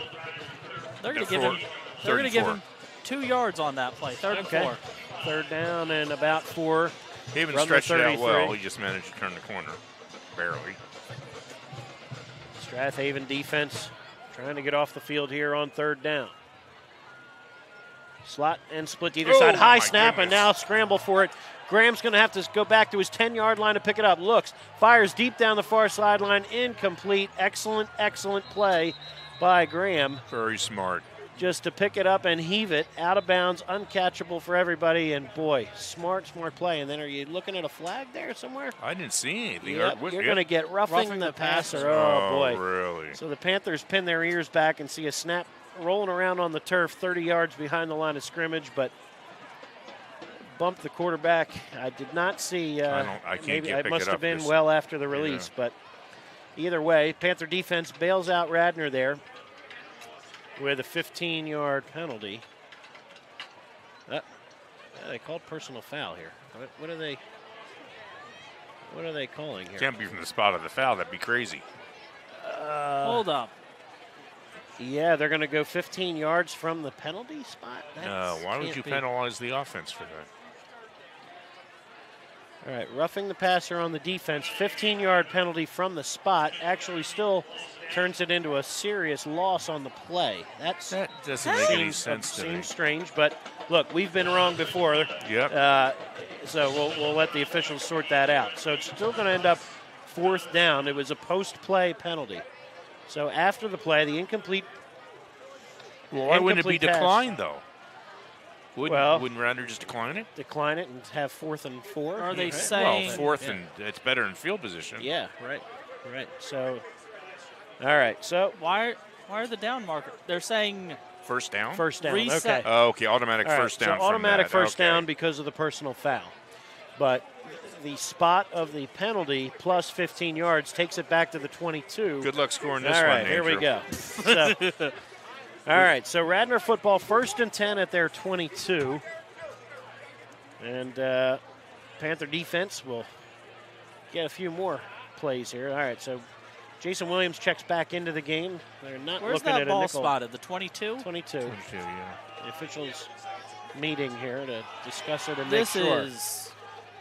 They're going to give him. They're going to give him 2 yards on that play. 3rd and 4. 3rd down and about 4. Haven stretched it out well. He just managed to turn the corner, barely. Strath Haven defense trying to get off the field here on 3rd down. Slot and split to either side. High snap and now scramble for it. Graham's going to have to go back to his 10-yard line to pick it up. Looks, fires deep down the far sideline. Incomplete. Excellent play by Graham. Very smart. Just to pick it up and heave it out of bounds, uncatchable for everybody. And boy, smart play. And then are you looking at a flag there somewhere? I didn't see anything. Yep, you're going to get roughing the passer. Oh, boy. Really? So the Panthers pin their ears back and see a snap rolling around on the turf 30 yards behind the line of scrimmage, but bumped the quarterback. I did not see. I can't maybe pick it must it have up been well after the release, but either way, Panther defense bails out Radnor there with a 15-yard penalty. They called personal foul here. What are they calling here? Can't be from the spot of the foul. That'd be crazy. Hold up. Yeah, they're going to go 15 yards from the penalty spot. Why would you penalize the offense for that? All right, roughing the passer on the defense, 15-yard penalty from the spot. Actually still turns it into a serious loss on the play. That doesn't make any sense to me. Seems strange, but look, we've been wrong before. Yep. So we'll let the officials sort that out. So it's still going to end up 4th down. It was a post-play penalty. So after the play, the incomplete. Well, why wouldn't it be declined, though? Wouldn't Radnor just decline it? Decline it and have 4th and 4. Are they saying? Well, 4th and it's better in field position. Yeah, right. So, all right. So why are the down marker? They're saying first down. First down. Reset. Okay. Oh, okay. Automatic first down. So automatic first down because of the personal foul, but the spot of the penalty plus 15 yards takes it back to the 22. Good luck scoring this one. one. All right, here we go. So, all right, so Radnor football 1st and 10 at their 22. And Panther defense will get a few more plays here. All right, so Jason Williams checks back into the game. They're not Where's looking that at ball a nickel. spotted? The 22? 22. 22, yeah. The officials meeting here to discuss it and this make sure. Is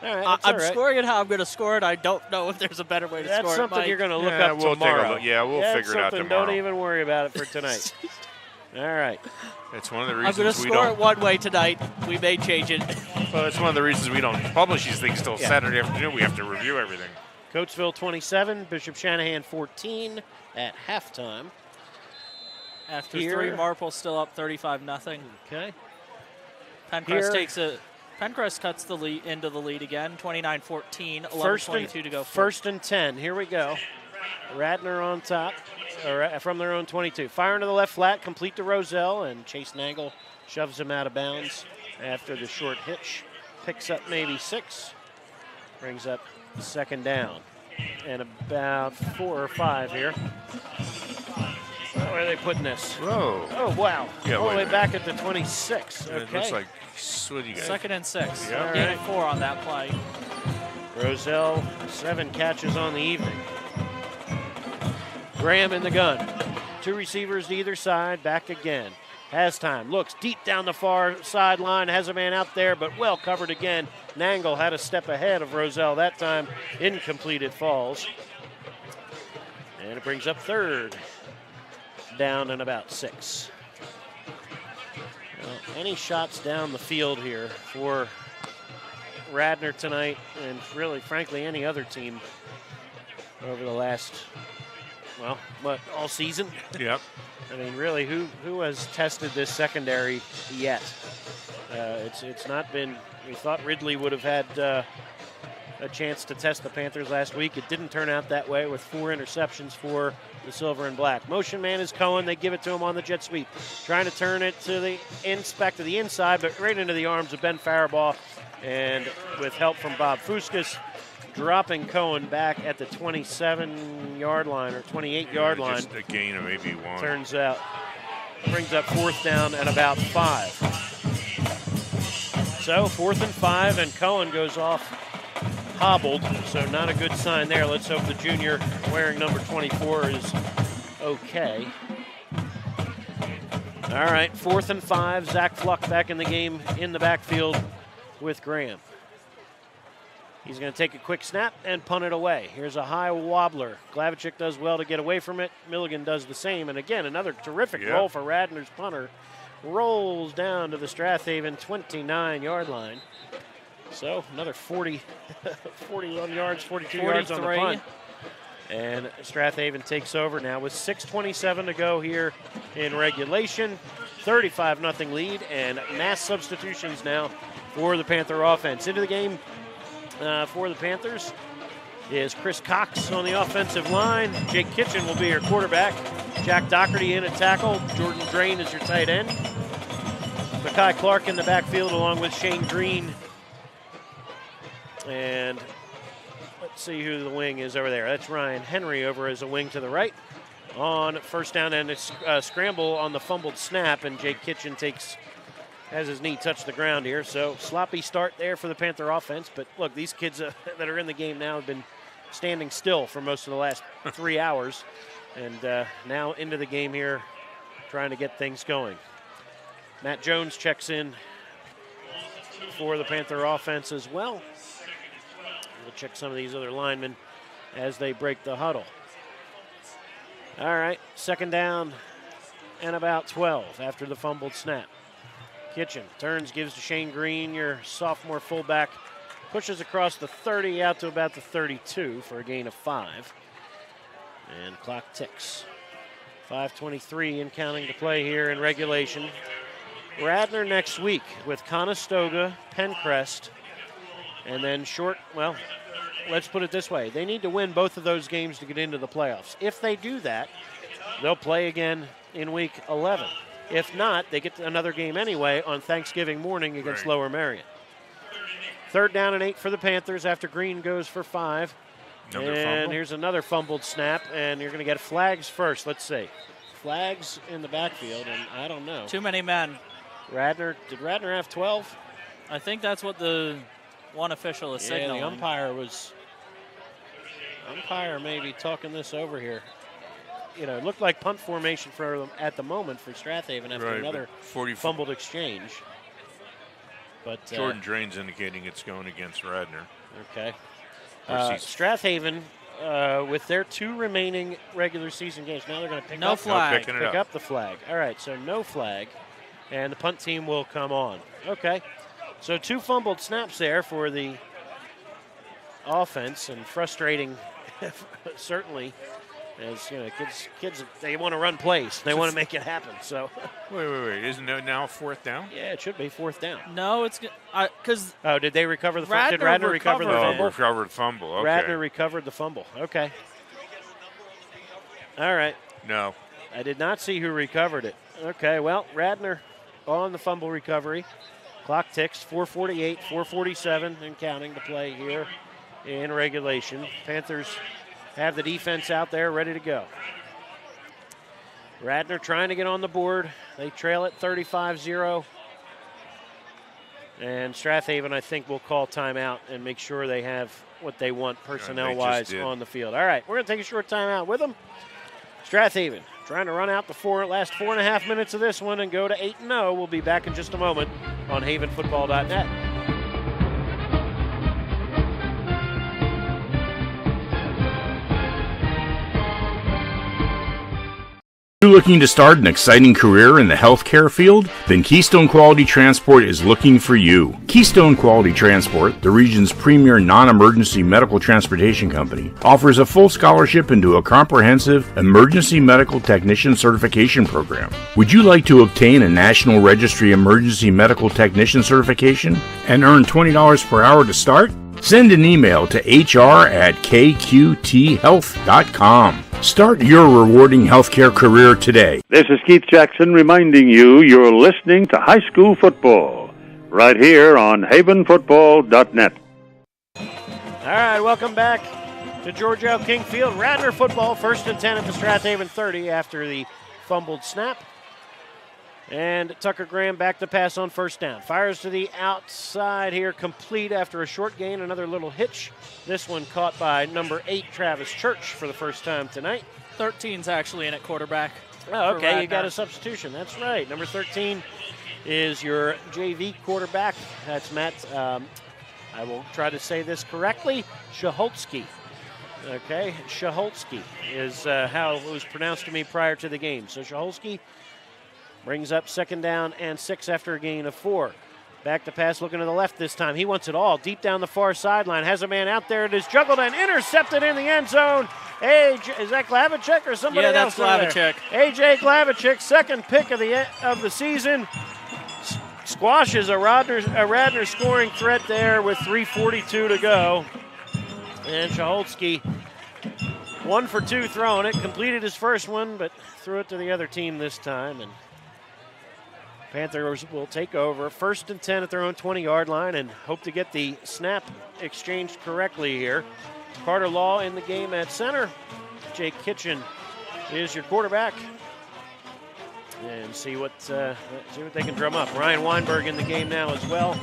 all right, I'm scoring it how I'm going to score it. I don't know if there's a better way to score it. That's something you're going to look up we'll tomorrow. We'll figure it out tomorrow. Don't even worry about it for tonight. All right. It's one of the reasons I'm going to score it one way tonight. We may change it. Well, it's one of the reasons we don't publish these things till Saturday afternoon. We have to review everything. Coatesville 27, Bishop Shanahan 14 at halftime. After 3, Marple still up 35-0. Okay. Pencrest cuts the lead into the lead again, 29-14, 11:22 to go. 1st and 10. Here we go. Radnor on top, from their own 22. Firing to the left flat, complete to Roselle, and Chase Nangle shoves him out of bounds after the short hitch. Picks up maybe 6. Brings up 2nd down. And about 4 or 5 here. Where are they putting this? Whoa. Oh, wow. Yeah, All the wait way a back at the 26. It Okay. looks like, what do you got? 2nd and 6. Yeah. Gain of 4 on that play. Roselle, 7 catches on the evening. Graham in the gun. 2 receivers to either side, back again. Has time, looks deep down the far sideline, has a man out there, but well covered again. Nangle had a step ahead of Roselle that time. Incomplete, it falls. And it brings up 3rd. Down and about 6. Well, any shots down the field here for Radnor tonight, and really, frankly, any other team over the last, well, all season? Yep. I mean, really, who has tested this secondary yet? It's not been. We thought Ridley would have had a chance to test the Panthers last week. It didn't turn out that way with 4 interceptions for the Silver and Black. Motion man is Cohen. They give it to him on the jet sweep, trying to turn it to the back to the inside, but right into the arms of Ben Faribaugh, and with help from Bob Fuskas, dropping Cohen back at the 27-yard line or 28-yard line. Just a gain of maybe 1. Turns out, brings up 4th down and about 5. So 4th and 5, and Cohen goes off hobbled, so not a good sign there. Let's hope the junior wearing number 24 is okay. All right, 4th and 5. Zach Fluck back in the game in the backfield with Graham. He's going to take a quick snap and punt it away. Here's a high wobbler. Glavicek does well to get away from it. Milligan does the same. And again, another terrific roll for Radnor's punter. Rolls down to the Strath Haven 29-yard line. So another 41 yards, 42 yards on the punt. And Strath Haven takes over now with 6:27 to go here in regulation. 35-0 lead, and mass substitutions now for the Panther offense. Into the game for the Panthers is Chris Cox on the offensive line. Jake Kitchen will be your quarterback. Jack Doherty in at tackle. Jordan Drain is your tight end. Mackay Clark in the backfield along with Shane Green. And let's see who the wing is over there. That's Ryan Henry over as a wing to the right. On 1st down, and it's a scramble on the fumbled snap, and Jake Kitchen has his knee touch the ground here. So sloppy start there for the Panther offense. But look, these kids that are in the game now have been standing still for most of the last 3 hours. And now into the game here, trying to get things going. Matt Jones checks in for the Panther offense as well. We'll check some of these other linemen as they break the huddle. All right, 2nd down and about 12 after the fumbled snap. Kitchen turns, gives to Shane Green, your sophomore fullback, pushes across the 30 out to about the 32 for a gain of 5. And clock ticks. 5:23 and counting to play here in regulation. Radnor next week with Conestoga, Pencrest, and then let's put it this way. They need to win both of those games to get into the playoffs. If they do that, they'll play again in week 11. If not, they get another game anyway on Thanksgiving morning against Lower Merion. 3rd down and 8 for the Panthers after Green goes for 5. And here's another fumbled snap, and you're going to get flags first. Let's see. Flags in the backfield, and I don't know. Too many men. Did Radnor have 12? I think that's what the one official is signaling. The umpire may be talking this over here. It looked like punt formation for them at the moment for Strath Haven after another fumbled exchange. But Jordan Drain's indicating it's going against Radnor. Okay. Strath Haven, with their 2 remaining regular season games, now they're going to pick up the flag. All right, so no flag, and the punt team will come on. Okay, so 2 fumbled snaps there for the offense, and frustrating, certainly, as kids they want to run plays, they want to make it happen. So wait, isn't it now 4th down? Yeah, it should be 4th down. No, it's because did they recover the fumble? Did Radnor recover the fumble? Recovered fumble. Okay. Radnor recovered the fumble. Okay. All right. No, I did not see who recovered it. Okay, well, Radnor on the fumble recovery. Clock ticks. 4:48, 4:47, and counting to play here in regulation. Panthers have the defense out there ready to go. Radnor trying to get on the board. They trail it 35-0. And Strath Haven, I think, will call timeout and make sure they have what they want personnel-wise on the field. All right, we're going to take a short timeout with them. Strath Haven trying to run out the last 4.5 minutes of this one and go to 8-0. We'll be back in just a moment on havenfootball.net. Are you looking to start an exciting career in the healthcare field? Then Keystone Quality Transport is looking for you. Keystone Quality Transport, the region's premier non-emergency medical transportation company, offers a full scholarship into a comprehensive emergency medical technician certification program. Would you like to obtain a National Registry Emergency Medical Technician certification and earn $20 per hour to start? Send an email to hr@kqthealth.com. Start your rewarding healthcare career today. This is Keith Jackson reminding you you're listening to high school football right here on havenfootball.net. All right, welcome back to George L. King Field. Radnor football, 1st and 10 at the Strath Haven 30 after the fumbled snap. And Tucker Graham back to pass on 1st down. Fires to the outside here, complete after a short gain. Another little hitch. This one caught by number 8, Travis Church, for the first time tonight. 13's actually in at quarterback. Oh, okay, you got a substitution. That's right. Number 13 is your JV quarterback. That's Matt, I will try to say this correctly, Shaholtsky. Okay, Shaholtsky is how it was pronounced to me prior to the game. So Shaholtsky brings up 2nd down and 6 after a gain of 4. Back to pass, looking to the left this time. He wants it all. Deep down the far sideline. Has a man out there. It is juggled and intercepted in the end zone. Is that Glavicek or somebody else? Yeah, that's Glavicek. A.J. Glavicek, 2nd pick of the season. Squashes a Radnor scoring threat there with 3:42 to go. And Shaholtsky, 1 for 2 throwing it. Completed his first one, but threw it to the other team this time. And Panthers will take over 1st and 10 at their own 20-yard line and hope to get the snap exchanged correctly here. Carter Law in the game at center. Jake Kitchen is your quarterback. And see what they can drum up. Ryan Weinberg in the game now as well.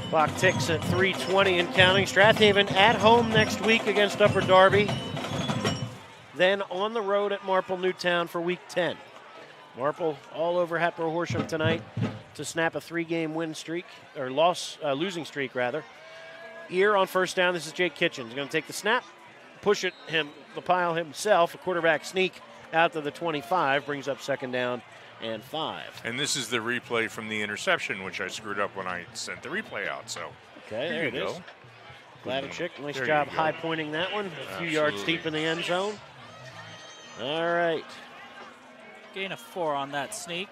Clock ticks at 3:20 and counting. Strath Haven at home next week against Upper Darby. Then on the road at Marple Newtown for week 10. Marple all over Hatboro Horsham tonight to snap a 3-game win streak, or losing streak rather. Here on 1st down, this is Jake Kitchen. He's going to take the snap, push it the pile himself, a quarterback sneak out to the 25, brings up 2nd down and 5. And this is the replay from the interception, which I screwed up when I sent the replay out. So okay, there it is. Go. Glavicek, nice job high pointing that one. A few yards deep in the end zone. All right. Gain of 4 on that sneak.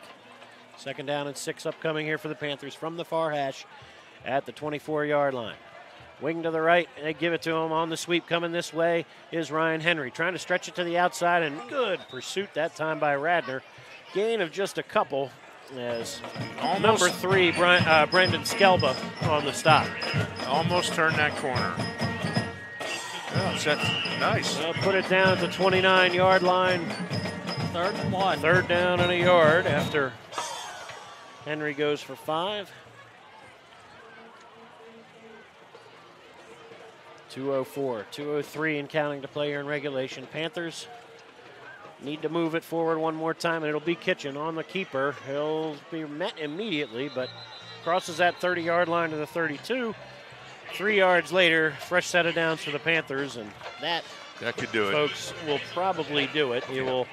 2nd down and 6 upcoming here for the Panthers from the far hash at the 24-yard line. Wing to the right, they give it to him on the sweep. Coming this way is Ryan Henry, trying to stretch it to the outside, and good pursuit that time by Radnor. Gain of just a couple as number 3, Brendan Skelba on the stop. Almost turned that corner. Oh, nice. They'll put it down at the 29-yard line. 3rd and 1. 3rd down and a yard after Henry goes for 5. 2:04, 2:03 and counting to play here in regulation. Panthers need to move it forward one more time, and it'll be Kitchen on the keeper. He'll be met immediately, but crosses that 30-yard line to the 32. 3 yards later, fresh set of downs for the Panthers, and that could do it. Folks will probably do it. You will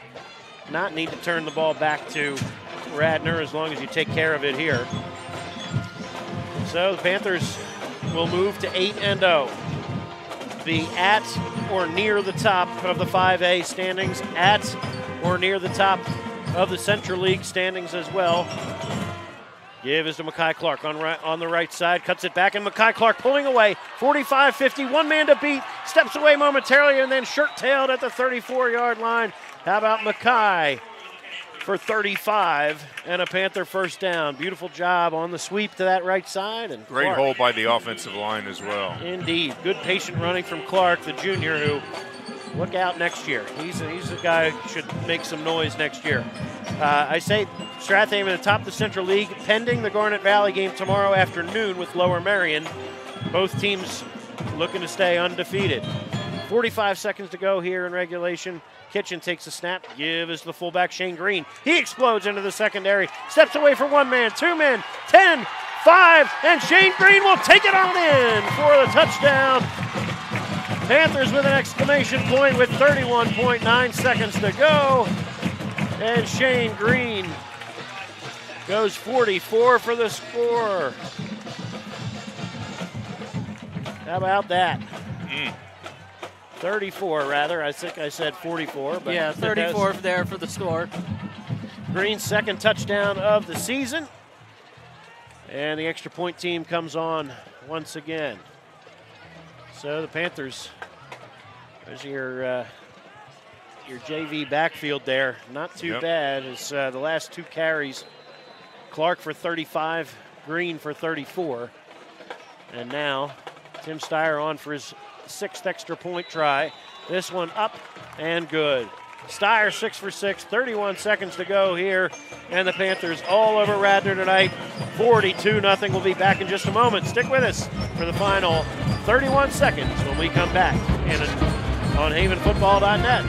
not need to turn the ball back to Radnor as long as you take care of it here. So the Panthers will move to 8-0. Be at or near the top of the 5A standings, at or near the top of the Central League standings as well. Give is to Mackay Clark on the right side, cuts it back, and Mackay Clark pulling away. 45-50, one man to beat, steps away momentarily, and then shirt-tailed at the 34-yard line. How about Mackay for 35 and a Panther 1st down? Beautiful job on the sweep to that right side. And great Clark, hold by the offensive line as well. Indeed. Good patient running from Clark, the junior, who look out next year. He's a guy who should make some noise next year. I say Strath Haven atop the Central League, pending the Garnet Valley game tomorrow afternoon with Lower Merion. Both teams looking to stay undefeated. 45 seconds to go here in regulation. Kitchen takes a snap, gives the fullback Shane Green. He explodes into the secondary, steps away for 1 man, 2 men, 10, 5, and Shane Green will take it on in for the touchdown. Panthers with an exclamation point with 31.9 seconds to go. And Shane Green goes 44 for the score. How about that? 34, rather. I think I said 44. But yeah, 34 there for the score. Green's second touchdown of the season. And the extra point team comes on once again. So the Panthers, there's your JV backfield there. Not too bad. It's the last 2 carries. Clark for 35, Green for 34. And now Tim Steyer on for his 6th extra point try. This one up and good. Steyer 6 for 6, 31 seconds to go here. And the Panthers all over Radnor tonight. 42-0. We'll be back in just a moment. Stick with us for the final 31 seconds when we come back on havenfootball.net.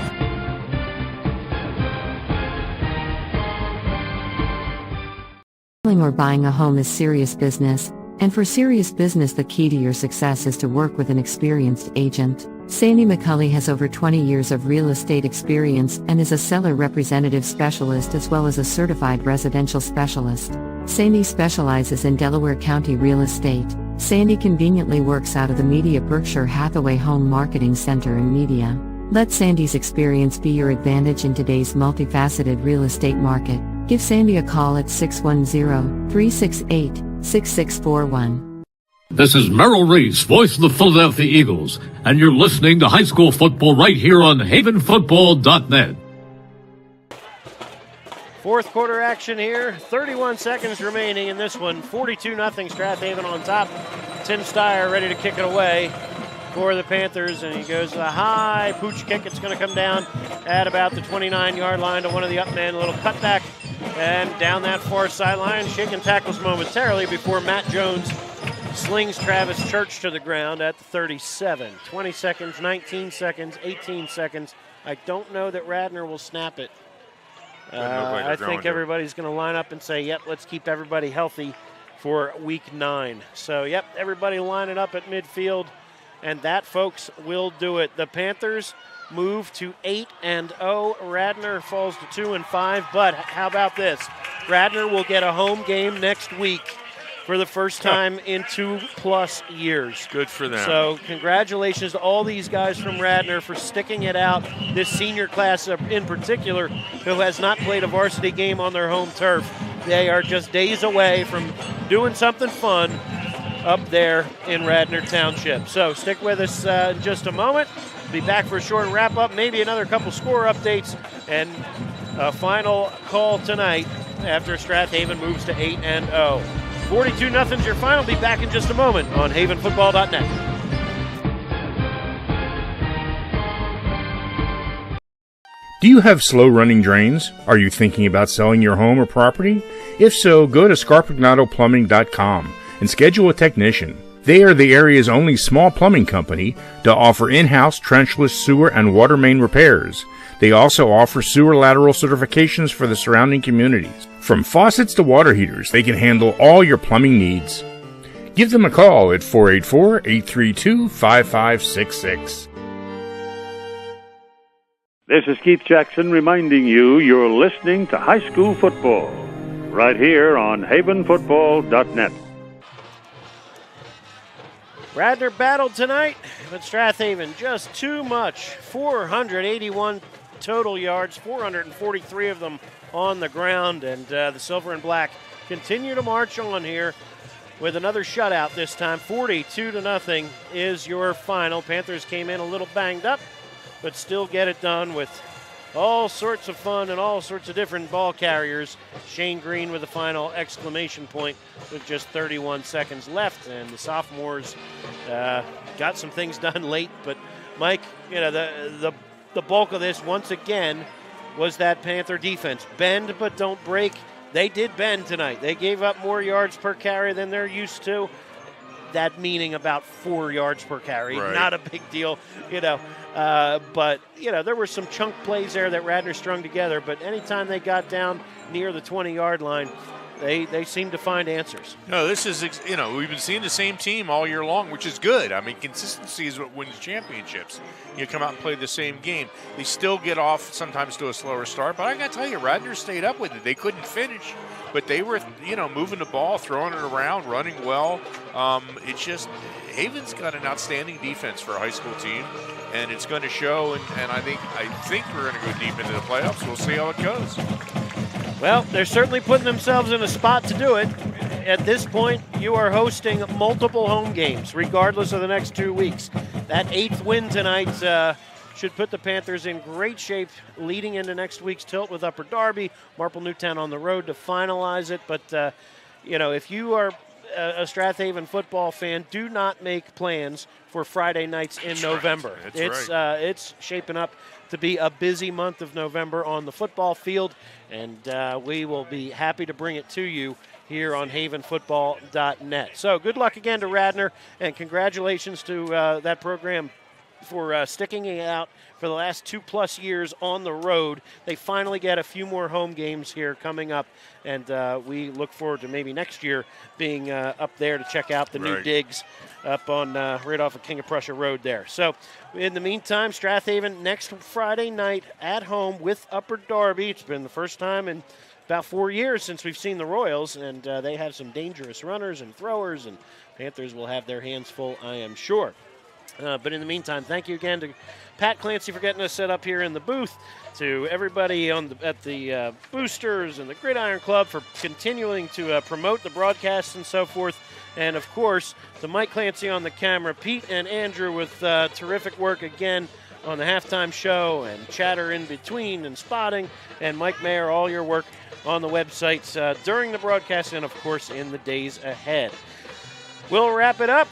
Selling or buying a home is serious business, and for serious business the key to your success is to work with an experienced agent. Sandy McCulley has over 20 years of real estate experience and is a seller representative specialist as well as a certified residential specialist. Sandy specializes in Delaware County real estate. Sandy conveniently works out of the Media Berkshire Hathaway Home Marketing Center in Media. Let Sandy's experience be your advantage in today's multifaceted real estate market. Give Sandy a call at 610-368-6641. This is Merrill Reese, voice of the Philadelphia Eagles, and you're listening to high school football right here on havenfootball.net. Fourth quarter action here. 31 seconds remaining in this one. 42-0 Strath Haven on top. Tim Steyer ready to kick it away for the Panthers, and he goes a high pooch kick. It's going to come down at about the 29-yard line to one of the up men. A little cutback and down that far sideline. Shaking tackles momentarily before Matt Jones slings Travis Church to the ground at the 37. 20 seconds, 19 seconds, 18 seconds. I don't know that Radnor will snap it. I think everybody's going to line up and say, yep, let's keep everybody healthy for week 9. So, yep, everybody lining up at midfield. And that, folks, will do it. The Panthers move to 8-0. Radnor falls to 2-5. But how about this? Radnor will get a home game next week for the first time in 2+ years. Good for them. So congratulations to all these guys from Radnor for sticking it out. This senior class in particular, who has not played a varsity game on their home turf. They are just days away from doing something fun up there in Radnor Township. So stick with us in just a moment. Be back for a short wrap-up, maybe another couple score updates, and a final call tonight after Strath Haven moves to 8-0. 42-0's your final. Be back in just a moment on havenfootball.net. Do you have slow-running drains? Are you thinking about selling your home or property? If so, go to scarpignatoplumbing.com and schedule a technician. They are the area's only small plumbing company to offer in-house trenchless sewer and water main repairs. They also offer sewer lateral certifications for the surrounding communities. From faucets to water heaters, they can handle all your plumbing needs. Give them a call at 484-832-5566. This is Keith Jackson reminding you you're listening to high school football right here on havenfootball.net. Radnor battled tonight, but Strath Haven just too much. 481 total yards, 443 of them on the ground, and the Silver and Black continue to march on here with another shutout this time. 42-0 is your final. Panthers came in a little banged up, but still get it done with all sorts of fun and all sorts of different ball carriers. Shane Green with the final exclamation point with just 31 seconds left, and the sophomores got some things done late. But Mike, you know, the the bulk of this, once again, was that Panther defense. Bend but don't break. They did bend tonight. They gave up more yards per carry than they're used to. That meaning about 4 yards per carry. Right. Not a big deal, but, there were some chunk plays there that Radnor strung together. But anytime they got down near the 20-yard line, they seemed to find answers. No, this is, we've been seeing the same team all year long, which is good. I mean, consistency is what wins championships. You come out and play the same game. They still get off sometimes to a slower start, but I got to tell you, Radnor stayed up with it. They couldn't finish, but they were, moving the ball, throwing it around, running well. It's just, Haven's got an outstanding defense for a high school team, and it's going to show, and I think we're going to go deep into the playoffs. We'll see how it goes. Well, they're certainly putting themselves in a spot to do it. At this point, you are hosting multiple home games, regardless of the next 2 weeks. That 8th win tonight should put the Panthers in great shape leading into next week's tilt with Upper Darby, Marple Newtown on the road to finalize it. But, if you are a Strath Haven football fan, do not make plans for Friday nights in November. It's shaping up to be a busy month of November on the football field, and we will be happy to bring it to you here on havenfootball.net. So good luck again to Radnor, and congratulations to that program for sticking it out for the last 2+ years on the road. They finally get a few more home games here coming up, and we look forward to maybe next year being up there to check out the new digs up on right off of King of Prussia Road there. So in the meantime, Strath Haven next Friday night at home with Upper Darby. It's been the first time in about 4 years since we've seen the Royals, and they have some dangerous runners and throwers, and Panthers will have their hands full, I am sure. But in the meantime, thank you again to Pat Clancy for getting us set up here in the booth, to everybody at the Boosters and the Gridiron Club for continuing to promote the broadcasts and so forth, and of course to Mike Clancy on the camera, Pete and Andrew with terrific work again on the halftime show and chatter in between and spotting, and Mike Mayer, all your work on the websites during the broadcast and of course in the days ahead. We'll wrap it up.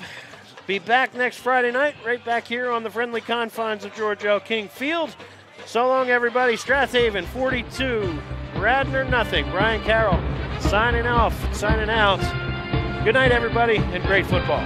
Be back next Friday night, right back here on the friendly confines of George L. King Field. So long, everybody. Strath Haven 42, Radnor nothing. Brian Carroll signing out. Good night, everybody, and great football.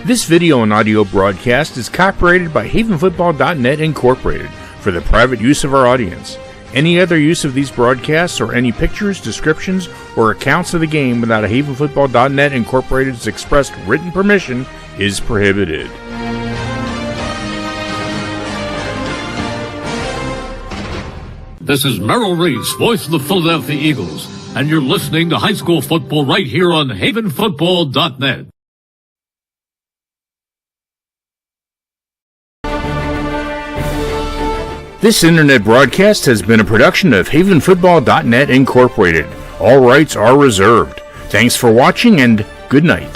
This video and audio broadcast is copyrighted by havenfootball.net Incorporated for the private use of our audience. Any other use of these broadcasts or any pictures, descriptions, or accounts of the game without a havenfootball.net Incorporated's expressed written permission is prohibited. This is Merrill Reese, voice of the Philadelphia Eagles, and you're listening to high school football right here on havenfootball.net. This internet broadcast has been a production of havenfootball.net Incorporated. All rights are reserved. Thanks for watching and good night.